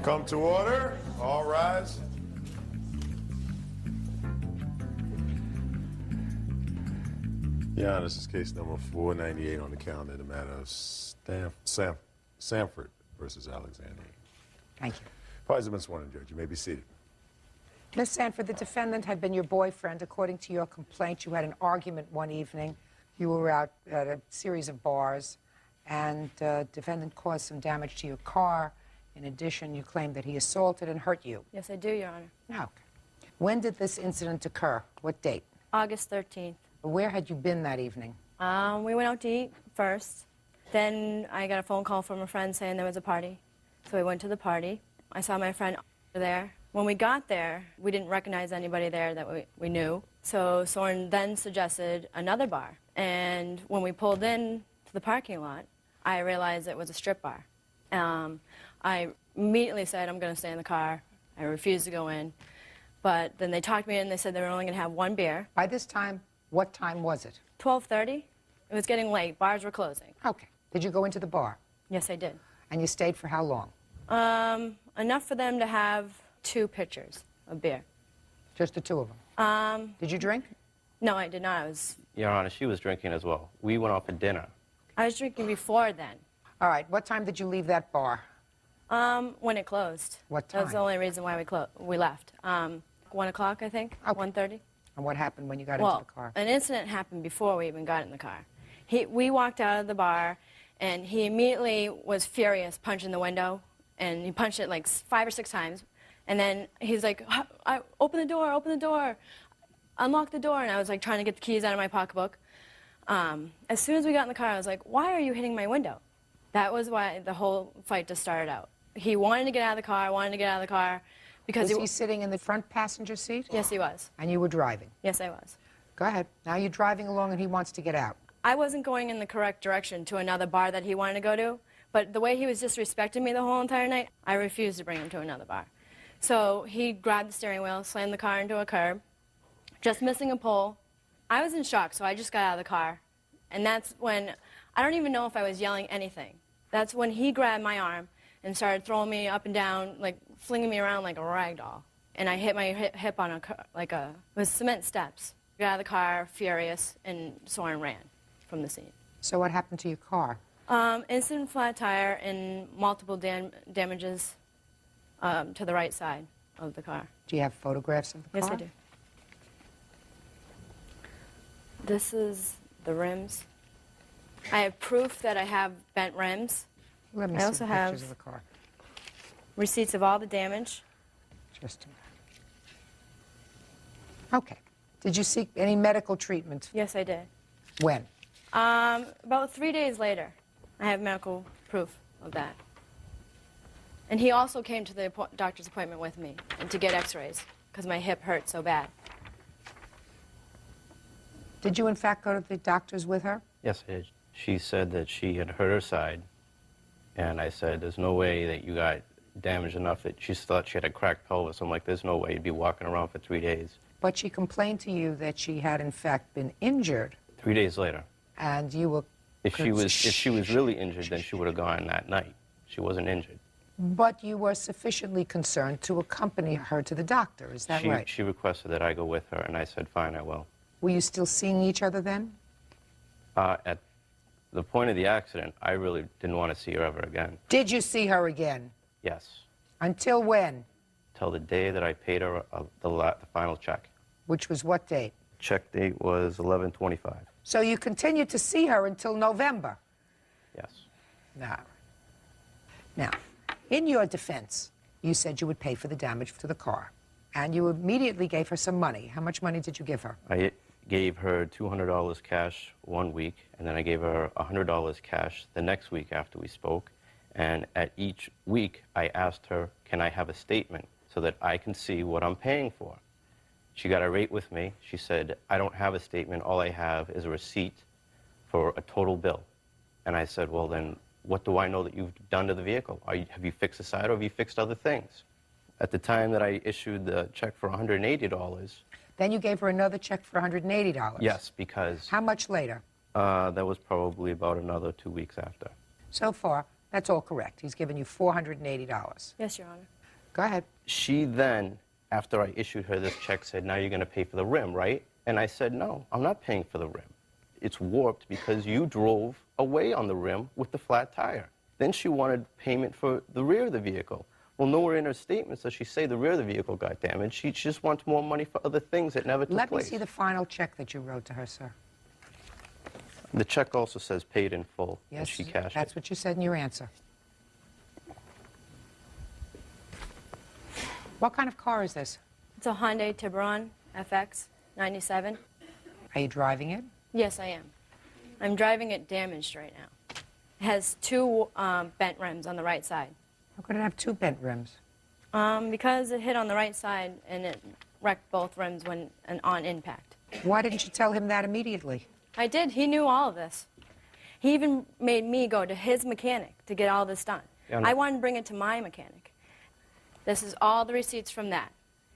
Come to order. All rise. Your Honor, this is case number 498 on the calendar in the matter of Sanford versus Alexander. Thank you. Parties have been sworn in, Judge. You may be seated. Ms. Sanford, the defendant had been your boyfriend. According to your complaint, you had an argument one evening. You were out at a series of bars, and the defendant caused some damage to your car. In addition, you claim that he assaulted and hurt you. Yes, I do, Your Honor. Okay. When did this incident occur? What date? August 13th. Where had you been that evening? We went out to eat first. Then I got a phone call from a friend saying there was a party. So we went to the party. I saw my friend there. When we got there, we didn't recognize anybody there that we knew. So Soren then suggested another bar. And when we pulled in to the parking lot, I realized it was a strip bar. I immediately said, I'm going to stay in the car. I refused to go in. But then they talked me in and they said they were only going to have one beer. By this time, what time was it? 12:30. It was getting late. Bars were closing. Okay. Did you go into the bar? Yes, I did. And you stayed for how long? Enough for them to have 2 pitchers of beer. Just the 2 of them? Did you drink? No, I did not. Your Honor, she was drinking as well. We went out for dinner. I was drinking before then. All right. What time did you leave that bar? When it closed. What That was the time? only reason why we left. 1 o'clock, I think. 1:30. And what happened when you got Well, into the car? an incident happened before we even got in the car. We walked out of the bar, and he immediately was furious, punching the window, and he punched it like 5 or 6 times. And then he's like, open the door, unlock the door. And I was like trying to get the keys out of my pocketbook. As soon as we got in the car, I was like, why are you hitting my window? That was why the whole fight just started out. He wanted to get out of the car, because Was he sitting in the front passenger seat? Yes, he was. And you were driving? Yes, I was. Go ahead. Now you're driving along and he wants to get out. I wasn't going in the correct direction to another bar that he wanted to go to, but the way he was disrespecting me the whole entire night, I refused to bring him to another bar. So he grabbed the steering wheel, slammed the car into a curb, just missing a pole. I was in shock, so I just got out of the car. And that's when, I don't even know if I was yelling anything. That's when he grabbed my arm and started throwing me up and down, like flinging me around like a rag doll. And I hit my hip on it was cement steps. Got out of the car, furious, and Soren ran from the scene. So what happened to your car? Instant flat tire and multiple damages to the right side of the car. Do you have photographs of the car? Yes, I do. This is the rims. I have proof that I have bent rims. Let me I see also pictures have of the car. receipts of all the damage. Just a minute. Okay. Did you seek any medical treatment? Yes, I did. When? About 3 days later. I have medical proof of that. And he also came to the doctor's appointment with me and to get x-rays because my hip hurt so bad. Did you, in fact, go to the doctors with her? Yes, I did. She said that she had hurt her side, and I said, there's no way that you got damaged enough that she thought she had a cracked pelvis. I'm like, there's no way you'd be walking around for 3 days. But she complained to you that she had, in fact, been injured. 3 days later. And you were... If she was really injured, then she would have gone that night. She wasn't injured. But you were sufficiently concerned to accompany her to the doctor, is that right? She requested that I go with her, and I said, fine, I will. Were you still seeing each other then? At the point of the accident, I really didn't want to see her ever again. Did you see her again? Yes. Until when? Till the day that I paid her the final check. Which was what date? Check date was 11/25. So you continued to see her until November? Yes. Now, in your defense, you said you would pay for the damage to the car. And you immediately gave her some money. How much money did you give her? I gave her $200 cash 1 week, and then I gave her $100 cash the next week after we spoke. And at each week, I asked her, can I have a statement so that I can see what I'm paying for? She got irate with me. She said, I don't have a statement. All I have is a receipt for a total bill. And I said, well, then what do I know that you've done to the vehicle? Have you fixed the side or have you fixed other things? At the time that I issued the check for $180. Then you gave her another check for $180? Yes, because... How much later? That was probably about another 2 weeks after. So far, that's all correct. He's given you $480. Yes, Your Honor. Go ahead. She then, after I issued her this check, said, now you're going to pay for the rim, right? And I said, no, I'm not paying for the rim. It's warped because you drove away on the rim with the flat tire. Then she wanted payment for the rear of the vehicle. Well, nowhere in her statement does she say the rear of the vehicle got damaged. She just wants more money for other things that never took place. Let me see the final check that you wrote to her, sir. The check also says paid in full, Yes, and she cashed that's it. what you said in your answer. What kind of car is this? It's a Hyundai Tiburon FX 97. Are you driving it? Yes, I am. I'm driving it damaged right now. It has 2 bent rims on the right side. How could it have 2 bent rims? Because it hit on the right side and it wrecked both rims on impact. Why didn't you tell him that immediately? I did. He knew all of this. He even made me go to his mechanic to get all this done. Yeah, no. I wanted to bring it to my mechanic. This is all the receipts from that.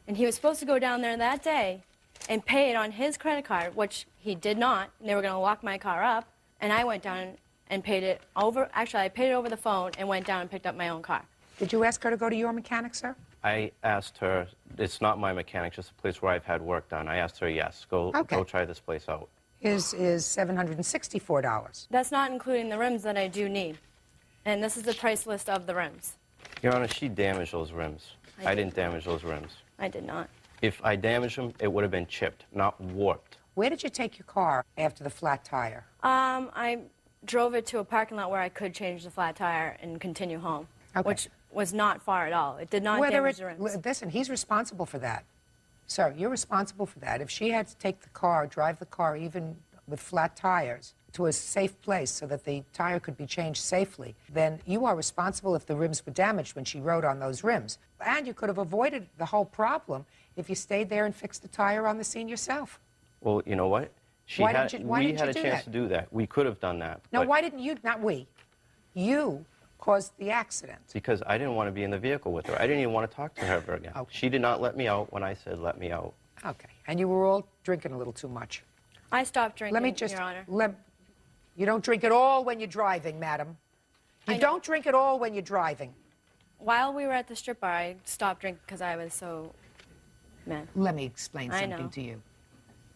And he was supposed to go down there that day and pay it on his credit card, which he did not. And they were going to lock my car up. And I went down and paid it over. Actually, I paid it over the phone and went down and picked up my own car. Did you ask her to go to your mechanic, sir? I asked her, it's not my mechanic, just a place where I've had work done. I asked her, yes, go try this place out. His is $764. That's not including the rims that I do need. And this is the price list of the rims. Your Honor, she damaged those rims. I didn't damage those rims. I did not. If I damaged them, it would have been chipped, not warped. Where did you take your car after the flat tire? I drove it to a parking lot where I could change the flat tire and continue home, which was not far at all. It did not damage the rims. Listen, he's responsible for that. Sir, you're responsible for that. If she had to take the car, drive the car even with flat tires to a safe place so that the tire could be changed safely, then you are responsible if the rims were damaged when she rode on those rims. And you could have avoided the whole problem if you stayed there and fixed the tire on the scene yourself. Well, you know what? Why We didn't had you a do chance that? to do that. We could have done that. No, but why didn't you, not we, you caused the accident. because I didn't want to be in the vehicle with her. I didn't even want to talk to her ever again. She did not let me out when I said let me out. Okay, and you were all drinking a little too much. I stopped drinking, Let me just, Your Honor. You don't drink at all when you're driving, madam. You don't drink at all when you're driving. While we were at the strip bar, I stopped drinking because I was so mad. Let me explain I something know. to you.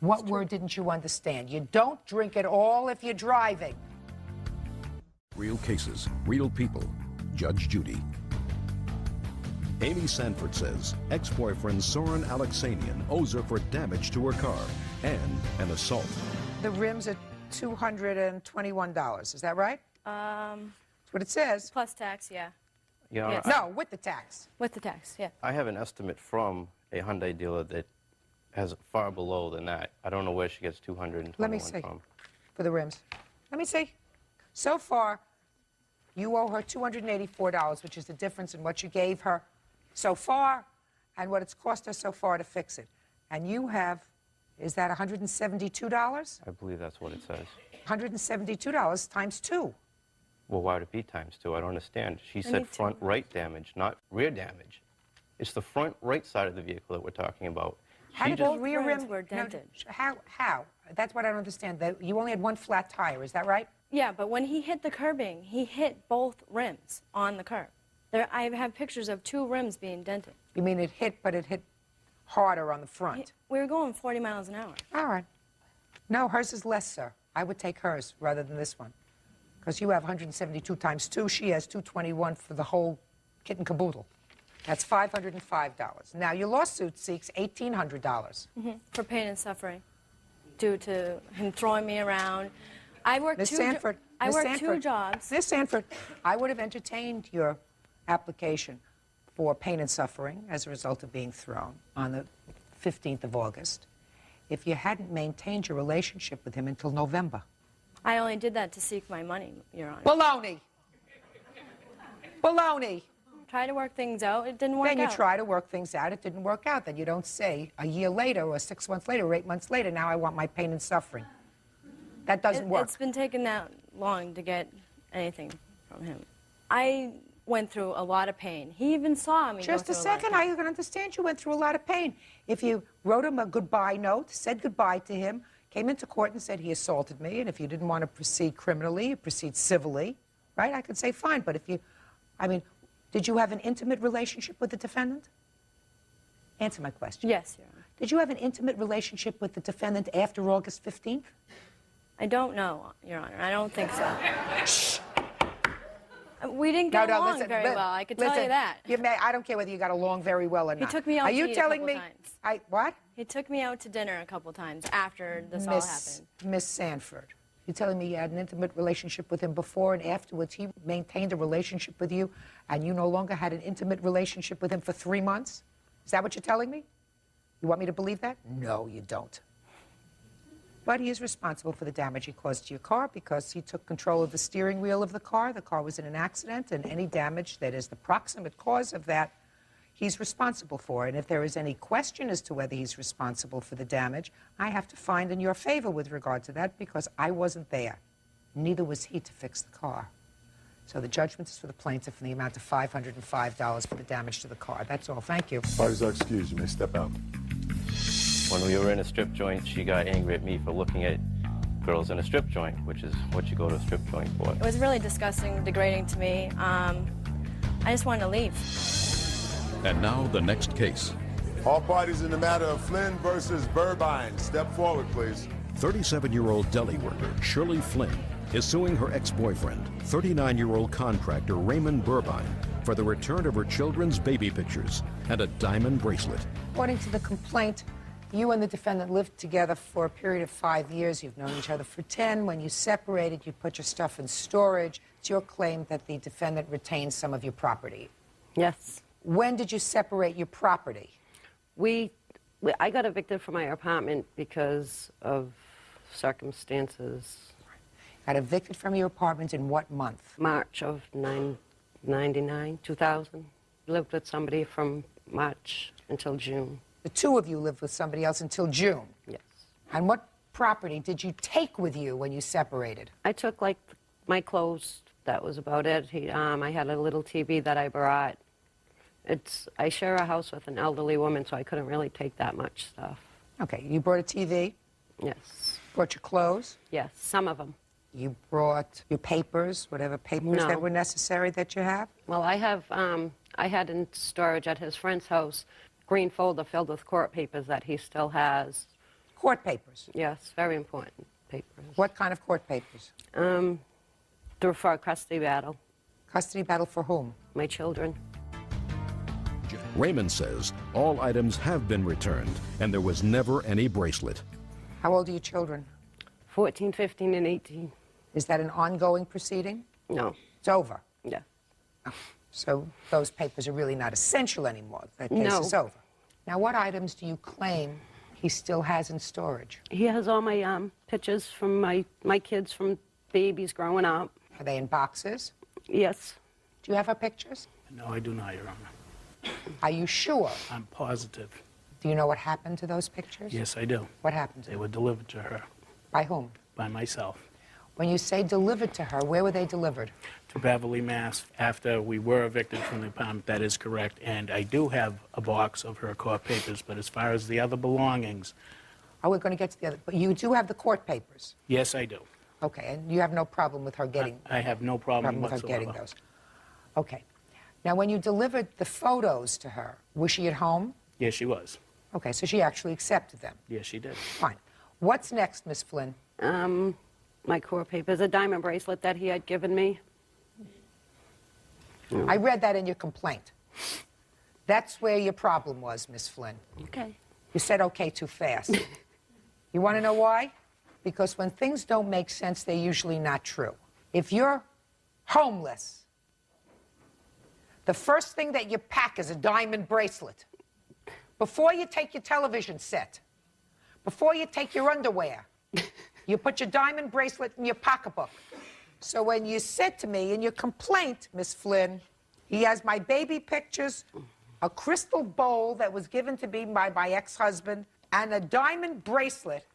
What word didn't you understand? You don't drink at all if you're driving. Real cases, real people. Judge Judy. Amy Sanford says ex-boyfriend Soren Alexanian owes her for damage to her car and an assault. The rims are $221. Is that right? That's what it says. Plus tax, yeah. Your Honor, Yes. No, with the tax. With the tax, yeah. I have an estimate from a Hyundai dealer that has far below than that. I don't know where she gets 221 Let me see. from. For the rims. Let me see. So far, you owe her $284, which is the difference in what you gave her so far and what it's cost her so far to fix it. And you have, is that $172? I believe that's what it says. $172 times 2. Well, why would it be times 2? I don't understand. She I said need to- front right damage, not rear damage. It's the front right side of the vehicle that we're talking about. How She did just- the rear rims rim were dented. No, how? That's what I don't understand. You only had one flat tire, is that right? Yeah, but when he hit the curbing, he hit both rims on the curb. I have pictures of 2 rims being dented. You mean it hit, but it hit harder on the front? We were going 40 miles an hour. All right. No, hers is less, sir. I would take hers rather than this one. Because you have 172 times 2. She has 221 for the whole kit and caboodle. That's $505. Now, your lawsuit seeks $1,800. For pain and suffering due to him throwing me around. I worked Miss two Sanford, I Miss worked Sanford, 2 jobs. Miss Sanford, I would have entertained your application for pain and suffering as a result of being thrown on the 15th of August if you hadn't maintained your relationship with him until November. I only did that to seek my money, Your Honor. Baloney! Baloney! Try to work things out. It didn't work out. Then you try to work things out. It didn't work out. Then you don't say a year later or 6 months later or 8 months later, now I want my pain and suffering. That doesn't work. It's been taking that long to get anything from him. I went through a lot of pain. He even saw me Just go a through lot of second. I can understand you went through a lot of pain. If you wrote him a goodbye note, said goodbye to him, came into court and said he assaulted me, and if you didn't want to proceed criminally, you proceed civilly, right? I could say fine, but if you, I mean, did you have an intimate relationship with the defendant? Answer my question. Yes, Your Honor. Did you have an intimate relationship with the defendant after August 15th? I don't know, Your Honor. I don't think so. Shh. We didn't get along listen, very well. I could tell you that. I don't care whether you got along very well or He not. took me out Are to you eat a telling couple me? times. What? He took me out to dinner a couple times after this all happened. Miss Sanford, you're telling me you had an intimate relationship with him before and afterwards he maintained a relationship with you and you no longer had an intimate relationship with him for 3 months? Is that what you're telling me? You want me to believe that? No, you don't. But he is responsible for the damage he caused to your car because he took control of the steering wheel of the car. The car was in an accident, and any damage that is the proximate cause of that, he's responsible for. And if there is any question as to whether he's responsible for the damage, I have to find in your favor with regard to that because I wasn't there. Neither was he to fix the car. So the judgment is for the plaintiff in the amount of $505 for the damage to the car. That's all. Thank you. Parties are excused. You may step out. When we were in a strip joint, she got angry at me for looking at girls in a strip joint, which is what you go to a strip joint for. It was really disgusting, degrading to me. I just wanted to leave. And now the next case. All parties in the matter of Flynn versus Burbine. Step forward, please. 37-year-old deli worker Shirley Flynn is suing her ex-boyfriend, 39-year-old contractor Raymond Burbine, for the return of her children's baby pictures and a diamond bracelet. According to the complaint, you and the defendant lived together for a period of 5 years. You've known each other for 10. When you separated, you put your stuff in storage. It's your claim that the defendant retained some of your property. Yes. When did you separate your property? I got evicted from my apartment because of circumstances. Got evicted from your apartment in what month? March of 99, 2000. Lived with somebody from March until June. The two of you lived with somebody else until June? Yes. And what property did you take with you when you separated? I took, like, my clothes. That was about it. I had a little TV that I brought. I share a house with an elderly woman, so I couldn't really take that much stuff. Okay, you brought a TV? Yes. Brought your clothes? Yes, some of them. You brought your papers, whatever papers No. that were necessary that you have? Well, I had in storage at his friend's house green folder filled with court papers that he still has. Court papers? Yes, very important papers. What kind of court papers? For a custody battle. Custody battle for whom? My children. Raymond says all items have been returned and there was never any bracelet. How old are your children? 14, 15, and 18. Is that an ongoing proceeding? No. It's over? Yeah. So those papers are really not essential anymore. That case No. is over. Now, what items do you claim he still has in storage? He has all my pictures from my kids from babies growing up. Are they in boxes? Yes. Do you have her pictures? No, I do not, Your Honor. Are you sure? I'm positive. Do you know what happened to those pictures? Yes, I do. What happened to They them? were delivered to her By whom? by myself When you say delivered to her, where were they delivered? to Beverly, Mass. After we were evicted from the apartment. That is correct. And I do have a box of her court papers, but as far as the other belongings, Oh, we're going to get to the other. But you do have the court papers. yes, I do. Okay, and you have no problem with her getting I have no problem with her whatsoever. getting those. Okay. Now, when you delivered the photos to her, was she at home? Yes, she was. Okay, so she actually accepted them. Yes, she did. Fine. What's next, Miss Flynn? My court papers, a diamond bracelet that he had given me. I read that in your complaint. That's where your problem was, Miss Flynn. Okay. You said okay too fast. You want to know why? Because when things don't make sense, they're usually not true. If you're homeless, the first thing that you pack is a diamond bracelet. Before you take your television set, before you take your underwear, you put your diamond bracelet in your pocketbook. So when you said to me in your complaint, Miss Flynn, he has my baby pictures, a crystal bowl that was given to me by my ex-husband, and a diamond bracelet,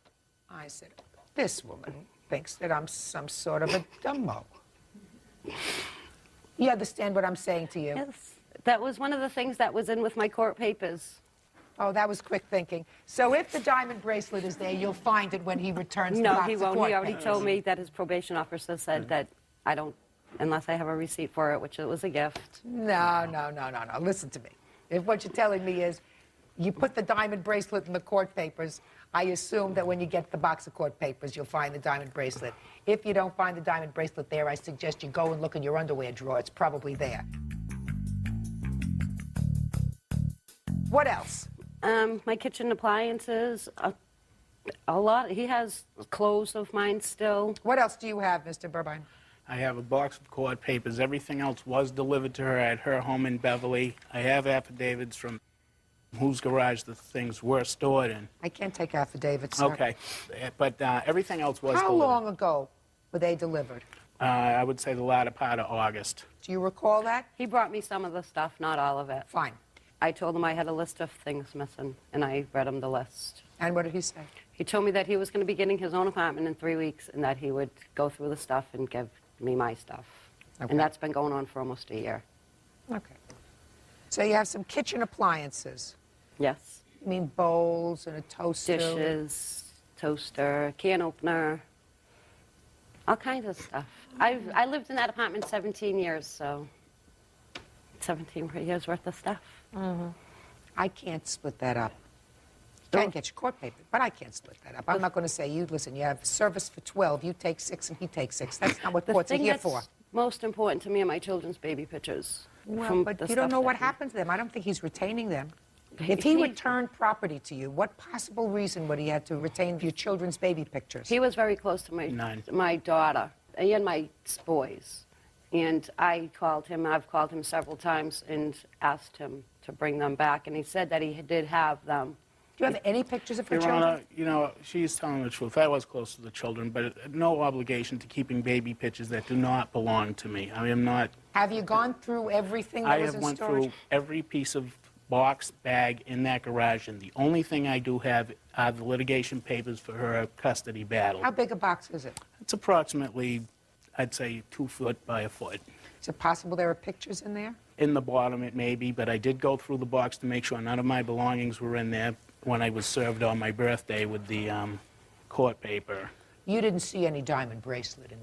I said, this woman thinks that I'm some sort of a dumbo. You understand what I'm saying to you? Yes. That was one of the things that was in with my court papers. Oh, that was quick thinking. So if the diamond bracelet is there, you'll find it when he returns the No, box he of won't. court He already papers. told me that his probation officer said that I don't, unless I have a receipt for it, which it was a gift. No. Listen to me. If what you're telling me is you put the diamond bracelet in the court papers, I assume that when you get the box of court papers, you'll find the diamond bracelet. If you don't find the diamond bracelet there, I suggest you go and look in your underwear drawer. It's probably there. What else? My kitchen appliances, a lot. He has clothes of mine still. What else do you have, Mr. Burbine? I have a box of court papers. Everything else was delivered to her at her home in Beverly. I have affidavits from whose garage the things were stored in. I can't take affidavits, sir. Okay, but everything else was How delivered. long ago were they delivered? I would say the latter part of August. Do you recall that? He brought me some of the stuff, not all of it. Fine. I told him I had a list of things missing, and I read him the list. And what did he say? He told me that he was going to be getting his own apartment in 3 weeks and that he would go through the stuff and give me my stuff. Okay. And that's been going on for almost a year. Okay. So you have some kitchen appliances. Yes. You mean bowls and a toaster? Dishes, toaster, can opener, all kinds of stuff. I lived in that apartment 17 years, so 17 years worth of stuff. I can't split that up. You can get your court paper, but I can't split that up. I'm not going to say, you listen, you have service for 12, you take 6 and he takes 6. That's not what courts are here for. Most important to me are my children's baby pictures. Well, but you don't know what happened to them. I don't think he's retaining them. If he returned property to you, what possible reason would he have to retain your children's baby pictures? He was very close to my daughter and my boys. And I called him, I've called him several times and asked him to bring them back. And he said that he did have them. Do you have any pictures of your Your children? Honor, you know, she's telling the truth. I was close to the children, but no obligation to keeping baby pictures that do not belong to me. I am not... Have you gone through everything that I was have in went storage? through every piece of box, bag in that garage, and the only thing I do have are the litigation papers for her custody battle. How big a box is it? It's approximately, I'd say, 2 foot by a foot. Is it possible there are pictures in there? In the bottom, it may be, but I did go through the box to make sure none of my belongings were in there when I was served on my birthday with the court paper. You didn't see any diamond bracelet in